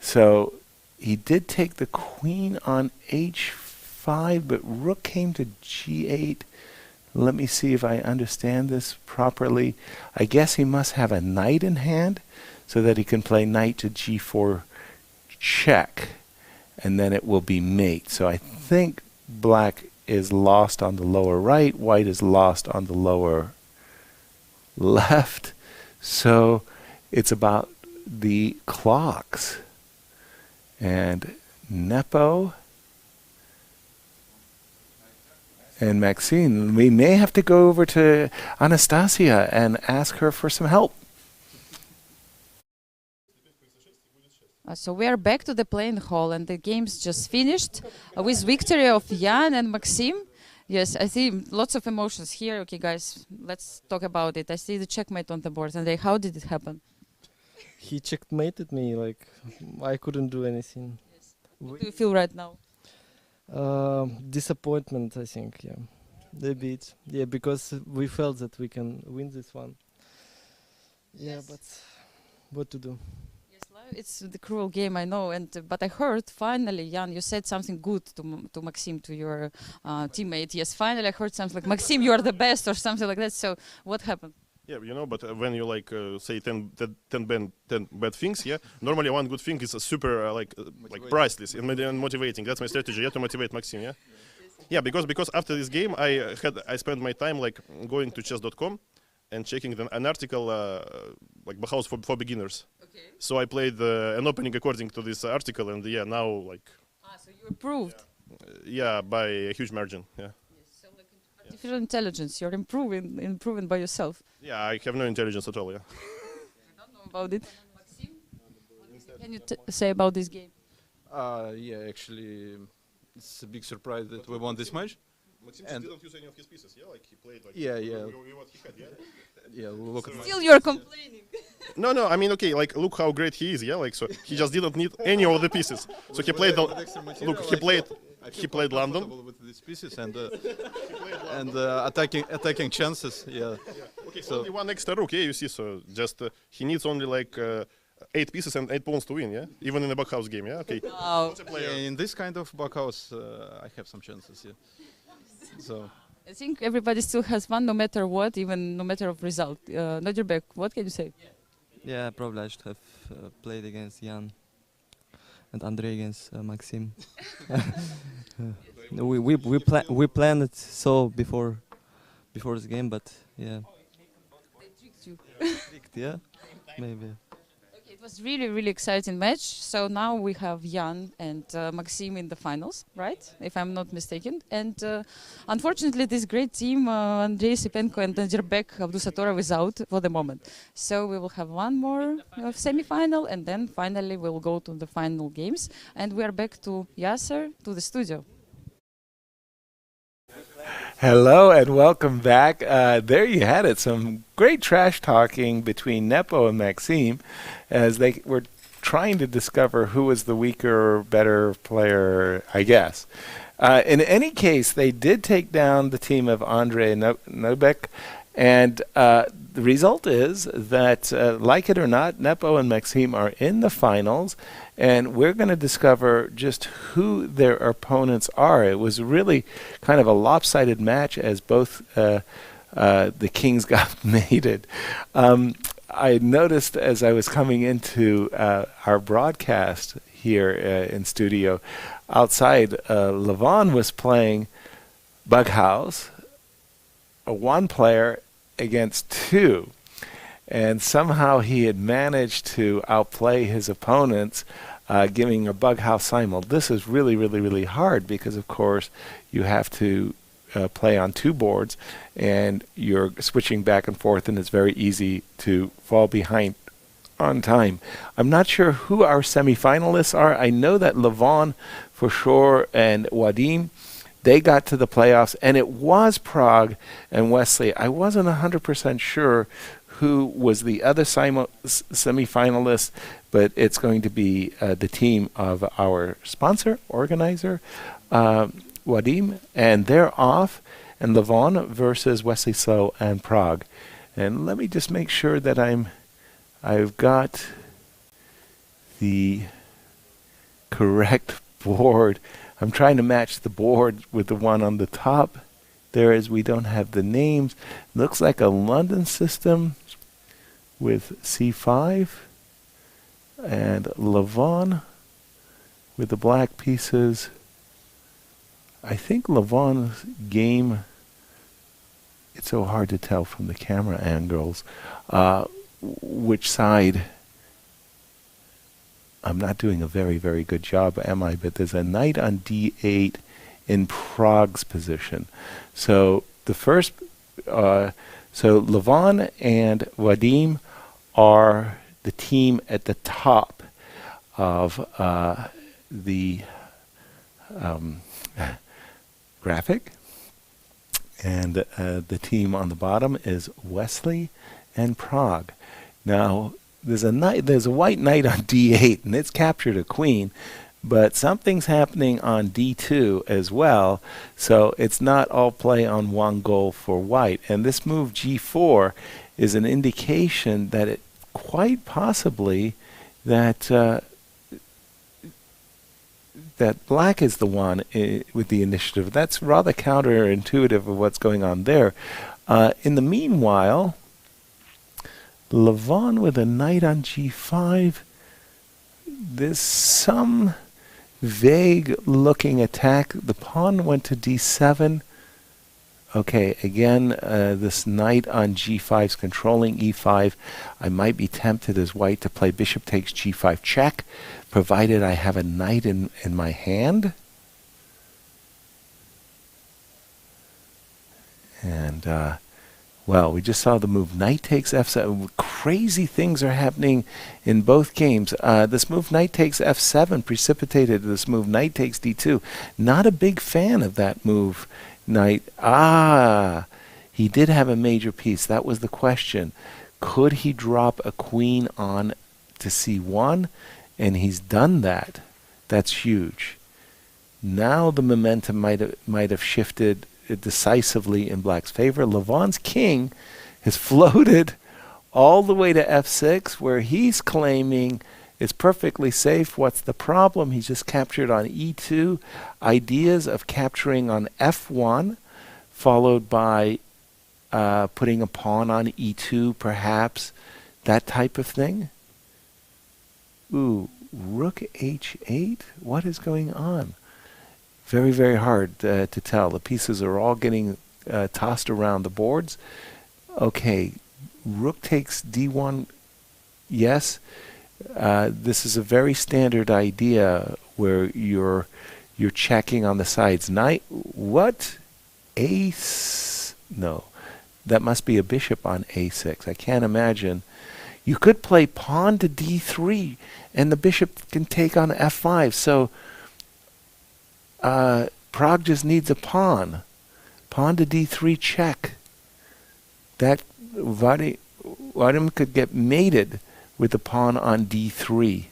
So he did take the queen on h5, but rook came to g8. Let me see if I understand this properly. I guess he must have a knight in hand so that he can play knight to g4 check, and then it will be mate. So I think black is lost on the lower right, white is lost on the lower left. So it's about the clocks. And Nepo and Maxime, we may have to go over to Anastasia and ask her for some help. So we are back to the playing hall, and the game's just finished with victory of Jan and Maxime. Yes, I see lots of emotions here. Okay, guys, let's talk about it. I see the checkmate on the board. And how did it happen? He checkmated me, like I couldn't do anything. What do you feel right now? Disappointment, I think, yeah. A bit. Yeah, because we felt that we can win this one. Yeah, but what to do? It's the cruel game, I know, and but I heard finally, Jan, you said something good to Maxime, to your teammate. Yes, finally I heard something like, Maxime, you are the best, or something like that. So what happened? Yeah, you know, but when you like say 10 bad things, yeah, normally one good thing is super like priceless and motivating. That's my strategy, yeah, to motivate Maxime, yeah. Yeah, because after this game I spent my time like going to chess.com and checking an article like Bughouse for beginners. Okay. So I played an opening according to this article, and yeah, now like. So you improved. Yeah, by a huge margin. Yeah. So like artificial intelligence, you're improving by yourself. Yeah, I have no intelligence at all. Yeah. I don't know about it. Maxime, what can you say about this game? Yeah, actually, it's a big surprise that we won this match. Maxime didn't use any of his pieces, yeah? Like he played like what he had, yeah? Yeah, look at Still you're complaining. No, I mean, okay, like look how great he is, yeah? Like so he just didn't need any of the pieces. So he played he played London with these pieces and attacking chances, yeah. Okay, so only one extra rook, yeah, you see, so just he needs only like 8 pieces and 8 pawns to win, yeah? Even in a Bughouse game, yeah? Okay. Wow. Yeah, in this kind of Bughouse, I have some chances, yeah. So I think everybody still has one, no matter what, even no matter of result. Nodjerbek, what can you say? Yeah, probably I should have played against Jan and Andrei against Maxime. we planned it so before the game, but yeah. They tricked you. Tricked, yeah, maybe. It was really exciting match. So now we have Jan and Maxime in the finals, right? If I'm not mistaken. And unfortunately, this great team, Andrei Sipenko and Nodjerbek Abdusatorov is out for the moment. So we will have one more semi-final, and then finally we'll go to the final games. And we are back to Yasser, to the studio. Hello and welcome back. There you had it. Some great trash talking between Nepo and Maxime as they were trying to discover who was the weaker or better player, I guess. In any case, they did take down the team of Andrei Nodjerbek, and the result is that, like it or not, Nepo and Maxime are in the finals, and we're going to discover just who their opponents are. It was really kind of a lopsided match as both the kings got mated. I noticed as I was coming into our broadcast here in studio, outside, Levon was playing Bughouse, a 1 player against 2. And somehow he had managed to outplay his opponents, giving a Bughouse simul. This is really hard because, of course, you have to play on 2 boards, and you're switching back and forth, and it's very easy to fall behind on time. I'm not sure who our semifinalists are. I know that Levon, for sure, and Wadim, they got to the playoffs, and it was Prague and Wesley. I wasn't 100% sure who was the other semifinalist, but it's going to be the team of our sponsor, organizer, Wadim, and they're off, and Levon versus Wesley Slow and Prague. And let me just make sure that I've got the correct board. I'm trying to match the board with the one on the top. There is, we don't have the names. Looks like a London system with C5 and Levon with the black pieces. I think Levon's game, it's so hard to tell from the camera angles which side. I'm not doing a very, very good job, am I? But there's a knight on d8 in Prague's position. So the first, so Levon and Vadim are the team at the top of the graphic, and the team on the bottom is Wesley and Prague. Now there's a white knight on d8, and it's captured a queen, but something's happening on d2 as well, so it's not all play on one goal for white. And this move g4 is an indication that it quite possibly that that black is the one with the initiative. That's rather counterintuitive of what's going on there. In the meanwhile, Levon with a knight on g5. There's some vague looking attack. The pawn went to d7. Okay, again, this knight on g5 is controlling e5. I might be tempted as white to play bishop takes g5 check, provided I have a knight in my hand. And, well, we just saw the move knight takes f7. Crazy things are happening in both games. This move knight takes f7 precipitated this move knight takes d2. Not a big fan of that move. Knight, he did have a major piece. That was the question. Could he drop a queen on to c1? And he's done that. That's huge. Now the momentum might have shifted decisively in black's favor. Levon's king has floated all the way to f6, where he's claiming it's perfectly safe. What's the problem? He's just captured on e2. Ideas of capturing on f1, followed by putting a pawn on e2, perhaps. That type of thing. Ooh, rook h8? What is going on? Very, very hard to tell. The pieces are all getting tossed around the boards. Okay, rook takes d1. Yes. This is a very standard idea where you're checking on the sides. Knight, what? Ace? No, that must be a bishop on a6. I can't imagine. You could play pawn to d3, and the bishop can take on f5. So Prague just needs a pawn. Pawn to d3 check. That Vadim could get mated with the pawn on d3.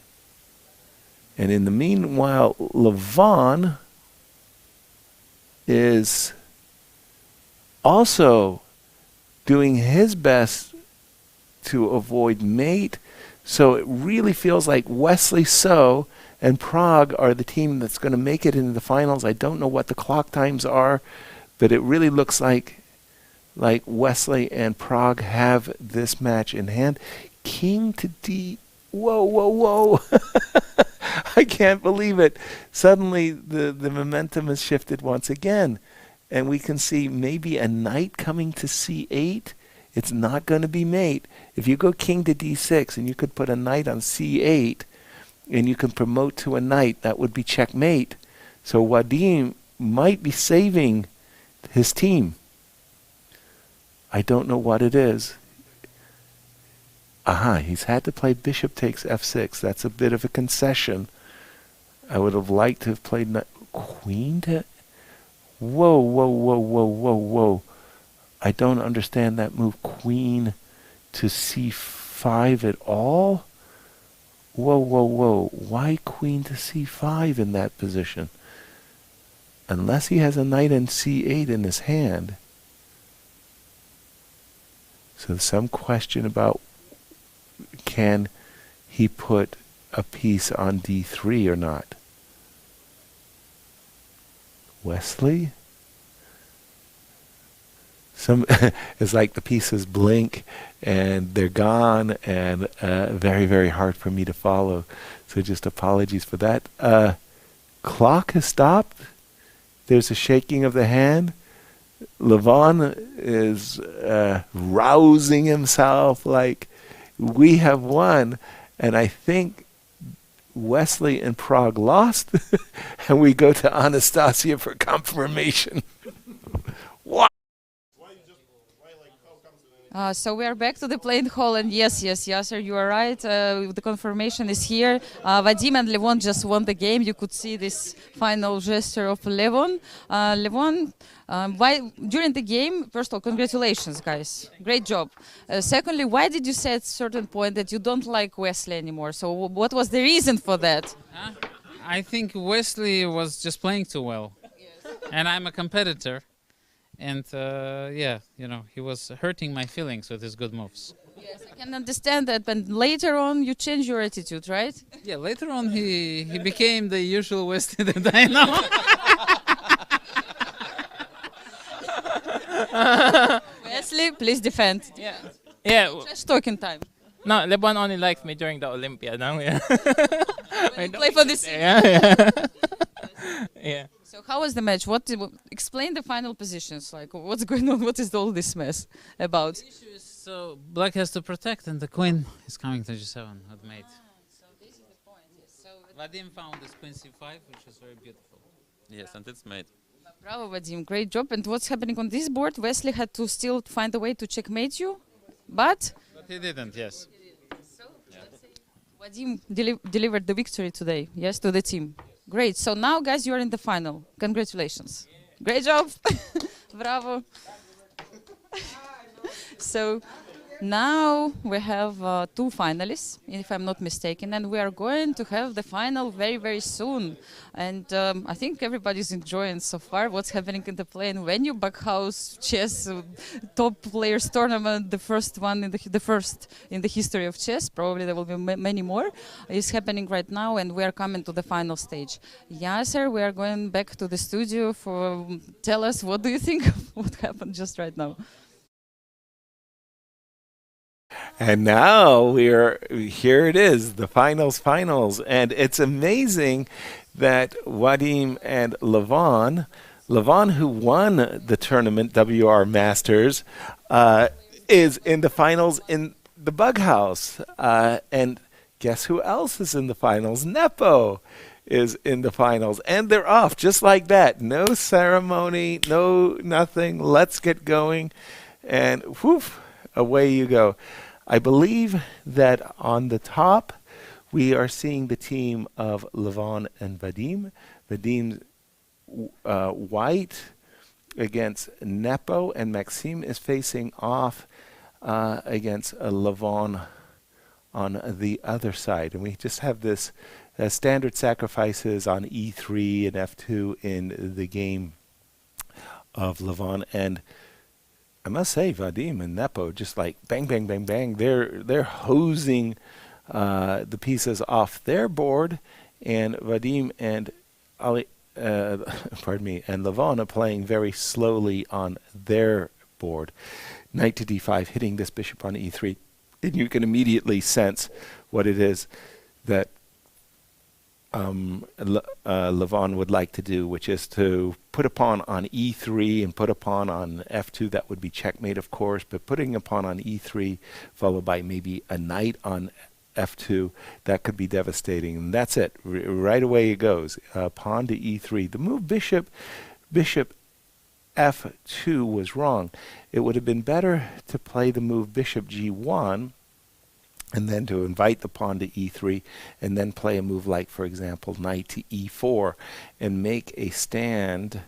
And in the meanwhile, Levon is also doing his best to avoid mate. So it really feels like Wesley So and Prague are the team that's going to make it into the finals. I don't know what the clock times are, but it really looks like Wesley and Prague have this match in hand. King to d. Whoa, whoa, whoa. I can't believe it. Suddenly the momentum has shifted once again. And we can see maybe a knight coming to c8. It's not going to be mate. If you go king to d6 and you could put a knight on c8 and you can promote to a knight, that would be checkmate. So Vadim might be saving his team. I don't know what it is. He's had to play bishop takes f6. That's a bit of a concession. I would have liked to have played queen to... Whoa, whoa, whoa, whoa, whoa, whoa. I don't understand that move, queen to c5 at all. Whoa, whoa, whoa. Why queen to c5 in that position? Unless he has a knight in c8 in his hand. So some question about can he put a piece on d3 or not? Wesley? It's like the pieces blink and they're gone, and very, very hard for me to follow. So just apologies for that. Clock has stopped. There's a shaking of the hand. Levon is rousing himself like, we have won. And I think Wesley and Prague lost. And we go to Anastasia for confirmation. What? So we are back to the playing hall, and yes, Yasser, you are right. The confirmation is here. Vadim and Levon just won the game. You could see this final gesture of Levon. Levon, during the game, first of all, congratulations, guys. Great job. Secondly, why did you say at a certain point that you don't like Wesley anymore? So what was the reason for that? I think Wesley was just playing too well. And I'm a competitor. And yeah, you know, he was hurting my feelings with his good moves. Yes, I can understand that, but later on you changed your attitude, right? Yeah, later on he became the usual Wesley that I know. Wesley, please defend. Yeah. Yeah. Just talking time. No, Lebron only likes me during the Olympia. No? Yeah. When you play for this. Yeah. Yeah. So how was the match? Explain the final positions. Like, what's going on? What is all this mess about? So black has to protect, and the queen is coming to g7 with mate. So this is the point. Yes. So Vadim found this queen c5, which is very beautiful. Yes, and it's mate. Bravo, Vadim. Great job. And what's happening on this board? Wesley had to still find a way to checkmate you, but he didn't. Yes. So Vadim delivered the victory today. Yes, to the team. Great. So now, guys, you are in the final. Congratulations. Great job. Bravo. So now we have two finalists, if I'm not mistaken, and we are going to have the final very, very soon. And I think everybody's enjoying so far what's happening in the playing venue. Bughouse chess top players tournament, the first one in the history of chess. Probably there will be many more. Is happening right now, and we are coming to the final stage. Yasser, we are going back to the studio for tell us what do you think of what happened just right now. And now here it is, the finals. And it's amazing that Vadim and Levon who won the tournament, WR Masters, is in the finals in the Bughouse. And guess who else is in the finals? Nepo is in the finals. And they're off just like that. No ceremony, no nothing. Let's get going. And whoof, away you go. I believe that on the top, we are seeing the team of Levon and Vadim. Vadim's white against Nepo, and Maxime is facing off against Levon on the other side. And we just have this standard sacrifices on e3 and f2 in the game of Levon. And I must say, Vadim and Nepo just like bang, bang, bang, bang. They're hosing the pieces off their board, and Vadim and and Levon are playing very slowly on their board. Knight to d5, hitting this bishop on e3, and you can immediately sense what it is that Levon would like to do, which is to put a pawn on e3 and put a pawn on f2. That would be checkmate, of course, but putting a pawn on e3 followed by maybe a knight on f2, that could be devastating. And that's it. Right away it goes. Pawn to e3. The move bishop f2 was wrong. It would have been better to play the move bishop g1 and then to invite the pawn to e3, and then play a move like, for example, knight to e4, and make a stand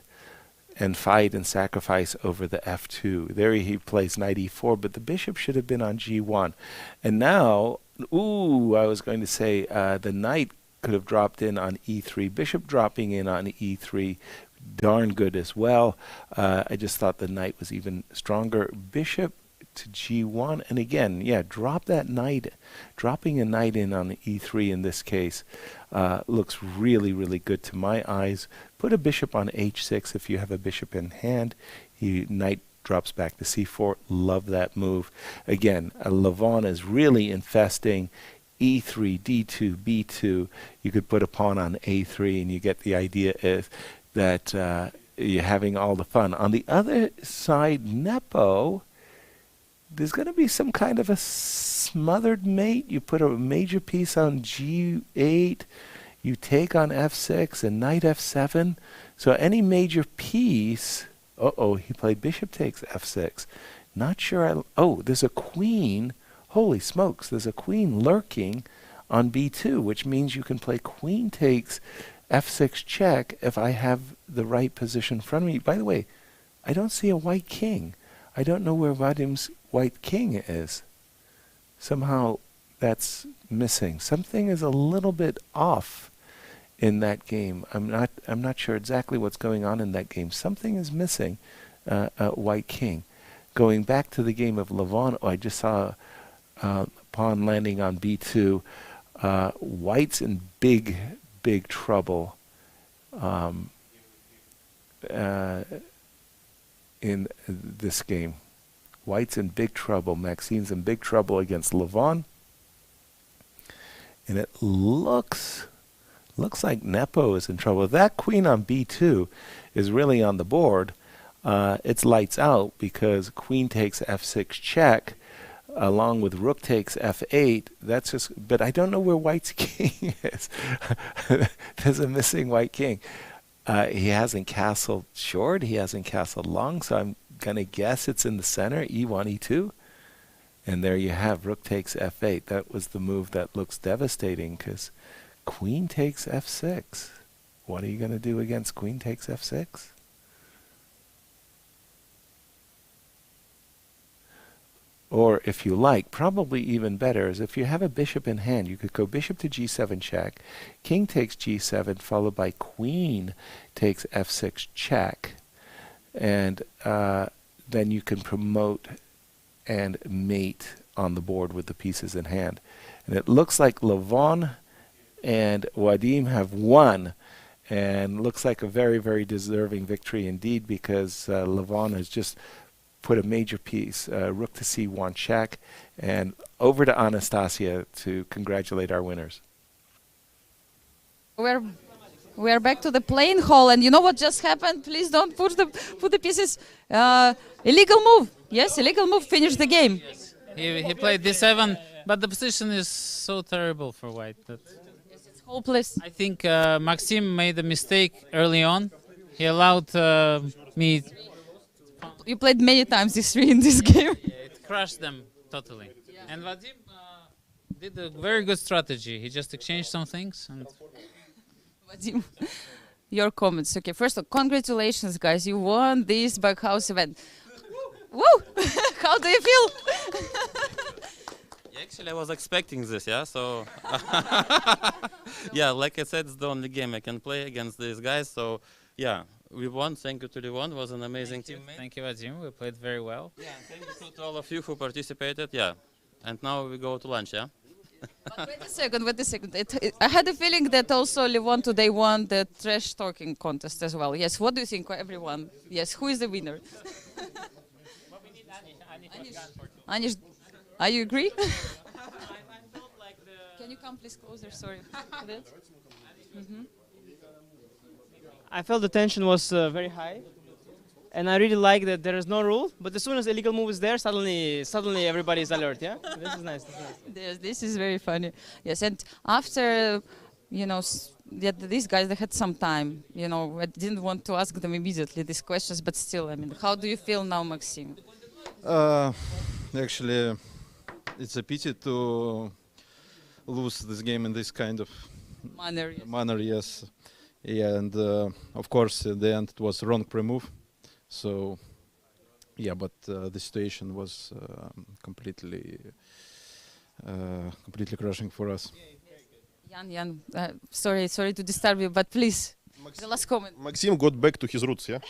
and fight and sacrifice over the f2. There he plays knight e4, but the bishop should have been on g1. And now, I was going to say the knight could have dropped in on e3. Bishop dropping in on e3, darn good as well. I just thought the knight was even stronger. Bishop to g1, and again, yeah, drop that knight. Dropping a knight in on e3 in this case looks really, really good to my eyes. Put a bishop on h6 if you have a bishop in hand. Knight drops back to c4. Love that move. Again, Levon is really infesting e3, d2, b2. You could put a pawn on a3, and you get the idea is that you're having all the fun. On the other side, Nepo, there's going to be some kind of a smothered mate. You put a major piece on G8, you take on F6 and knight F7. So any major piece, he played bishop takes F6. Not sure, there's a queen. Holy smokes, there's a queen lurking on B2, which means you can play queen takes F6 check if I have the right position in front of me. By the way, I don't see a white king. I don't know where Vadim's white king is. Somehow that's missing. Something is a little bit off in that game. I'm not sure exactly what's going on in that game. Something is missing. White king. Going back to the game of Levon, I just saw pawn landing on B2. White's in big trouble in this game. White's in big trouble. Maxine's in big trouble against Levon. And it looks like Nepo is in trouble. If that queen on B2 is really on the board, it's lights out, because queen takes F6 check along with rook takes F8. That's just, but I don't know where White's king is. There's a missing white king. He hasn't castled short, he hasn't castled long, so I'm going to guess it's in the center, E1, E2. And there you have rook takes F8. That was the move that looks devastating, because queen takes F6. What are you going to do against queen takes F6? Or if you like, probably even better, is if you have a bishop in hand, you could go bishop to G7 check, king takes G7, followed by queen takes F6 check, and then you can promote and mate on the board with the pieces in hand. And it looks like Levon and Vadim have won, and looks like a very, very deserving victory indeed, because Levon has just put a major piece, rook to C1 check, and over to Anastasia to congratulate our winners. We're back to the playing hall, and you know what just happened? Please don't put the pieces. Illegal move. Yes, illegal move. Finish the game. Yes. He played D7, but the position is so terrible for White that it's hopeless. I think Maxim made a mistake early on. He allowed me. You played many times D3 in this game. Yeah, it crushed them totally. Yeah. And Vadim did a very good strategy. He just exchanged some things. And Vadim, your comments. Okay, first of all, congratulations, guys. You won this Bughouse event. Woo! How do you feel? Yeah, actually, I was expecting this, yeah, so... yeah, like I said, it's the only game I can play against these guys, so yeah. We won. Thank you to Levon. It was an amazing teammate. Thank you, Vadim. We played very well. Yeah, thank you to all of you who participated. Yeah, and now we go to lunch. Yeah. But wait a second. I had a feeling that also Levon today won the trash talking contest as well. Yes. What do you think, everyone? Yes. Who is the winner? Anish, are you agree? Can you come please closer? Sorry. I felt the tension was very high, and I really like that there is no rule. But as soon as the illegal move is there, suddenly everybody is alert. Yeah, this is nice. Yes, this is very funny. Yes, and after, these guys, they had some time. I didn't want to ask them immediately these questions, but still, I mean, how do you feel now, Maxim? Actually, it's a pity to lose this game in this kind of manner. Yes. Yeah, and of course, at the end, it was wrong pre-move. So, yeah, but the situation was completely crushing for us. Jan, sorry to disturb you, but please, the last comment. Maxim got back to his roots, yeah?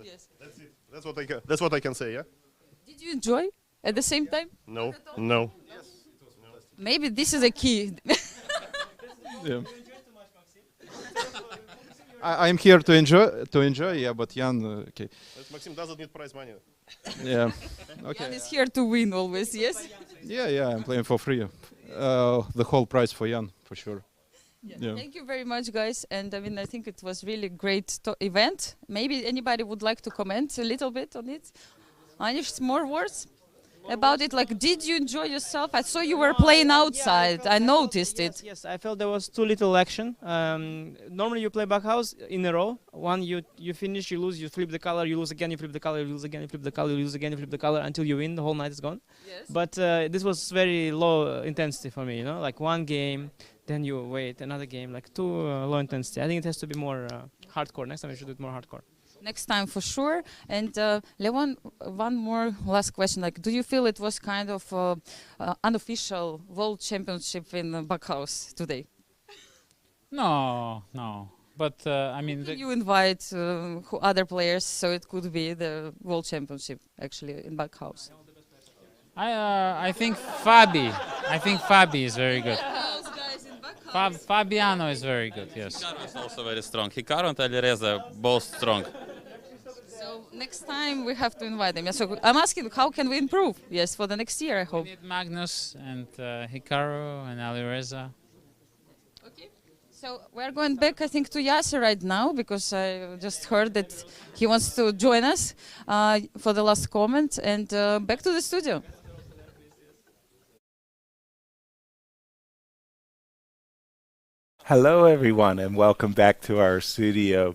Yes. That's it. That's what I can say, yeah? Did you enjoy at the same time? No. Maybe this is a key. Yeah. I'm here to enjoy, yeah, but Jan, okay. Maxim doesn't need prize money. Yeah, okay. Jan is here to win always, yes? Yeah, I'm playing for free. The whole prize for Jan, for sure. Yeah. Thank you very much, guys. And I mean, I think it was really great event. Maybe anybody would like to comment a little bit on it. Anish, more words about it? Like, did you enjoy yourself? I saw you were playing outside. I noticed it. Yes, I felt there was too little action. Normally you play Bughouse in a row. One, you finish, you lose, you flip the color, you lose again, you flip the color, you lose again, you flip the color, you lose again, you flip the color until you win. The whole night is gone. Yes. But this was very low intensity for me. You know, like one game, then you wait another game, like too low intensity. I think it has to be more hardcore. Next time we should do it more hardcore. Next time for sure. And Levon, one more last question. Like, do you feel it was kind of unofficial world championship in Bughouse today? No. But I mean, you invite other players, so it could be the world championship actually in Bughouse. I think Fabi. I think Fabi is very good. Fabiano is very good. Yes. Hikaru is also very strong. Hikaru and Alireza both strong. So next time we have to invite them. Yeah, so I'm asking, how can we improve? Yes, for the next year, I hope. We need Magnus and Hikaru and Alireza. Okay. So we're going back, I think, to Yasser right now, because I just heard that he wants to join us for the last comment, and back to the studio. Hello, everyone, and welcome back to our studio.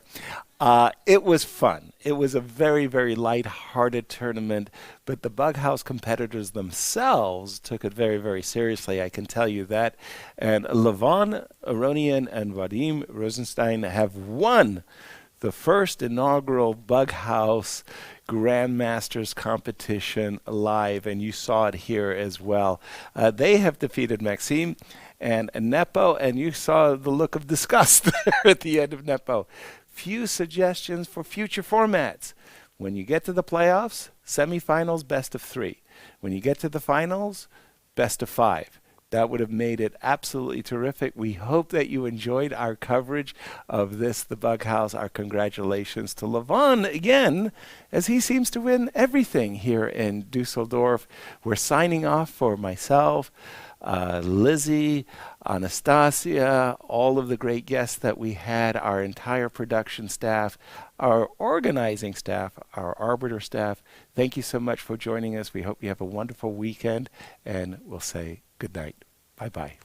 It was fun. It was a very, very light-hearted tournament, but the Bughouse competitors themselves took it very, very seriously, I can tell you that. And Levon Aronian and Vadim Rosenstein have won the first inaugural Bughouse Grandmasters competition live, and you saw it here as well. They have defeated Maxime and Nepo, and you saw the look of disgust there at the end of Nepo. Few suggestions for future formats. When you get to the playoffs, semifinals, best of 3. When you get to the finals, best of 5. That would have made it absolutely terrific. We hope that you enjoyed our coverage of this, the Bughouse. Our congratulations to Levon again, as he seems to win everything here in Dusseldorf. We're signing off for myself, Lizzie, Anastasia, all of the great guests that we had, our entire production staff, our organizing staff, our arbiter staff. Thank you so much for joining us. We hope you have a wonderful weekend, and we'll say good night. Bye-bye.